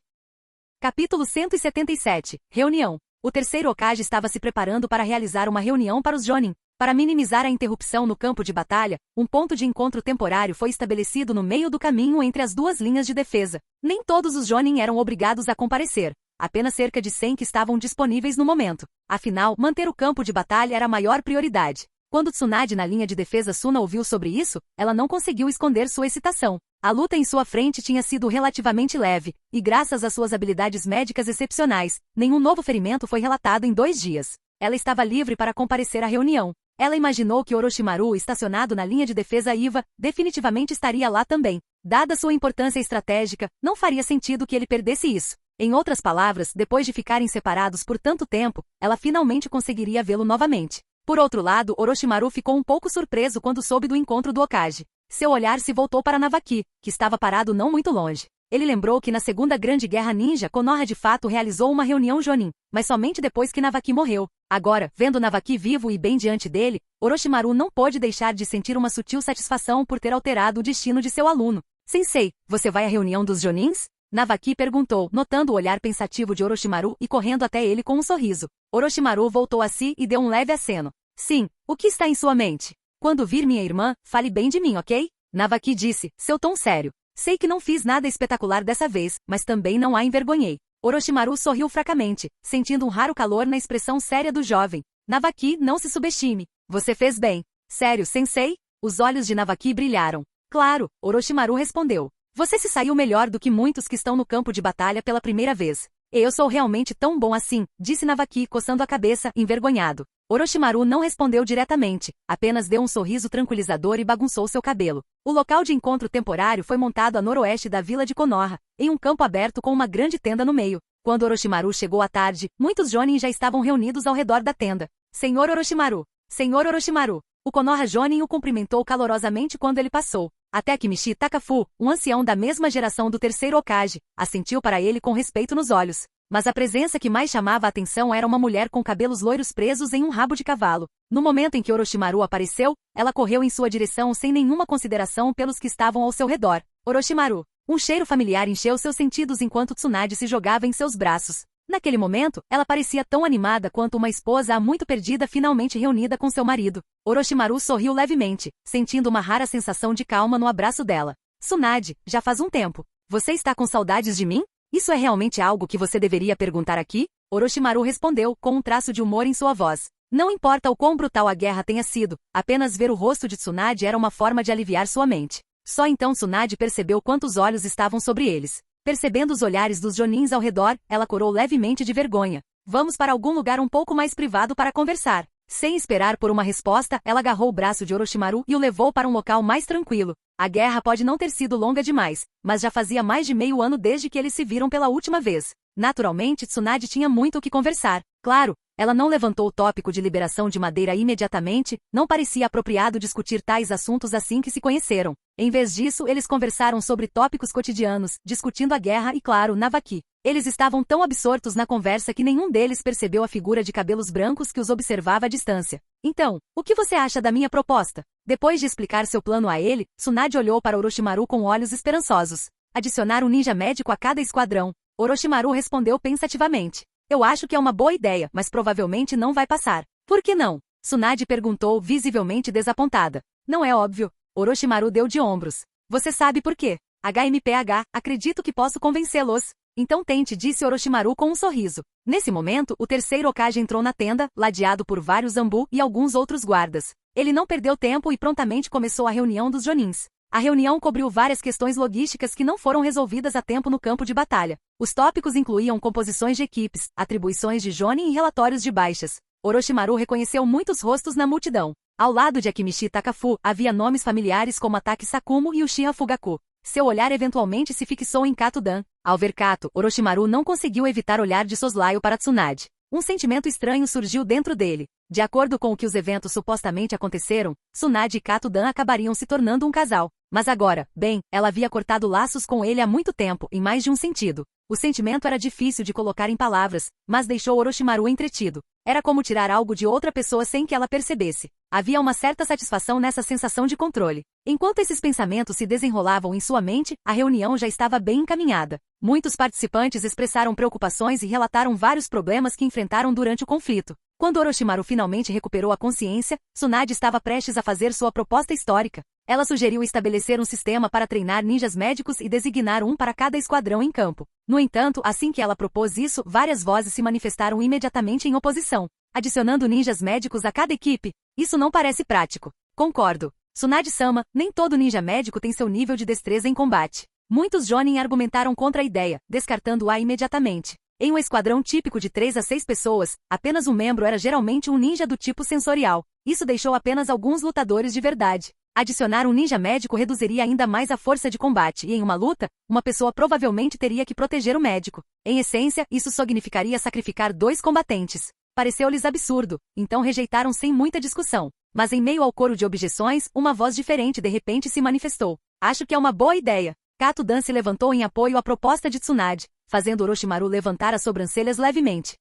Capítulo 177. Reunião. O terceiro Hokage estava se preparando para realizar uma reunião para os Jonin. Para minimizar a interrupção no campo de batalha, um ponto de encontro temporário foi estabelecido no meio do caminho entre as 2 linhas de defesa. Nem todos os Jonin eram obrigados a comparecer. Apenas cerca de 100 que estavam disponíveis no momento. Afinal, manter o campo de batalha era a maior prioridade. Quando Tsunade na linha de defesa Suna ouviu sobre isso, ela não conseguiu esconder sua excitação. A luta em sua frente tinha sido relativamente leve, e graças às suas habilidades médicas excepcionais, nenhum novo ferimento foi relatado em 2 dias. Ela estava livre para comparecer à reunião. Ela imaginou que Orochimaru, estacionado na linha de defesa Iva, definitivamente estaria lá também. Dada sua importância estratégica, não faria sentido que ele perdesse isso. Em outras palavras, depois de ficarem separados por tanto tempo, ela finalmente conseguiria vê-lo novamente. Por outro lado, Orochimaru ficou um pouco surpreso quando soube do encontro do Hokage. Seu olhar se voltou para Navaki, que estava parado não muito longe. Ele lembrou que na Segunda Grande Guerra Ninja, Konoha de fato realizou uma reunião Jonin, mas somente depois que Navaki morreu. Agora, vendo Navaki vivo e bem diante dele, Orochimaru não pôde deixar de sentir uma sutil satisfação por ter alterado o destino de seu aluno. Sensei, você vai à reunião dos Jonins? Navaki perguntou, notando o olhar pensativo de Orochimaru e correndo até ele com um sorriso. Orochimaru voltou a si e deu um leve aceno. Sim, o que está em sua mente? Quando vir minha irmã, fale bem de mim, ok? Navaki disse, seu tom sério. Sei que não fiz nada espetacular dessa vez, mas também não a envergonhei. Orochimaru sorriu fracamente, sentindo um raro calor na expressão séria do jovem. Navaki, não se subestime. Você fez bem. Sério, sensei? Os olhos de Navaki brilharam. Claro, Orochimaru respondeu. Você se saiu melhor do que muitos que estão no campo de batalha pela primeira vez. Eu sou realmente tão bom assim, disse Navaki coçando a cabeça, envergonhado. Orochimaru não respondeu diretamente, apenas deu um sorriso tranquilizador e bagunçou seu cabelo. O local de encontro temporário foi montado a noroeste da vila de Konoha, em um campo aberto com uma grande tenda no meio. Quando Orochimaru chegou à tarde, muitos Jonin já estavam reunidos ao redor da tenda. Senhor Orochimaru! Senhor Orochimaru! O Konoha Jonin o cumprimentou calorosamente quando ele passou. Até que Michi Takafu, um ancião da mesma geração do terceiro Hokage, assentiu para ele com respeito nos olhos. Mas a presença que mais chamava a atenção era uma mulher com cabelos loiros presos em um rabo de cavalo. No momento em que Orochimaru apareceu, ela correu em sua direção sem nenhuma consideração pelos que estavam ao seu redor. Orochimaru. Um cheiro familiar encheu seus sentidos enquanto Tsunade se jogava em seus braços. Naquele momento, ela parecia tão animada quanto uma esposa há muito perdida finalmente reunida com seu marido. Orochimaru sorriu levemente, sentindo uma rara sensação de calma no abraço dela. Tsunade, já faz um tempo. Você está com saudades de mim? Isso é realmente algo que você deveria perguntar aqui? Orochimaru respondeu, com um traço de humor em sua voz. Não importa o quão brutal a guerra tenha sido, apenas ver o rosto de Tsunade era uma forma de aliviar sua mente. Só então Tsunade percebeu quantos olhos estavam sobre eles. Percebendo os olhares dos Jonins ao redor, ela corou levemente de vergonha. Vamos para algum lugar um pouco mais privado para conversar. Sem esperar por uma resposta, ela agarrou o braço de Orochimaru e o levou para um local mais tranquilo. A guerra pode não ter sido longa demais, mas já fazia mais de meio ano desde que eles se viram pela última vez. Naturalmente, Tsunade tinha muito o que conversar. Claro, ela não levantou o tópico de liberação de madeira imediatamente, não parecia apropriado discutir tais assuntos assim que se conheceram. Em vez disso, eles conversaram sobre tópicos cotidianos, discutindo a guerra e, claro, Navaki. Eles estavam tão absortos na conversa que nenhum deles percebeu a figura de cabelos brancos que os observava à distância. Então, o que você acha da minha proposta? Depois de explicar seu plano a ele, Tsunade olhou para Orochimaru com olhos esperançosos. Adicionar um ninja médico a cada esquadrão. Orochimaru respondeu pensativamente. Eu acho que é uma boa ideia, mas provavelmente não vai passar. Por que não? Tsunade perguntou, visivelmente desapontada. Não é óbvio. Orochimaru deu de ombros. Você sabe por quê? HMPH, acredito que posso convencê-los. Então tente, disse Orochimaru com um sorriso. Nesse momento, o terceiro Hokage entrou na tenda, ladeado por vários Zambu e alguns outros guardas. Ele não perdeu tempo e prontamente começou a reunião dos Jonins. A reunião cobriu várias questões logísticas que não foram resolvidas a tempo no campo de batalha. Os tópicos incluíam composições de equipes, atribuições de Jonin e relatórios de baixas. Orochimaru reconheceu muitos rostos na multidão. Ao lado de Akimichi Takafu, havia nomes familiares como Ataki Sakumo e Uchiha Fugaku. Seu olhar eventualmente se fixou em Kato Dan. Ao ver Kato, Orochimaru não conseguiu evitar olhar de soslaio para Tsunade. Um sentimento estranho surgiu dentro dele. De acordo com o que os eventos supostamente aconteceram, Tsunade e Kato Dan acabariam se tornando um casal. Mas agora, bem, ela havia cortado laços com ele há muito tempo, em mais de um sentido. O sentimento era difícil de colocar em palavras, mas deixou Orochimaru entretido. Era como tirar algo de outra pessoa sem que ela percebesse. Havia uma certa satisfação nessa sensação de controle. Enquanto esses pensamentos se desenrolavam em sua mente, a reunião já estava bem encaminhada. Muitos participantes expressaram preocupações e relataram vários problemas que enfrentaram durante o conflito. Quando Orochimaru finalmente recuperou a consciência, Tsunade estava prestes a fazer sua proposta histórica. Ela sugeriu estabelecer um sistema para treinar ninjas médicos e designar um para cada esquadrão em campo. No entanto, assim que ela propôs isso, várias vozes se manifestaram imediatamente em oposição. Adicionando ninjas médicos a cada equipe? Isso não parece prático. Concordo. Tsunade-sama, nem todo ninja médico tem seu nível de destreza em combate. Muitos Jonin argumentaram contra a ideia, descartando-a imediatamente. Em um esquadrão típico de 3 a 6 pessoas, apenas um membro era geralmente um ninja do tipo sensorial. Isso deixou apenas alguns lutadores de verdade. Adicionar um ninja médico reduziria ainda mais a força de combate e, em uma luta, uma pessoa provavelmente teria que proteger o médico. Em essência, isso significaria sacrificar 2 combatentes. Pareceu-lhes absurdo, então rejeitaram sem muita discussão. Mas em meio ao coro de objeções, uma voz diferente de repente se manifestou. Acho que é uma boa ideia. Kato Dan se levantou em apoio à proposta de Tsunade, fazendo Orochimaru levantar as sobrancelhas levemente.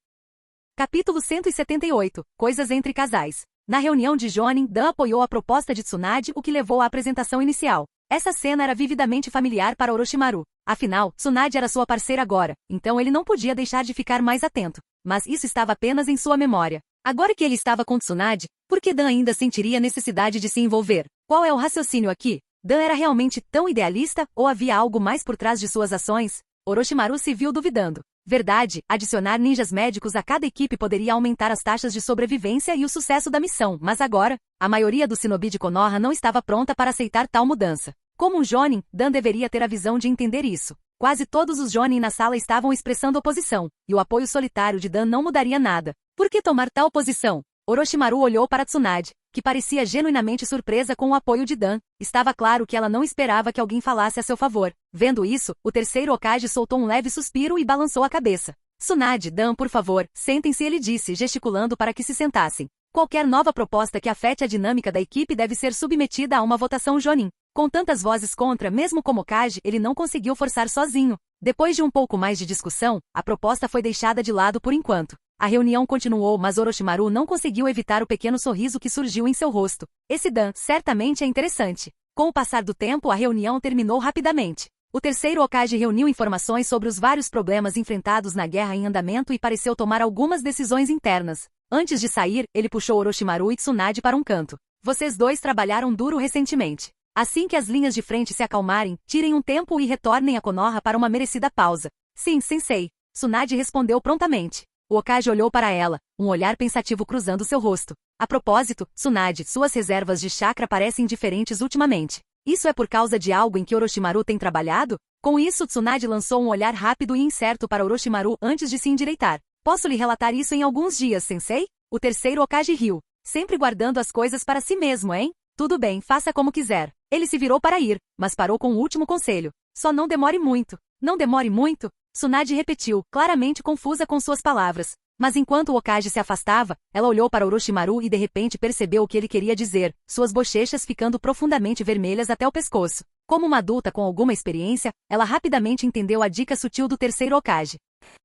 Capítulo 178. Coisas entre casais. Na reunião de Jonin, Dan apoiou a proposta de Tsunade, o que levou à apresentação inicial. Essa cena era vividamente familiar para Orochimaru. Afinal, Tsunade era sua parceira agora, então ele não podia deixar de ficar mais atento. Mas isso estava apenas em sua memória. Agora que ele estava com Tsunade, por que Dan ainda sentiria necessidade de se envolver? Qual é o raciocínio aqui? Dan era realmente tão idealista, ou havia algo mais por trás de suas ações? Orochimaru se viu duvidando. Verdade, adicionar ninjas médicos a cada equipe poderia aumentar as taxas de sobrevivência e o sucesso da missão, mas agora, a maioria do shinobi de Konoha não estava pronta para aceitar tal mudança. Como um Jonin, Dan deveria ter a visão de entender isso. Quase todos os Jonin na sala estavam expressando oposição, e o apoio solitário de Dan não mudaria nada. Por que tomar tal posição? Orochimaru olhou para Tsunade, que parecia genuinamente surpresa com o apoio de Dan. Estava claro que ela não esperava que alguém falasse a seu favor. Vendo isso, o terceiro Hokage soltou um leve suspiro e balançou a cabeça. Tsunade, Dan, por favor, sentem-se, ele disse, gesticulando para que se sentassem. Qualquer nova proposta que afete a dinâmica da equipe deve ser submetida a uma votação Jonin. Com tantas vozes contra, mesmo como Hokage, ele não conseguiu forçar sozinho. Depois de um pouco mais de discussão, a proposta foi deixada de lado por enquanto. A reunião continuou, mas Orochimaru não conseguiu evitar o pequeno sorriso que surgiu em seu rosto. Esse Dan certamente é interessante. Com o passar do tempo, a reunião terminou rapidamente. O terceiro Hokage reuniu informações sobre os vários problemas enfrentados na guerra em andamento e pareceu tomar algumas decisões internas. Antes de sair, ele puxou Orochimaru e Tsunade para um canto. Vocês dois trabalharam duro recentemente. Assim que as linhas de frente se acalmarem, tirem um tempo e retornem a Konoha para uma merecida pausa. Sim, sensei. Tsunade respondeu prontamente. O Hokage olhou para ela, um olhar pensativo cruzando seu rosto. A propósito, Tsunade, suas reservas de chakra parecem diferentes ultimamente. Isso é por causa de algo em que Orochimaru tem trabalhado? Com isso, Tsunade lançou um olhar rápido e incerto para Orochimaru antes de se endireitar. Posso lhe relatar isso em alguns dias, sensei? O terceiro Hokage riu. Sempre guardando as coisas para si mesmo, hein? Tudo bem, faça como quiser. Ele se virou para ir, mas parou com o último conselho. Só não demore muito. Não demore muito? Tsunade repetiu, claramente confusa com suas palavras. Mas enquanto o Hokage se afastava, ela olhou para Orochimaru e de repente percebeu o que ele queria dizer, suas bochechas ficando profundamente vermelhas até o pescoço. Como uma adulta com alguma experiência, ela rapidamente entendeu a dica sutil do terceiro Hokage.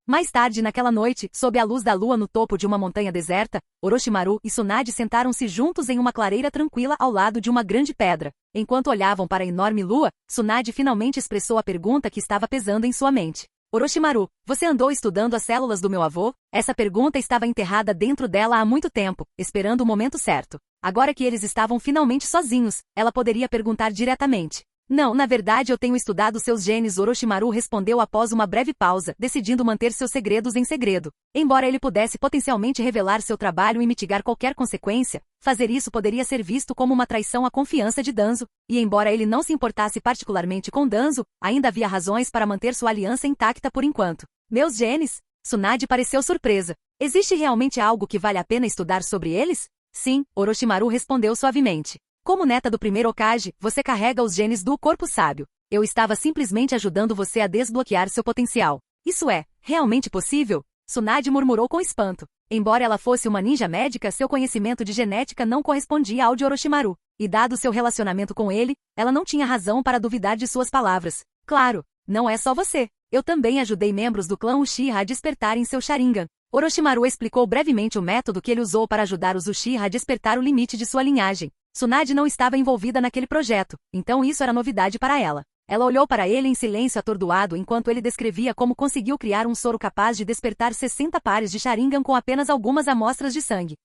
Mais tarde naquela noite, sob a luz da lua no topo de uma montanha deserta, Orochimaru e Tsunade sentaram-se juntos em uma clareira tranquila ao lado de uma grande pedra. Enquanto olhavam para a enorme lua, Tsunade finalmente expressou a pergunta que estava pesando em sua mente. Orochimaru, você andou estudando as células do meu avô? Essa pergunta estava enterrada dentro dela há muito tempo, esperando o momento certo. Agora que eles estavam finalmente sozinhos, ela poderia perguntar diretamente. Não, na verdade eu tenho estudado seus genes, Orochimaru respondeu após uma breve pausa, decidindo manter seus segredos em segredo. Embora ele pudesse potencialmente revelar seu trabalho e mitigar qualquer consequência, fazer isso poderia ser visto como uma traição à confiança de Danzo, e embora ele não se importasse particularmente com Danzo, ainda havia razões para manter sua aliança intacta por enquanto. Meus genes? Tsunade pareceu surpresa. Existe realmente algo que vale a pena estudar sobre eles? Sim, Orochimaru respondeu suavemente. Como neta do primeiro Hokage, você carrega os genes do corpo sábio. Eu estava simplesmente ajudando você a desbloquear seu potencial. Isso é realmente possível? Tsunade murmurou com espanto. Embora ela fosse uma ninja médica, seu conhecimento de genética não correspondia ao de Orochimaru. E dado seu relacionamento com ele, ela não tinha razão para duvidar de suas palavras. Claro, não é só você. Eu também ajudei membros do clã Uchiha a despertarem seu Sharingan. Orochimaru explicou brevemente o método que ele usou para ajudar os Uchiha a despertar o limite de sua linhagem. Tsunade não estava envolvida naquele projeto, então isso era novidade para ela. Ela olhou para ele em silêncio atordoado enquanto ele descrevia como conseguiu criar um soro capaz de despertar 60 pares de Sharingan com apenas algumas amostras de sangue.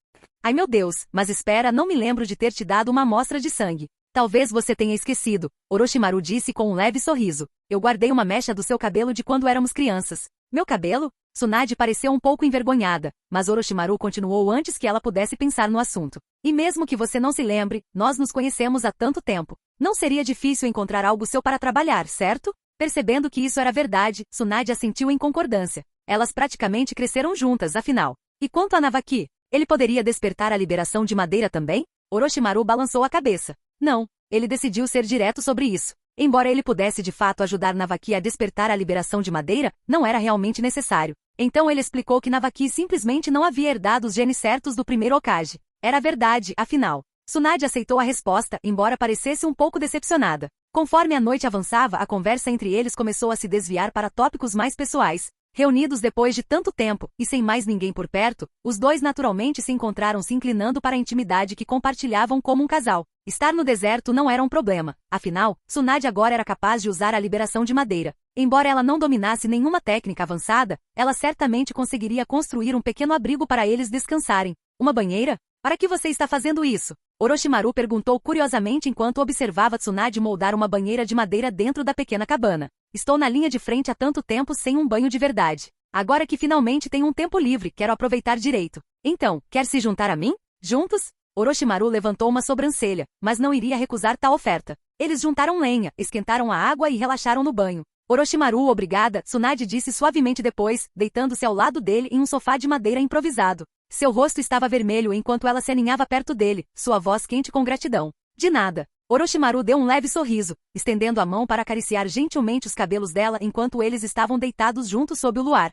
Ai meu Deus, mas espera, não me lembro de ter te dado uma amostra de sangue. Talvez você tenha esquecido, Orochimaru disse com um leve sorriso. Eu guardei uma mecha do seu cabelo de quando éramos crianças. Meu cabelo? Tsunade pareceu um pouco envergonhada, mas Orochimaru continuou antes que ela pudesse pensar no assunto. E mesmo que você não se lembre, nós nos conhecemos há tanto tempo. Não seria difícil encontrar algo seu para trabalhar, certo? Percebendo que isso era verdade, Tsunade assentiu em concordância. Elas praticamente cresceram juntas, afinal. E quanto a Navaki? Ele poderia despertar a liberação de madeira também? Orochimaru balançou a cabeça. Não, ele decidiu ser direto sobre isso. Embora ele pudesse de fato ajudar Navaki a despertar a liberação de madeira, não era realmente necessário. Então ele explicou que Navaki simplesmente não havia herdado os genes certos do primeiro Hokage. Era verdade, afinal. Tsunade aceitou a resposta, embora parecesse um pouco decepcionada. Conforme a noite avançava, a conversa entre eles começou a se desviar para tópicos mais pessoais. Reunidos depois de tanto tempo, e sem mais ninguém por perto, os dois naturalmente se encontraram se inclinando para a intimidade que compartilhavam como um casal. Estar no deserto não era um problema, afinal, Tsunade agora era capaz de usar a liberação de madeira. Embora ela não dominasse nenhuma técnica avançada, ela certamente conseguiria construir um pequeno abrigo para eles descansarem. Uma banheira? Para que você está fazendo isso? Orochimaru perguntou curiosamente enquanto observava Tsunade moldar uma banheira de madeira dentro da pequena cabana. Estou na linha de frente há tanto tempo sem um banho de verdade. Agora que finalmente tenho um tempo livre, quero aproveitar direito. Então, quer se juntar a mim? Juntos? Orochimaru levantou uma sobrancelha, mas não iria recusar tal oferta. Eles juntaram lenha, esquentaram a água e relaxaram no banho. Orochimaru, obrigada, Tsunade disse suavemente depois, deitando-se ao lado dele em um sofá de madeira improvisado. Seu rosto estava vermelho enquanto ela se aninhava perto dele, sua voz quente com gratidão. De nada. Orochimaru deu um leve sorriso, estendendo a mão para acariciar gentilmente os cabelos dela enquanto eles estavam deitados juntos sob o luar.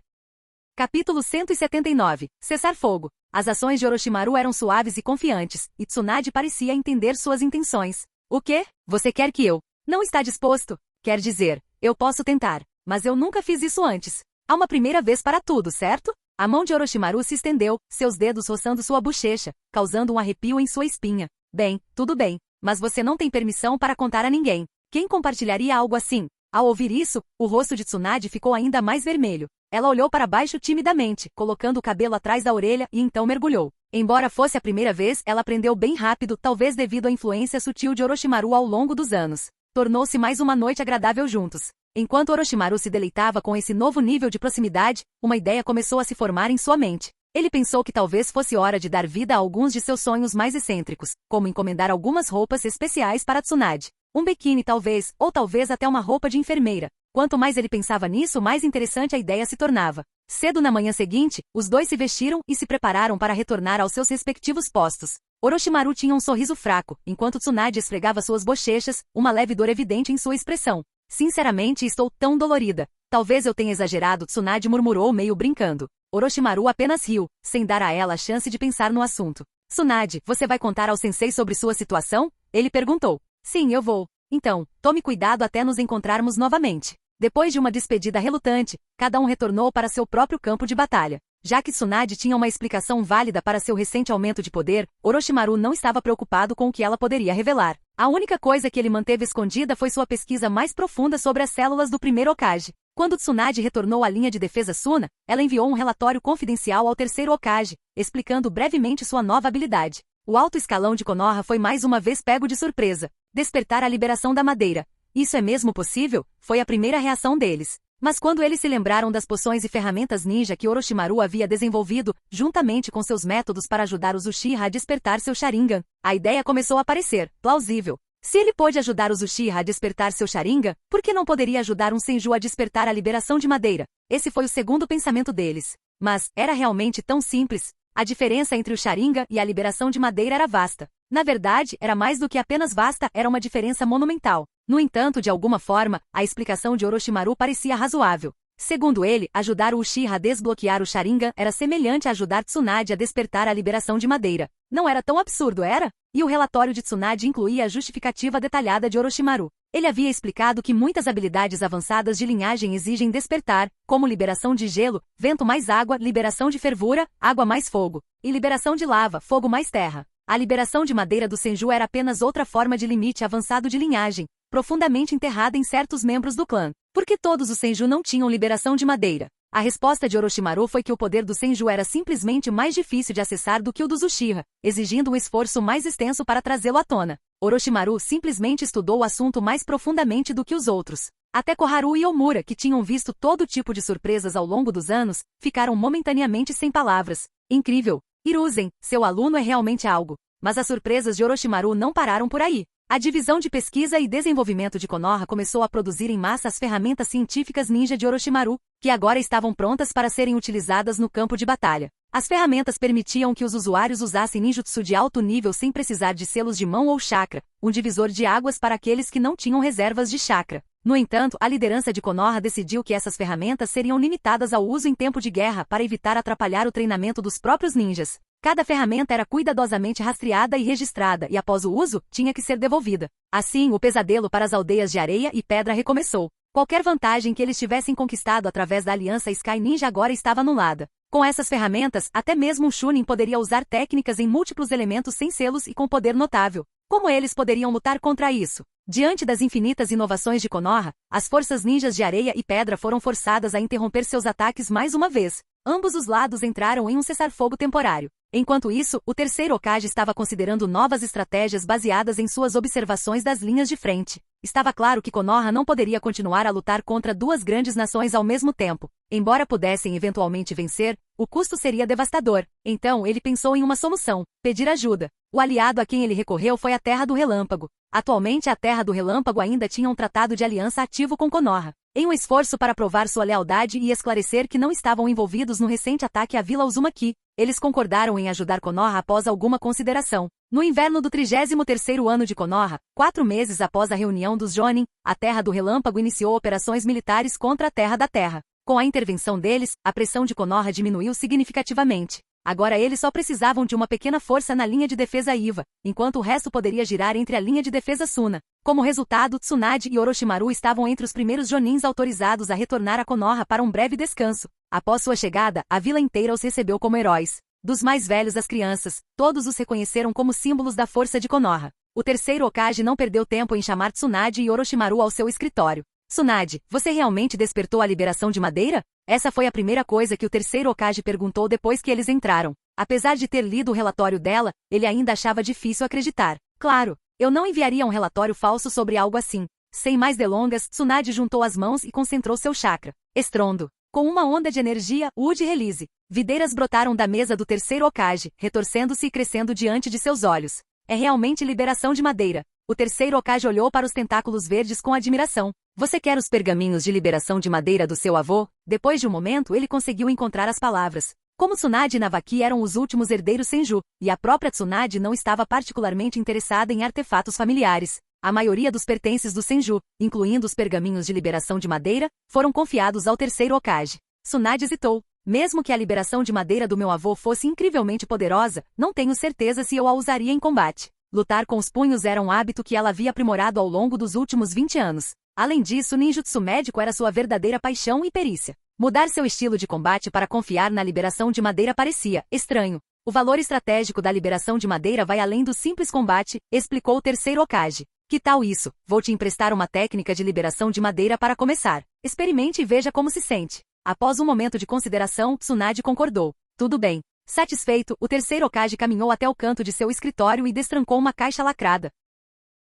Capítulo 179. Cessar fogo. As ações de Orochimaru eram suaves e confiantes, e Tsunade parecia entender suas intenções. O quê? Você quer que eu? Não está disposto? Quer dizer, eu posso tentar, mas eu nunca fiz isso antes. Há uma primeira vez para tudo, certo? A mão de Orochimaru se estendeu, seus dedos roçando sua bochecha, causando um arrepio em sua espinha. Bem, tudo bem, mas você não tem permissão para contar a ninguém. Quem compartilharia algo assim? Ao ouvir isso, o rosto de Tsunade ficou ainda mais vermelho. Ela olhou para baixo timidamente, colocando o cabelo atrás da orelha e então mergulhou. Embora fosse a primeira vez, ela aprendeu bem rápido, talvez devido à influência sutil de Orochimaru ao longo dos anos. Tornou-se mais uma noite agradável juntos. Enquanto Orochimaru se deleitava com esse novo nível de proximidade, uma ideia começou a se formar em sua mente. Ele pensou que talvez fosse hora de dar vida a alguns de seus sonhos mais excêntricos, como encomendar algumas roupas especiais para Tsunade. Um biquíni talvez, ou talvez até uma roupa de enfermeira. Quanto mais ele pensava nisso, mais interessante a ideia se tornava. Cedo na manhã seguinte, os dois se vestiram e se prepararam para retornar aos seus respectivos postos. Orochimaru tinha um sorriso fraco, enquanto Tsunade esfregava suas bochechas, uma leve dor evidente em sua expressão. Sinceramente, estou tão dolorida. Talvez eu tenha exagerado, Tsunade murmurou meio brincando. Orochimaru apenas riu, sem dar a ela a chance de pensar no assunto. Tsunade, você vai contar ao sensei sobre sua situação? Ele perguntou. Sim, eu vou. Então, tome cuidado até nos encontrarmos novamente. Depois de uma despedida relutante, cada um retornou para seu próprio campo de batalha. Já que Tsunade tinha uma explicação válida para seu recente aumento de poder, Orochimaru não estava preocupado com o que ela poderia revelar. A única coisa que ele manteve escondida foi sua pesquisa mais profunda sobre as células do primeiro Hokage. Quando Tsunade retornou à linha de defesa Suna, ela enviou um relatório confidencial ao terceiro Hokage, explicando brevemente sua nova habilidade. O alto escalão de Konoha foi mais uma vez pego de surpresa. Despertar a liberação da madeira. Isso é mesmo possível? Foi a primeira reação deles. Mas quando eles se lembraram das poções e ferramentas ninja que Orochimaru havia desenvolvido, juntamente com seus métodos para ajudar os Uchiha a despertar seu Sharingan, a ideia começou a parecer plausível. Se ele pôde ajudar os Uchiha a despertar seu Sharingan, por que não poderia ajudar um Senju a despertar a liberação de madeira? Esse foi o segundo pensamento deles. Mas, era realmente tão simples? A diferença entre o Sharingan e a liberação de madeira era vasta. Na verdade, era mais do que apenas vasta, era uma diferença monumental. No entanto, de alguma forma, a explicação de Orochimaru parecia razoável. Segundo ele, ajudar o Uchiha a desbloquear o Sharingan era semelhante a ajudar Tsunade a despertar a liberação de madeira. Não era tão absurdo, era? E o relatório de Tsunade incluía a justificativa detalhada de Orochimaru. Ele havia explicado que muitas habilidades avançadas de linhagem exigem despertar, como liberação de gelo, vento mais água, liberação de fervura, água mais fogo, e liberação de lava, fogo mais terra. A liberação de madeira do Senju era apenas outra forma de limite avançado de linhagem, profundamente enterrada em certos membros do clã. Por que todos os Senju não tinham liberação de madeira? A resposta de Orochimaru foi que o poder do Senju era simplesmente mais difícil de acessar do que o dos Uchiha, exigindo um esforço mais extenso para trazê-lo à tona. Orochimaru simplesmente estudou o assunto mais profundamente do que os outros. Até Koharu e Omura, que tinham visto todo tipo de surpresas ao longo dos anos, ficaram momentaneamente sem palavras. Incrível! Hiruzen, seu aluno é realmente algo. Mas as surpresas de Orochimaru não pararam por aí. A divisão de pesquisa e desenvolvimento de Konoha começou a produzir em massa as ferramentas científicas ninja de Orochimaru, que agora estavam prontas para serem utilizadas no campo de batalha. As ferramentas permitiam que os usuários usassem ninjutsu de alto nível sem precisar de selos de mão ou chakra, um divisor de águas para aqueles que não tinham reservas de chakra. No entanto, a liderança de Konoha decidiu que essas ferramentas seriam limitadas ao uso em tempo de guerra para evitar atrapalhar o treinamento dos próprios ninjas. Cada ferramenta era cuidadosamente rastreada e registrada e após o uso, tinha que ser devolvida. Assim, o pesadelo para as aldeias de areia e pedra recomeçou. Qualquer vantagem que eles tivessem conquistado através da aliança Sky Ninja agora estava anulada. Com essas ferramentas, até mesmo um Chunin poderia usar técnicas em múltiplos elementos sem selos e com poder notável. Como eles poderiam lutar contra isso? Diante das infinitas inovações de Konoha, as forças ninjas de areia e pedra foram forçadas a interromper seus ataques mais uma vez. Ambos os lados entraram em um cessar-fogo temporário. Enquanto isso, o terceiro Hokage estava considerando novas estratégias baseadas em suas observações das linhas de frente. Estava claro que Konoha não poderia continuar a lutar contra duas grandes nações ao mesmo tempo. Embora pudessem eventualmente vencer, o custo seria devastador. Então ele pensou em uma solução: pedir ajuda. O aliado a quem ele recorreu foi a Terra do Relâmpago. Atualmente a Terra do Relâmpago ainda tinha um tratado de aliança ativo com Konoha. Em um esforço para provar sua lealdade e esclarecer que não estavam envolvidos no recente ataque à Vila Uzumaki, eles concordaram em ajudar Konoha após alguma consideração. No inverno do 33º ano de Konoha, 4 meses após a reunião dos Jonin, a Terra do Relâmpago iniciou operações militares contra a Terra da Terra. Com a intervenção deles, a pressão de Konoha diminuiu significativamente. Agora eles só precisavam de uma pequena força na linha de defesa Iva, enquanto o resto poderia girar entre a linha de defesa Suna. Como resultado, Tsunade e Orochimaru estavam entre os primeiros Jonins autorizados a retornar a Konoha para um breve descanso. Após sua chegada, a vila inteira os recebeu como heróis. Dos mais velhos às crianças, todos os reconheceram como símbolos da força de Konoha. O terceiro Hokage não perdeu tempo em chamar Tsunade e Orochimaru ao seu escritório. Tsunade, você realmente despertou a liberação de Madeira? Essa foi a primeira coisa que o terceiro Hokage perguntou depois que eles entraram. Apesar de ter lido o relatório dela, ele ainda achava difícil acreditar. Claro, eu não enviaria um relatório falso sobre algo assim. Sem mais delongas, Tsunade juntou as mãos e concentrou seu chakra. Estrondo. Com uma onda de energia, Wood Release. Videiras brotaram da mesa do terceiro Hokage, retorcendo-se e crescendo diante de seus olhos. É realmente liberação de Madeira. O terceiro Hokage olhou para os tentáculos verdes com admiração. Você quer os pergaminhos de liberação de Madeira do seu avô? Depois de um momento ele conseguiu encontrar as palavras. Como Tsunade e Navaki eram os últimos herdeiros Senju, e a própria Tsunade não estava particularmente interessada em artefatos familiares, a maioria dos pertences do Senju, incluindo os pergaminhos de liberação de Madeira, foram confiados ao terceiro Hokage. Tsunade hesitou. Mesmo que a liberação de Madeira do meu avô fosse incrivelmente poderosa, não tenho certeza se eu a usaria em combate. Lutar com os punhos era um hábito que ela havia aprimorado ao longo dos últimos 20 anos. Além disso, ninjutsu médico era sua verdadeira paixão e perícia. Mudar seu estilo de combate para confiar na liberação de Madeira parecia estranho. O valor estratégico da liberação de Madeira vai além do simples combate, explicou o terceiro Hokage. Que tal isso? Vou te emprestar uma técnica de liberação de Madeira para começar. Experimente e veja como se sente. Após um momento de consideração, Tsunade concordou. Tudo bem. Satisfeito, o terceiro Hokage caminhou até o canto de seu escritório e destrancou uma caixa lacrada.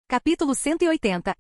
Capítulo 180.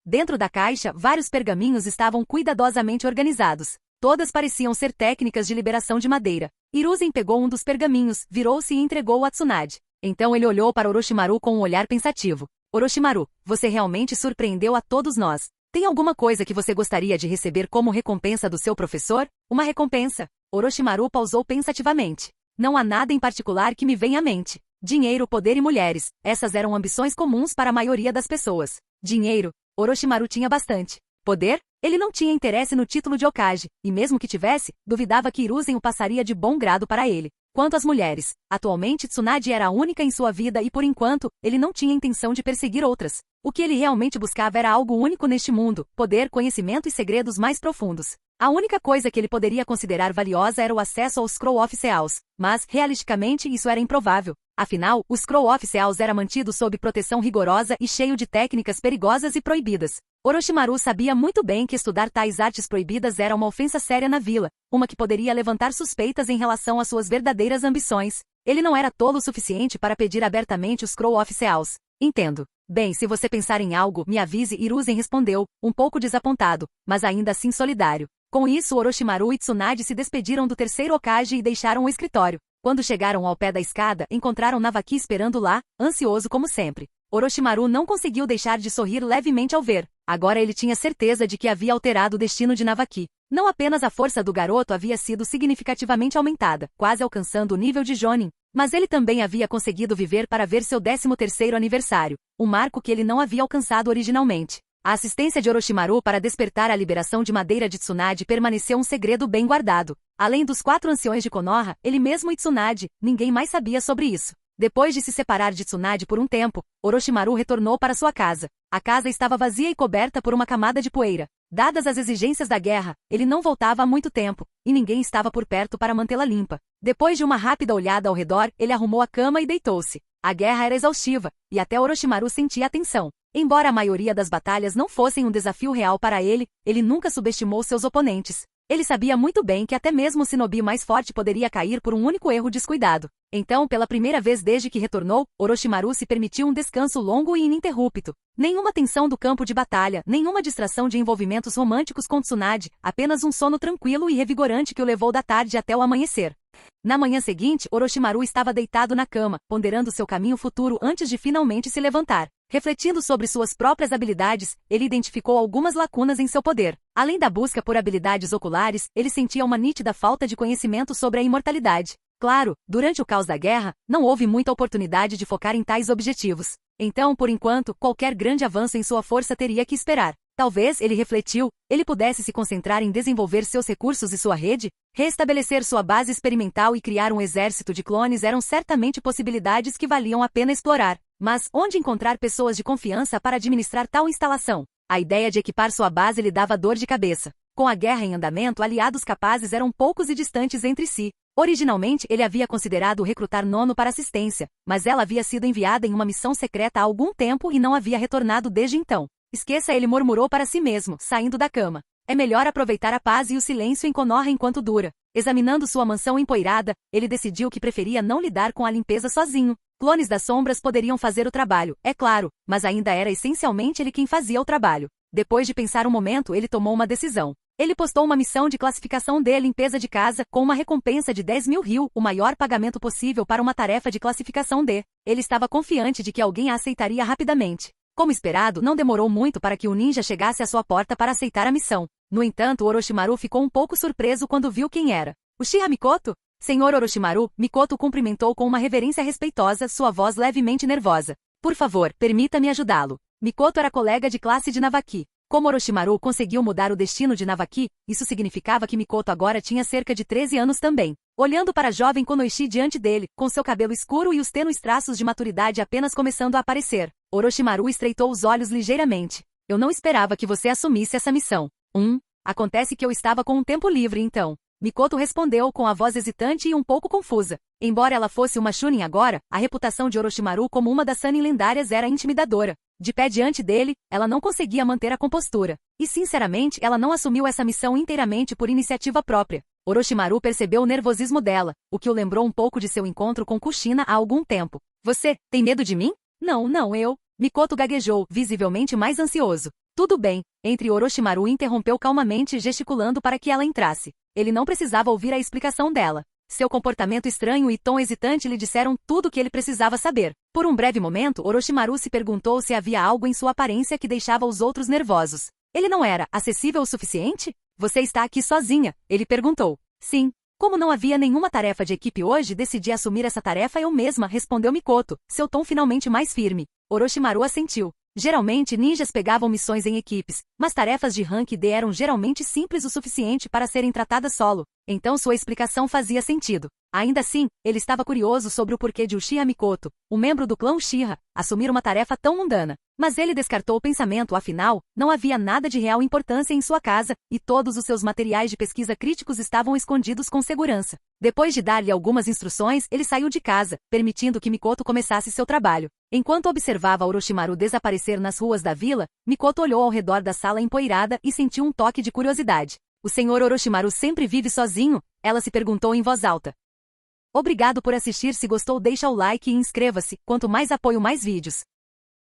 Dentro da caixa, vários pergaminhos estavam cuidadosamente organizados. Todas pareciam ser técnicas de liberação de Madeira. Hiruzen pegou um dos pergaminhos, virou-se e entregou-o a Tsunade. Então ele olhou para Orochimaru com um olhar pensativo. Orochimaru, você realmente surpreendeu a todos nós. Tem alguma coisa que você gostaria de receber como recompensa do seu professor? Uma recompensa? Orochimaru pausou pensativamente. Não há nada em particular que me venha à mente. Dinheiro, poder e mulheres. Essas eram ambições comuns para a maioria das pessoas. Dinheiro. Orochimaru tinha bastante. Poder? Ele não tinha interesse no título de Hokage, e mesmo que tivesse, duvidava que Hiruzen o passaria de bom grado para ele. Quanto às mulheres, atualmente Tsunade era a única em sua vida e por enquanto, ele não tinha intenção de perseguir outras. O que ele realmente buscava era algo único neste mundo, poder, conhecimento e segredos mais profundos. A única coisa que ele poderia considerar valiosa era o acesso aos Scroll of Seals, mas, realisticamente, isso era improvável. Afinal, o Scroll of Seals era mantido sob proteção rigorosa e cheio de técnicas perigosas e proibidas. Orochimaru sabia muito bem que estudar tais artes proibidas era uma ofensa séria na vila, uma que poderia levantar suspeitas em relação às suas verdadeiras ambições. Ele não era tolo o suficiente para pedir abertamente os Scroll of Seals. Entendo. Bem, se você pensar em algo, me avise, Hiruzen respondeu, um pouco desapontado, mas ainda assim solidário. Com isso, Orochimaru e Tsunade se despediram do terceiro Hokage e deixaram o escritório. Quando chegaram ao pé da escada, encontraram Navaki esperando lá, ansioso como sempre. Orochimaru não conseguiu deixar de sorrir levemente ao ver. Agora ele tinha certeza de que havia alterado o destino de Navaki. Não apenas a força do garoto havia sido significativamente aumentada, quase alcançando o nível de Jonin, mas ele também havia conseguido viver para ver seu 13º aniversário, um marco que ele não havia alcançado originalmente. A assistência de Orochimaru para despertar a liberação de madeira de Tsunade permaneceu um segredo bem guardado. Além dos 4 anciões de Konoha, ele mesmo e Tsunade, ninguém mais sabia sobre isso. Depois de se separar de Tsunade por um tempo, Orochimaru retornou para sua casa. A casa estava vazia e coberta por uma camada de poeira. Dadas as exigências da guerra, ele não voltava há muito tempo, e ninguém estava por perto para mantê-la limpa. Depois de uma rápida olhada ao redor, ele arrumou a cama e deitou-se. A guerra era exaustiva, e até Orochimaru sentia a tensão. Embora a maioria das batalhas não fossem um desafio real para ele, ele nunca subestimou seus oponentes. Ele sabia muito bem que até mesmo o shinobi mais forte poderia cair por um único erro descuidado. Então, pela primeira vez desde que retornou, Orochimaru se permitiu um descanso longo e ininterrupto. Nenhuma tensão do campo de batalha, nenhuma distração de envolvimentos românticos com Tsunade, apenas um sono tranquilo e revigorante que o levou da tarde até o amanhecer. Na manhã seguinte, Orochimaru estava deitado na cama, ponderando seu caminho futuro antes de finalmente se levantar. Refletindo sobre suas próprias habilidades, ele identificou algumas lacunas em seu poder. Além da busca por habilidades oculares, ele sentia uma nítida falta de conhecimento sobre a imortalidade. Claro, durante o caos da guerra, não houve muita oportunidade de focar em tais objetivos. Então, por enquanto, qualquer grande avanço em sua força teria que esperar. Talvez, ele refletiu, ele pudesse se concentrar em desenvolver seus recursos e sua rede, reestabelecer sua base experimental e criar um exército de clones eram certamente possibilidades que valiam a pena explorar. Mas, onde encontrar pessoas de confiança para administrar tal instalação? A ideia de equipar sua base lhe dava dor de cabeça. Com a guerra em andamento, aliados capazes eram poucos e distantes entre si. Originalmente, ele havia considerado recrutar Nono para assistência, mas ela havia sido enviada em uma missão secreta há algum tempo e não havia retornado desde então. Esqueça, ele murmurou para si mesmo, saindo da cama. É melhor aproveitar a paz e o silêncio em Konoha enquanto dura. Examinando sua mansão empoeirada, ele decidiu que preferia não lidar com a limpeza sozinho. Clones das sombras poderiam fazer o trabalho, é claro, mas ainda era essencialmente ele quem fazia o trabalho. Depois de pensar um momento, ele tomou uma decisão. Ele postou uma missão de classificação de limpeza de casa, com uma recompensa de 10.000 ryu, o maior pagamento possível para uma tarefa de classificação de. Ele estava confiante de que alguém a aceitaria rapidamente. Como esperado, não demorou muito para que o ninja chegasse à sua porta para aceitar a missão. No entanto, Orochimaru ficou um pouco surpreso quando viu quem era. Uchiha Mikoto? Senhor Orochimaru, Mikoto cumprimentou com uma reverência respeitosa, sua voz levemente nervosa. Por favor, permita-me ajudá-lo. Mikoto era colega de classe de Navaki. Como Orochimaru conseguiu mudar o destino de Navaki, isso significava que Mikoto agora tinha cerca de 13 anos também. Olhando para a jovem Konoichi diante dele, com seu cabelo escuro e os tênues traços de maturidade apenas começando a aparecer, Orochimaru estreitou os olhos ligeiramente. Eu não esperava que você assumisse essa missão. Acontece que eu estava com um tempo livre então. Mikoto respondeu com a voz hesitante e um pouco confusa. Embora ela fosse uma Chunin agora, a reputação de Orochimaru como uma das Sannin lendárias era intimidadora. De pé diante dele, ela não conseguia manter a compostura. E sinceramente, ela não assumiu essa missão inteiramente por iniciativa própria. Orochimaru percebeu o nervosismo dela, o que o lembrou um pouco de seu encontro com Kushina há algum tempo. Você, tem medo de mim? Não, eu. Mikoto gaguejou, visivelmente mais ansioso. Tudo bem, Orochimaru interrompeu calmamente, gesticulando para que ela entrasse. Ele não precisava ouvir a explicação dela. Seu comportamento estranho e tom hesitante lhe disseram tudo o que ele precisava saber. Por um breve momento, Orochimaru se perguntou se havia algo em sua aparência que deixava os outros nervosos. Ele não era acessível o suficiente? Você está aqui sozinha? Ele perguntou. Sim. Como não havia nenhuma tarefa de equipe hoje, decidi assumir essa tarefa eu mesma, respondeu Mikoto, seu tom finalmente mais firme. Orochimaru assentiu. Geralmente, ninjas pegavam missões em equipes, mas tarefas de rank D eram geralmente simples o suficiente para serem tratadas solo. Então sua explicação fazia sentido. Ainda assim, ele estava curioso sobre o porquê de Uchiha Mikoto, um membro do clã Uchiha, assumir uma tarefa tão mundana. Mas ele descartou o pensamento, afinal, não havia nada de real importância em sua casa, e todos os seus materiais de pesquisa críticos estavam escondidos com segurança. Depois de dar-lhe algumas instruções, ele saiu de casa, permitindo que Mikoto começasse seu trabalho. Enquanto observava Orochimaru desaparecer nas ruas da vila, Mikoto olhou ao redor da sala empoeirada e sentiu um toque de curiosidade. O senhor Orochimaru sempre vive sozinho? Ela se perguntou em voz alta. Obrigado por assistir, se gostou deixa o like e inscreva-se, quanto mais apoio mais vídeos.